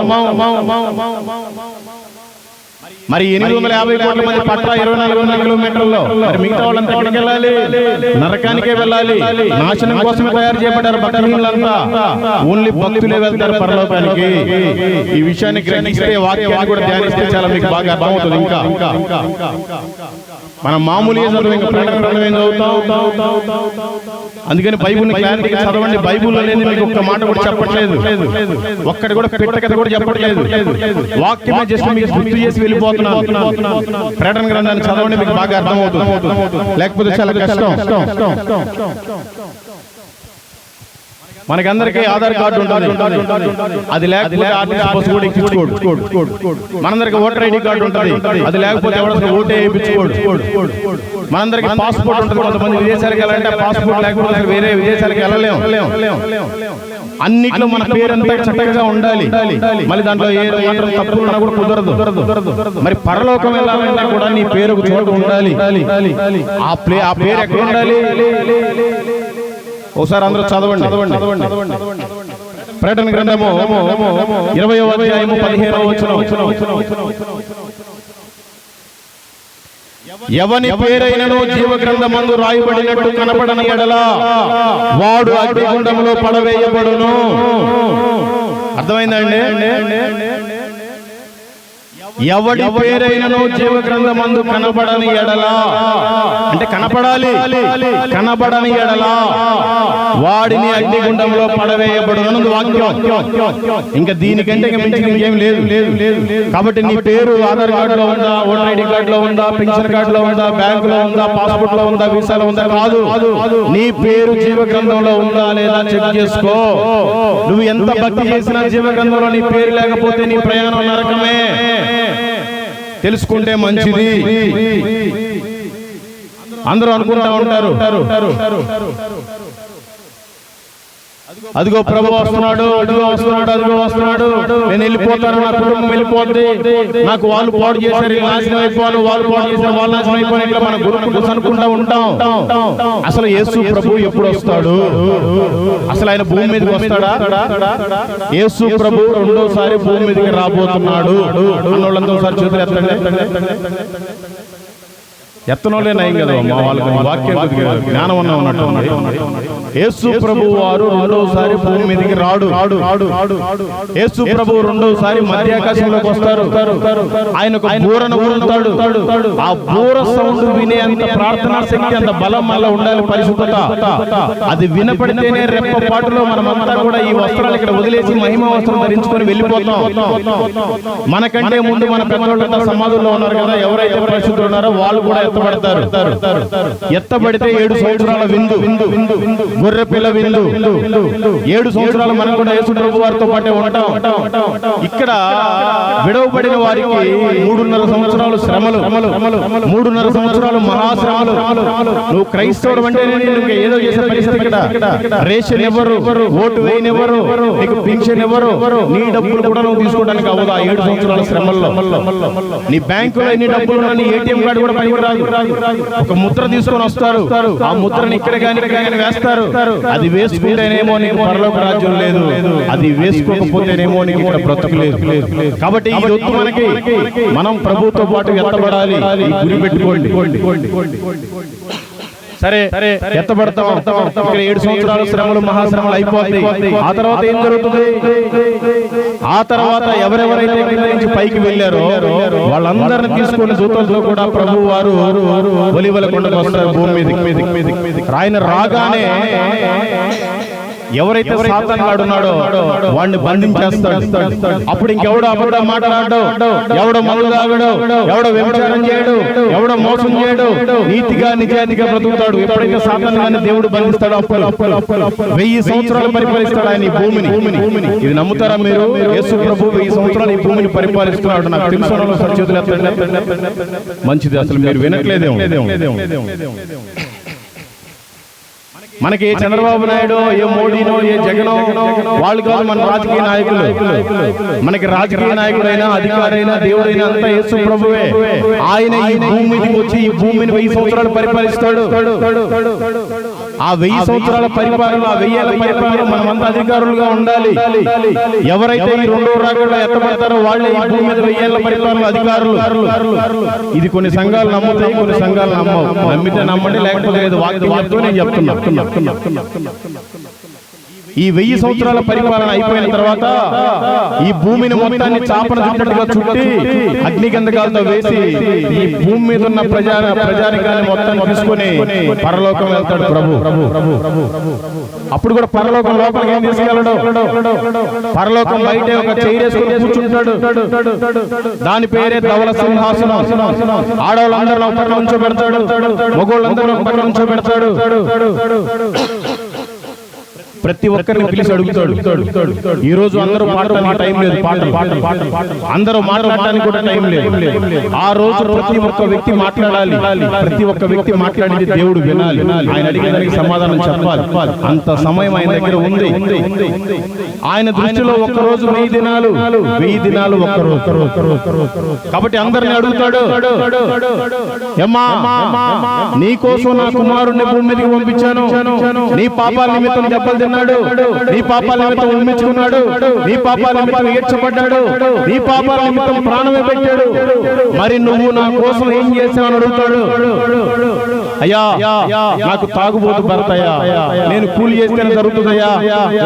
మరి 850 కోట్ల మంది పట్ల 2400 కిలోమీటర్లో మరి మిగతా వాళ్ళంతా ఎక్కడికి వెళ్ళాలి? నరకానికే వెళ్ళాలి. నాశనం కోసమే తయారు చేయబడ్డారు భక్తులంతా. ఓన్లీ భక్తులే వెళ్తారు పరలోకానికి. ఈ విషయాన్ని గ్రహిస్తే, వాక్యాన్ని కూడా ధ్యానిస్తే చాలా మీకు బాగా అర్థమవుతుంది. ఇంకా మనం మామూలుగా చదువు, ఇంకా ప్రకటన ఏం చదువుతాం? అందుకని బైబుల్ని క్లారిటీగా చదవండి. బైబుల్ అనేది మీకు ఒక్క మాట కూడా చెప్పట్లేదు, ఒక్కటి కూడా పెట్టకథ కూడా చెప్పట్లేదు. వాక్యమే జస్ట్ మీకు గుర్తు చేసి వెళ్ళిపోతున్నాను. ప్రకటన గ్రంథాన్ని చదవండి, మీకు బాగా అర్థమవుతుంది. లేకపోతే చాలా కష్టం. మనకందరికీ ఆధార్ కార్డు ఉంటుంది. అది లేకపోతే ఆర్టీసీ బస్సు కూడా ఎక్కించుకోడు. మనందరికి ఓటర్ ఐడి కార్డు ఉంటుంది. అది లేకపోతే ఎవరైనా ఓటే వేయించుకోడు. మనందరికి పాస్పోర్ట్ ఉంటుంది. కొంతమంది విదేశాలకు వెళ్ళాలంటే పాస్పోర్ట్ లేకపోతే వేరే విదేశాలకు వెళ్ళలేము. అన్నిట్లో మన పేరంతా చక్కగా ఉండాలి. మళ్ళీ దాంట్లో ఏ మాత్రం తప్పు ఉన్నా కూడా కుదరదు. మరి పరలోకం వెళ్ళాలంటే కూడా నీ పేరు చోటు ఉండాలి. ఆ పేరు ఎక్కడ ఉండాలి? ఒకసారి అందరూ చదవండి. ప్రకటన గ్రంథము 20వ అధ్యాయము 15వ వచనం. ఎవని పేరైనను జీవ గ్రంథమందు రాయబడినట్టు కనపడని ఎడల వాడు అగ్నిగుండంలో పడవేయబడును. అర్థమైందండి? ఎవడి పేరైనను జీవ గ్రంథమందు కనబడని ఎడల అంటే కనపడాలి, కనబడని ఎడల వాడిని అగ్నిగుండంలో పడవేయబడును వాక్యం. ఇంకా దీనికంటే మించి ఇంకేం లేదు. కాబట్టి నీ పేరు ఆధార్ కార్డులో ఉందా, ఓటర్ ఐడి కార్డులో ఉందా, పెన్షన్ కార్డులో ఉందా, బ్యాంకులో ఉందా, పాస్పోర్ట్ లో ఉందా, వీసాలో ఉందా? కాదు. నీ పేరు జీవ గ్రంథంలో ఉందా లేదా చెక్ చేసుకో. నువ్వు ఎంత భక్తి చేసినా జీవ గ్రంథంలో నీ పేరు లేకపోతే నీ ప్రయాణం నరకమే. తెలుసుకుంటే మంచిది. అందరూ అనుకుంటా ఉంటారు, అదిగో ప్రభు వస్తున్నాడు, అదిగో వస్తున్నాడు, అదిగో వస్తున్నాడు, నేను వెళ్ళిపోతాను, నా కుటుంబం వెళ్ళిపోద్ది, నాకు వాళ్ళు పాడు చేశారు, నాశనం అయిపోను, వాళ్ళు పాడు చేశారు, వాళ్ళు నాశనం అయిపోయిన ఇట్లా మన గురువు అనుకుంటా ఉంటాం. అసలు యేసు ప్రభు ఎప్పుడు వస్తాడు? అసలు ఆయన భూమి మీదకి వస్తాడా? యేసు ప్రభు రెండోసారి భూమి మీదకి రాబోతున్నాడు అన్నోళ్ళందరూ ఒకసారి చేతులు ఎత్తండి. ఎత్తనోళ్ళే నయం కదా మా వాళ్ళకి వాక్యం జ్ఞానం అన్న ఉన్నట్టు. యేసు ప్రభు వారు రెండోసారి భూమి మీదకి రాడు. యేసు ప్రభు రెండోసారి మధ్యాకాశంలోకి వస్తారు. ఆయన ఒక బూరను ఊరుతాడు. ఆ బూర సౌండ్ వినే అంత ప్రార్థనా శక్తి, అంత బలం అలా ఉండాలి, పరిశుద్ధత. అది వినపడితేనే రెప్ప పాటులో మనమంతా కూడా ఈ వస్త్రాలు ఇక్కడ వదిలేసి మహిమ వస్త్రం ధరించుకొని వెళ్ళిపోతాం. మనకంటే ముందు మన పెద్దలంతా సమాధుల్లో ఉన్నారు కదా, ఎవరైతే పరిశుద్ధులు ఉన్నారో వాళ్ళు కూడా ఎత్తబడతారు. ఎత్తబడితే 7 సంవత్సరాల విందు, గొర్రె పిల్ల విందు. 7 సంవత్సరాలు మనం కూడా యేసు ప్రభు వారితో పాటే ఉంటాం. ఇక్కడ విడవబడిన వారికి 3.5 సంవత్సరాలు శ్రమలు, 3.5 సంవత్సరాలు మహాశ్రమలు. నువ్వు క్రైస్తవుడు అంటే ఏదో చేసే పరిస్థితి. ఇక్కడ రేషన్ ఎవరు, ఓటు వేయనివ్వరు, నీకు పింఛన్ ఎవరు, నీ డబ్బులు కూడా నువ్వు తీసుకోవడానికి అవ్వదు. ఆ 7 సంవత్సరాల శ్రమల్లో నీ బ్యాంకులో ఎన్ని డబ్బులు ఉన్నా నీ ఏటీఎం కార్డు కూడా పనికిరాదు. ఒక ముద్ర తీసుకొని వస్తారు, ఆ ముద్రని ఇక్కడ కానీ వేస్తారు. అది వేసుకుంటేనేమో నీకు పరలోక రాజ్యం లేదు, అది వేసుకోకపోతేనేమో నీకు ఇక్కడ బ్రతుకు లేదు. కాబట్టి ఈ వద్దు మనకి. మనం ప్రభుతో పాటు ఎత్తబడాలి. ఈ గురి పెట్టుకోండి. సరే ఎత్తబడతాం. ఇక్కడ 7 సంవత్సరాల శ్రమలు, మహాశ్రమలు అయిపోతాయి. ఆ తర్వాత ఏం జరుగుతుంది? ఆ తర్వాత ఎవరెవరైతే కింద నుంచి పైకి వెళ్ళారో వాళ్ళందరిని తీసుకుని దూతలతో కూడా ప్రభు వారు ఒలీవల కొండకు వస్తారు భూమి మీదకి. ఆయన రాగానే ఎవరైతే సాతాను గాడు ఉన్నాడో వాడిని బంధించేస్తాడు. అప్పుడు ఇంకెవడో అబద్ధం మాట్లాడాడు, ఎవడో మందు తాగడు, ఎవడో వ్యభిచారం చేయడు, ఎవడో మోసం చేయడు, నీతిగా నిజాయితీగా బ్రతుకుతాడు. ఎప్పుడైతే సాతాను గాని దేవుడు బంధిస్తాడో అప్పుడు 1000 సంవత్సరాలు పరిపాలిస్తాడు ఆయన ఈ భూమిని. ఇది నమ్ముతారా మీరు? యేసు ప్రభు 1000 సంవత్సరాలు ఈ భూమిని పరిపాలిస్తున్నాడు. నాకు తెలుసు సరిచేతులు ఎత్తండి. మంచిది. అసలు మీరు వినట్లేదేమో. మనకి చంద్రబాబు నాయుడు, ఏ మోడీనో, ఏ జగనో వాళ్ళు కాదు మన రాజకీయ నాయకులు. మనకి రాజకీయ నాయకుడైనా, అధికారైనా, దేవుడైనా అంతా యేసు ప్రభువే. ఆయన ఈ భూమి మీదకి వచ్చి ఈ భూమిని 1000 సంవత్సరాలు పరిపాలిస్తాడు. ఆ 1000 సంవత్సరాల పరిపాలన, ఆ 1000 ఏళ్ల పరిపాలన మనమంతా అధికారులుగా ఉండాలి. ఎవరైతే ఈ రెండో రాకడలో ఎత్తబడతారో వాళ్ళే ఈ భూమి మీద 1000 ఏళ్ల పరిపాలన అధికారులు. ఇది కొన్ని సంఘాలు నమ్ముతాయి, కొన్ని సంఘాలు నమ్మవు. నమ్మితే నమ్మండి, లేకపోతే లేదు. వాక్యం నేను చెప్తున్నా. ఈ 1000 సంవత్సరాల పరిపాలన అయిపోయిన తర్వాత ఈ భూమిని మొత్తాన్ని చాపన చుట్టట్టుగా చుట్టి అగ్నిగంధకాలతో వేసి ఈ భూమి మీద ఉన్న ప్రజానికాన్ని మొత్తం తీసుకొని పరలోకం వెళ్తాడు ప్రభు. అప్పుడు కూడా పరలోకం లోపలికి ఏం తీసుకెళ్ళడు. పరలోకం బయటే ఒక చైర్ వేసుకొని కూర్చుంటాడు. దాని పేరే ధవల సింహాసనం. ఆడవాళ్ళందరూ ఒక పక్కన ఉంచోబెడతాడు, మగోళ్ళందరూ ఒక పక్కన ఉంచోబెడతాడు. ప్రతి ఒక్కరిని పిలిచి అడుగుతాడు. ఈ రోజు అందరూ మాట్లాడడానికి టైం లేదు, అందరూ మాట్లాడడానికి కూడా టైం లేదు. ఆ రోజు ప్రతి ఒక్క వ్యక్తి మాట్లాడాలి. ప్రతి ఒక్క వ్యక్తి మాట్లాడేది దేవుడు వినాలి. ఆయన అడిగిన దానికి సమాధానం చెప్పాలి. అంత సమయం ఆయన దగ్గర ఉంది. ఆయన దృష్టిలో ఒక్క రోజు 1000 దినాలు, 1000 దినాలు ఒక్క రోజు. కాబట్టి అందరిని అడుగుతాడు, ఏమ్మా నీ కోసం నా కుమారుణ్ణి భూమి మీదకి పంపించాను, నీ పాపాల నిమిత్తం దెబ్బలు తిన్నాడు, నీ పాపాల నిమిత్తం ఉమ్మించుకున్నాడు, నీ పాపాల నిమిత్తం ఏడ్చబడ్డాడు, నీ పాపాల నిమిత్తం ప్రాణమే పెట్టాడు, మరి నువ్వు నా కోసం ఏం చేసావు అని అడుగుతాడు. అయ్యా నాకు తాగుబోతు భర్తయ్యా, నేను కూలి చేస్తేనే జరుగుతుందయ్యా,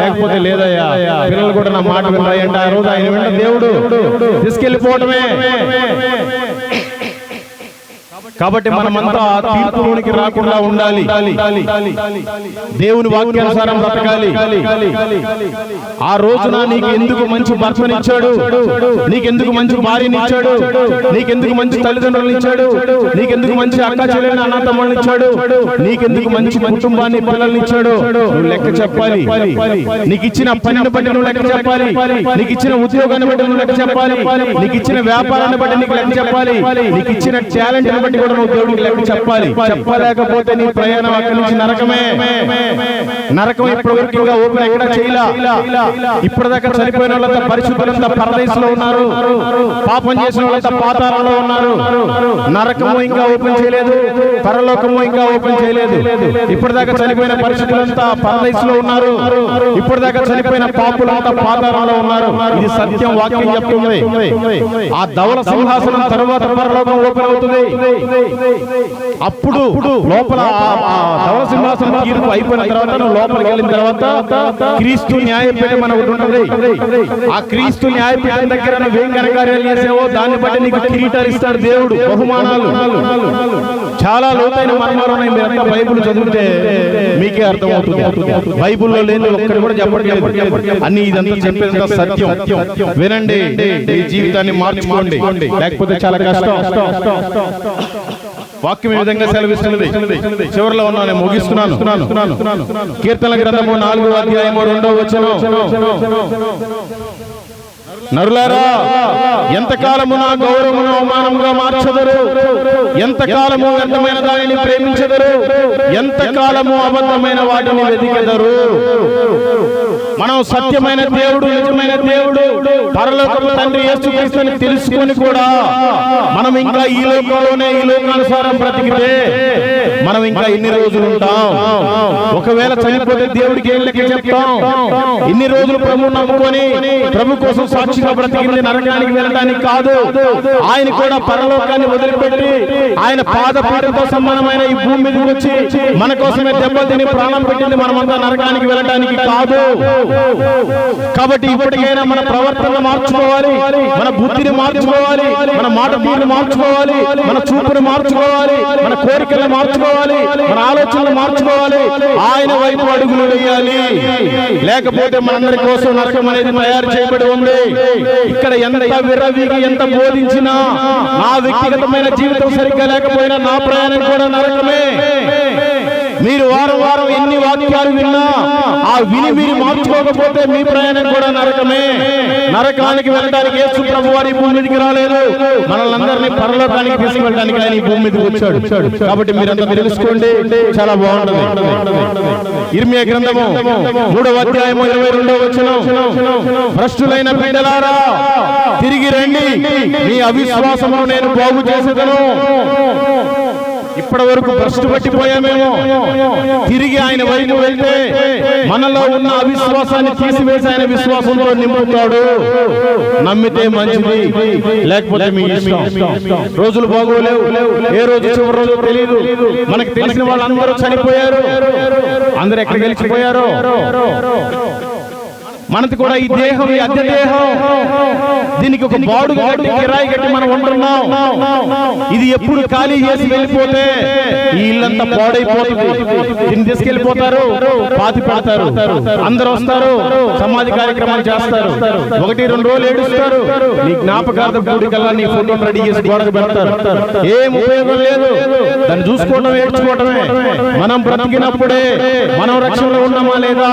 లేకపోతే లేదయ్యా, పిల్లలు కూడా నా మాట విన్నాయంటే ఆ రోజు ఆయన వెంట దేవుడు తీసుకెళ్లిపోవటమే. కాబట్టి మనమంతా తీర్పులోనికి రాకుండా ఉండాలి. దేవుని వాక్యానుసారం బ్రతకాలి. ఆ రోజున నీకు ఎందుకు మంచి భర్తనిచ్చాడు, నీకెందుకు మంచి భార్యనిచ్చాడు, నీకెందుకు మంచి తల్లిదండ్రులను ఇచ్చాడు, నీకెందుకు మంచి అక్క చెల్లెని అన్న తమ్ముళ్ళని ఇచ్చాడు, నీకెందుకు మంచి కుటుంబాన్ని పిల్లల్ని ఇచ్చాడు, నువ్వు లెక్క చెప్పాలి. నీకు ఇచ్చిన పనిని బట్టి నువ్వు లెక్క చెప్పాలి. నీకు ఇచ్చిన ఉద్యోగాన్ని బట్టి నువ్వు లెక్క చెప్పాలి. నీకు ఇచ్చిన వ్యాపారాన్ని బట్టి నీకు లెక్క చెప్పాలి. నీకు ఇచ్చిన టాలెంట్ బట్టి కూడా నువ్వు దేవుడికి లెక్క చెప్పాలి. చెప్పలేకపోతే నీ ప్రయాణం అక్కడి నుంచి నరకమే. నరకం ఇప్పటి వరకు ఇంకా ఓపెన్ ఎక్కడ చేయలా. ఇప్పటిదాకా చనిపోయిన వాళ్ళంతా పరిశుద్ధులంతా పరదేశంలో ఉన్నారు. పాపం చేసిన వాళ్ళంతా పాతాళంలో ఉన్నారు. నరకము ఇంకా ఓపెన్ చేయలేదు, పరలోకము ఇంకా ఓపెన్ చేయలేదు. ఇప్పటిదాకా చనిపోయిన పరిశుద్ధులంతా పరదేశంలో ఉన్నారు. ఇప్పటిదాకా చనిపోయిన పాపులంతా పాతాళంలో ఉన్నారు. ఇది సత్యం, వాక్యం చెప్తుంది. ఆ ధవల సింహాసనం తరువాత పరలోకం ఓపెన్ అవుతుంది. అప్పుడు లోపల ధవల సింహాసనం తీర్పు అయిపోయిన తర్వాత లోపలికి వెళ్ళిన తర్వాత క్రీస్తు న్యాయపీఠం అని ఒకటి ఉంటుంది. ఆ క్రీస్తు న్యాయపీఠం దగ్గర నువ్వేం ఘనకార్యాలు చేసావో దాన్ని బట్టి నీకు కిరీటాలు ఇస్తాడు దేవుడు, బహుమానాలు. చాలా లోతైన మర్మాలు ఉన్నాయి. మీరంతా బైబిల్ చదివితే మీకే అర్థం అవుతుంది. బైబిల్లో లేని ఒక్కటి కూడా చెప్పట్లేదు. అన్ని ఇదంతా చెప్పేంత సత్యం. వినండి, ఈ జీవితాన్ని మార్చుకోండి, లేకపోతే చాలా కష్టం. వాక్యం ఈ విధంగా సెలవిస్తున్నది. చివరిలో ఉన్నా, నేను ముగిస్తున్నాను. కీర్తనల గ్రంథము 4వ అధ్యాయము 2వ వచనం. నరులారా, ఎంతకాలము నా గౌరవమును అవమానముగా మార్చెదరు, ఎంతకాలము వ్యర్థమైన దానిని ప్రేమించెదరు, ఎంతకాలము అబద్ధమైన వాటిని వెతికెదరు. మనం సత్యమైన దేవుడు, నిజమైన దేవుడు, పరలోకపు తండ్రి యేసుక్రీస్తుని తెలుసుకొని కూడా మనం ఇంకా ఈ లోకంలోనే ఈ లోకానుసారం బ్రతికితే మనం ఇంకా ఎన్ని రోజులు ఉంటాం? ఒకవేళ చనిపోతే దేవుడికి ఏం లెక్క చెప్తాం? ఇన్ని రోజులు ప్రభు నమ్ముకొని ప్రభు కోసం సాక్షిగా బ్రతికింది నరకానికి వెళ్ళడానికి కాదు. ఆయన కూడా పరలోకాన్ని వదిలిపెట్టి ఆయన పాదపీఠంతో సమానమైన ఈ భూమి మీదకి వచ్చి మన కోసమే దెబ్బలు తిని ప్రాణం పెట్టింది మనమంతా నరకానికి వెళ్ళడానికి కాదు. కాబట్టి ఇప్పటికైనా మన ప్రవర్తన మార్చుకోవాలి, మన బుద్ధిని మార్చుకోవాలి, మన మాట తీరును మార్చుకోవాలి, మన చూపును మార్చుకోవాలి, మన కోరికలను మార్చుకోవాలి, మన ఆలోచనలు మార్చుకోవాలి. ఆయన వైపు అడుగులు వేయాలి. లేకపోతే మనందరి కోసం నరకం అనేది తయారు చేయబడి ఉంది. ఇక్కడ ఎంత విర్రవీగి ఎంత బోధించినా నా వ్యక్తిగతమైన జీవితం సరిగ్గా లేకపోయినా నా ప్రయాణం కూడా నరకమే. మీరు వారం వారం ఎన్ని వాక్యాలు విన్నా ఆ విని మీరు మార్చుకోకపోతే మీ ప్రయాణం కూడా నరకమే. నరకానికి వెళ్ళడానికి యేసు ప్రభు వారి భూమి మీదకి రాలేదు, మనల్ని అందరినీ పరలోకానికి తీసుకెళ్ళడానికి ఆయన ఈ భూమి మీదకి వచ్చాడు. కాబట్టి మీరంతా తెలుసుకోండి, చాలా బాగుంటుంది. ఇర్మియా గ్రంథము 3వ అధ్యాయము 22వ వచనం. భ్రష్టులైన బిడ్డలారా, తిరిగి రండి, మీ అవిశ్వాసమును నేను బాగు చేసేదను. ఇప్పటి వరకు భ్రష్టు పట్టిపోయామేమో. తిరిగి ఆయన వైపు వెళ్తే మనలో ఉన్న అవిశ్వాసాన్ని తీసివేసి ఆయన విశ్వాసంతో నింపుతాడు. నమ్మితే మంచిది, లేకపోతే మీ ఇష్టం. రోజులు బాగోలేవు, ఏ రోజు చివరి రోజు తెలియదు. మనకు తెలిసిన వాళ్ళందరూ చనిపోయారు. అందరూ ఎక్కడికి వెళ్ళిపోయారో. మనది కూడా ఈ దేహం, ఈ అద్దె దేహం, దీనికి ఒక బాడు కట్టి కిరాయి కట్టి మనం ఉంటున్నాం. ఇది ఎప్పుడు ఖాళీ చేసి వెళ్ళిపోతే ఈ ఇల్లంతా పాడైపోతుంది. దీన్ని తీసుకెళ్లిపోతారు, పాతి పెడతారు. అందరూ వస్తారు, సమాధి కార్యక్రమాలు చేస్తారు. 1-2 రోజులు ఏడుస్తారు. నీ జ్ఞాపకార్థం పూడికల్లా నీ ఫోటోలు రెడీ చేసి గోడకు పెడతారు. ఏం ఉపయోగం లేదు. దాన్ని చూసుకోవడం, ఏడ్చుకోవడమే. మనం బ్రతికినప్పుడే మనం రక్షణలో ఉన్నామా లేదా,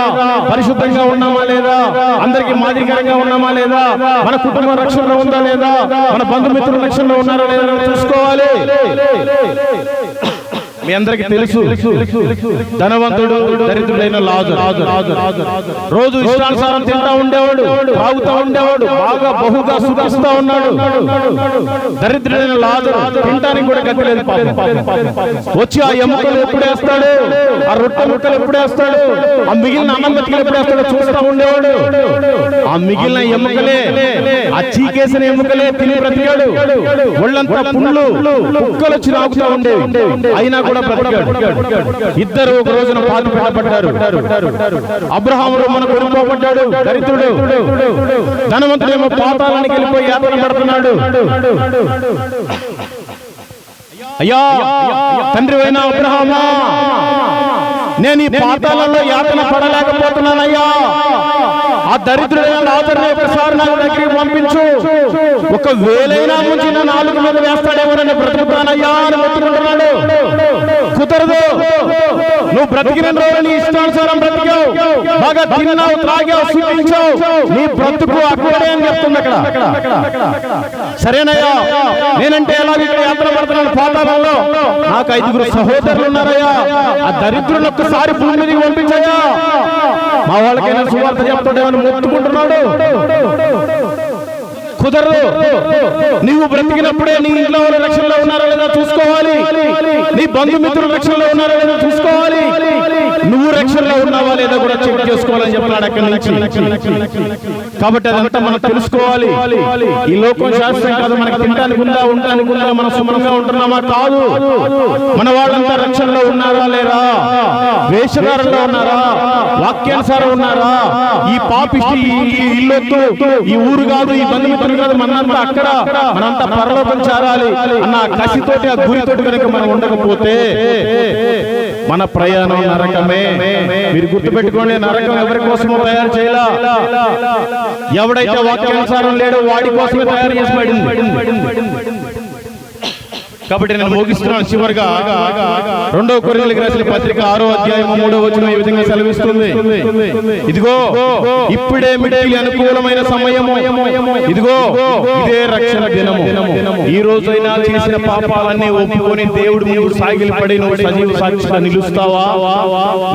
పరిశుద్ధంగా ఉన్నామా లేదా, అందరికి మాదిరికరంగా ఉన్నామా లేదా, మన కుటుంబ రక్షణలో ఉందా లేదా, మన బంధుమిత్రుల రక్షణలో ఉన్నారా లేదా చూసుకోవాలి. మీ అందరికి తెలుసు, ధనవంతుడు దరిద్రుడైన లాజరు రోజు ఇష్టానుసారం తింటా ఉండేవాడు, తాగుతా ఉండేవాడు, బాగా బహుగా సుఖిస్తా ఉన్నాడు. దరిద్రుడైన లాజరు తింటానికి కూడా గతి లేదు. వచ్చి ఆ ఎముకలు ఎప్పుడు వేస్తాడు, ఆ రొట్టె ముక్కలు ఎప్పుడు వేస్తాడు, ఆ మిగిలిన అన్నం బతికలు ఎప్పుడు వేస్తాడో చూస్తా ఉండేవాడు. ఆ మిగిలిన ఎముకలే, ఆ చీకేసిన ఎముకలే తిని బ్రతికాడు. ఒళ్ళంతా పుండ్లు, కుక్కలు వచ్చి నాకుతా ఉండేవి, అయినా కూడా బ్రతికాడు. ఇద్దరు ఒక రోజున పాతి పెట్టబడ్డారు. అబ్రహాము మన కొనుక్కోబడ్డాడు, దరిద్రుడు. ధనవంతుడేమో పాతాళానికి వెళ్ళిపోయి యాతన పడుతున్నాడు. అయ్యా తండ్రి అయిన అబ్రహామా, నేను ఈ పాతాళంలో యాతన పడలేకపోతున్నానయ్యా, ఆ దరిద్రుడైన లాజరుని ఒకసారి నా దగ్గరికి పంపించు, ఒకవేళైనా ముంచి నా నాలుగు మీద వేస్తాడేమోనని బ్రతుకుతానయ్యా అని మొత్తుకుంటున్నాడు. కుదరదు, నువ్వు బ్రతికిన రోజు నీ ఇష్టానుసారం బ్రతికావు, బాగా తిన్నావు, త్రాగావు, సుఖించావు, నీ బ్రతుకు అక్కడే అని చెప్తుంది అక్కడ. సరేనయ్యా, నేనంటే ఎలాగ ఇక్కడ యాత్ర పడుతున్నాను పాతాళంలో, నాకు 5 సహోదరులు ఉన్నారయ్యా, ఆ దరిద్రుని ఒక్కసారి భూమి మీదకి పంపించయ్యా, మా వాళ్ళకైనా సువార్త చెప్తాడేమని మొత్తుకుంటున్నాడు. కుదరదు, నీవు బ్రతికినప్పుడే నీ ఇంట్లో వాళ్ళు రక్షణలో ఉన్నారో లేదో చూసుకోవాలి, నీ బంధుమిత్రులు రక్షణలో ఉన్నారో లేదో చూసుకోవాలి, నువ్వు రక్షణలో ఉన్నావా లేదా కూడా చెక్ చేసుకోవాలని చెప్పాడు అక్కడి నుంచి. కాబట్టి అదంతా మనం తెలుసుకోవాలి. ఈ లోకం శాస్త్రం కాదు, మనకి తినడానికి ఉందా, ఉండడానికి ఉందా, మనం సుమంగా ఉంటున్నామా కాదు, మన వాళ్ళంతా రక్షణలో ఉన్నారా లేరా, వేషధారంలో ఉన్నారా, వాక్యానుసారం ఉన్నారా, ఈ పాపిష్టి ఈ ఇల్లు ఈ ఊరు కాదు, ఈ బంధుమిత్రులు కాదు, మనంతా అక్కడ, మనంతా పరలోకం చేరాలి అన్న కసితోటి, ఆ గురితోటి కనుక మనం ఉండకపోతే మన ప్రయాణం నరకమే. మీరు గుర్తుపెట్టుకోండి, నరకం ఎవరి కోసమో తయారు చేయాల, ఎవడైతే వాక్యానుసారం లేడో వాడి కోసమే తయారు చేసి పడింది. కాబట్టి నేను ముగిస్తున్నాను. చివరిగా 2 కొరింథీయులకు రాసిన పత్రిక 6వ అధ్యాయం 3వ వచనం ఈ విధంగా సెలవిస్తుంది, ఇదిగో ఇప్పుడే మిక్కిలి అనుకూలమైన సమయము, ఇదిగో ఇదే రక్షణ దినము, ఈ రోజైనా చేసిన పాపాలన్నీ ఒప్పుకొని దేవుడి ముందు సాగిలపడి నువ్వు సజీవ సాక్షిగా నిలుస్తావా,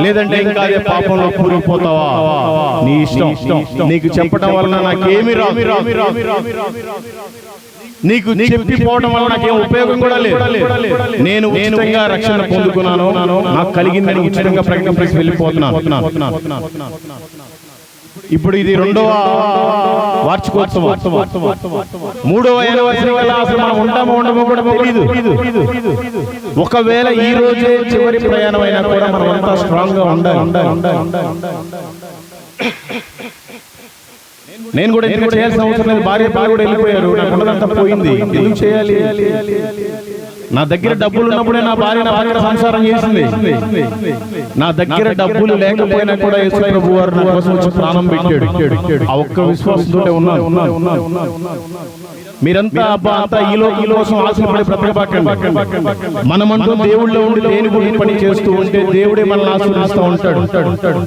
లేదంటే ఇంకా అదే పాపంలో కూరుకుపోతావా, నీ ఇష్టం. నీకు చెప్పడం వలన నాకేమీ రాదు, నీకు చెప్పిపోవడం వల్ల నాకేం ఉపయోగం కూడా లేదు, నేను ఉచితంగా రక్షణ పొందుకున్నాను, నాకు కలిగిందని ఉచితంగా ప్రకటించి వెళ్ళిపోతున్నాను. ఇప్పుడు ఇది 2వ వార్షికోత్సవం, 3వ యానివర్సరీ వల్ల అసలు మనం ఉంటామో ఉండమో కూడా తెలియదు. ఒకవేళ ఈ రోజే చివరి ప్రయాణం అయినా కూడా మనం అంతా స్ట్రాంగ్ గా ఉండాలి. నేను కూడా ఎందుకు చేయాల్సిన అవసరం లేదు, భార్య కూడా వెళ్ళిపోయారు, నాకు ఉన్నదంతా పోయింది, ఎందుకు చేయాలి? నా దగ్గర డబ్బులు ఉన్నప్పుడే నా భార్య నా దగ్గర సంసారం చేసింది, నా దగ్గర డబ్బులు లేకపోయినా కూడా యేసు ప్రభువు వారు నా కోసం వచ్చి ప్రాణం పెట్టాడు. ఆ ఒక్క విశ్వాసంతో ఉన్నాను. మీరంతా అంతా ఈ కోసం ఆశపడి బ్రతకబాకండి. మనమంటూ దేవుళ్ళో ఉండి దేని గురించి పని చేస్తూ ఉంటే దేవుడే మనల్ని ఆశీర్వదిస్తూ ఉంటాడు.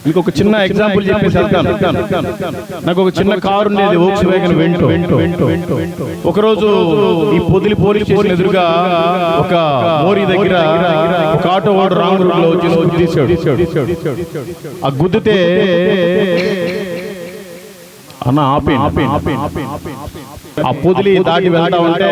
మీకు ఒక చిన్న ఎగ్జాంపుల్ చెప్పేసి వెళ్తాను. నాకు ఒక చిన్న కారు ఉండేది, వోక్స్‌వ్యాగన్ వెంటో. ఒకరోజు ఈ పొదిలి పోలీస్ స్టేషన్ ఎదురుగా ఒక మోరీ దగ్గర ఒక ఆటో వాడు రాంగ్ రూట్ లో వచ్చి గుద్దేశాడు. ఆ గుద్దితే అన్న ఆపే, ఆ పొదిలి దాటి వెళ్తా ఉంటే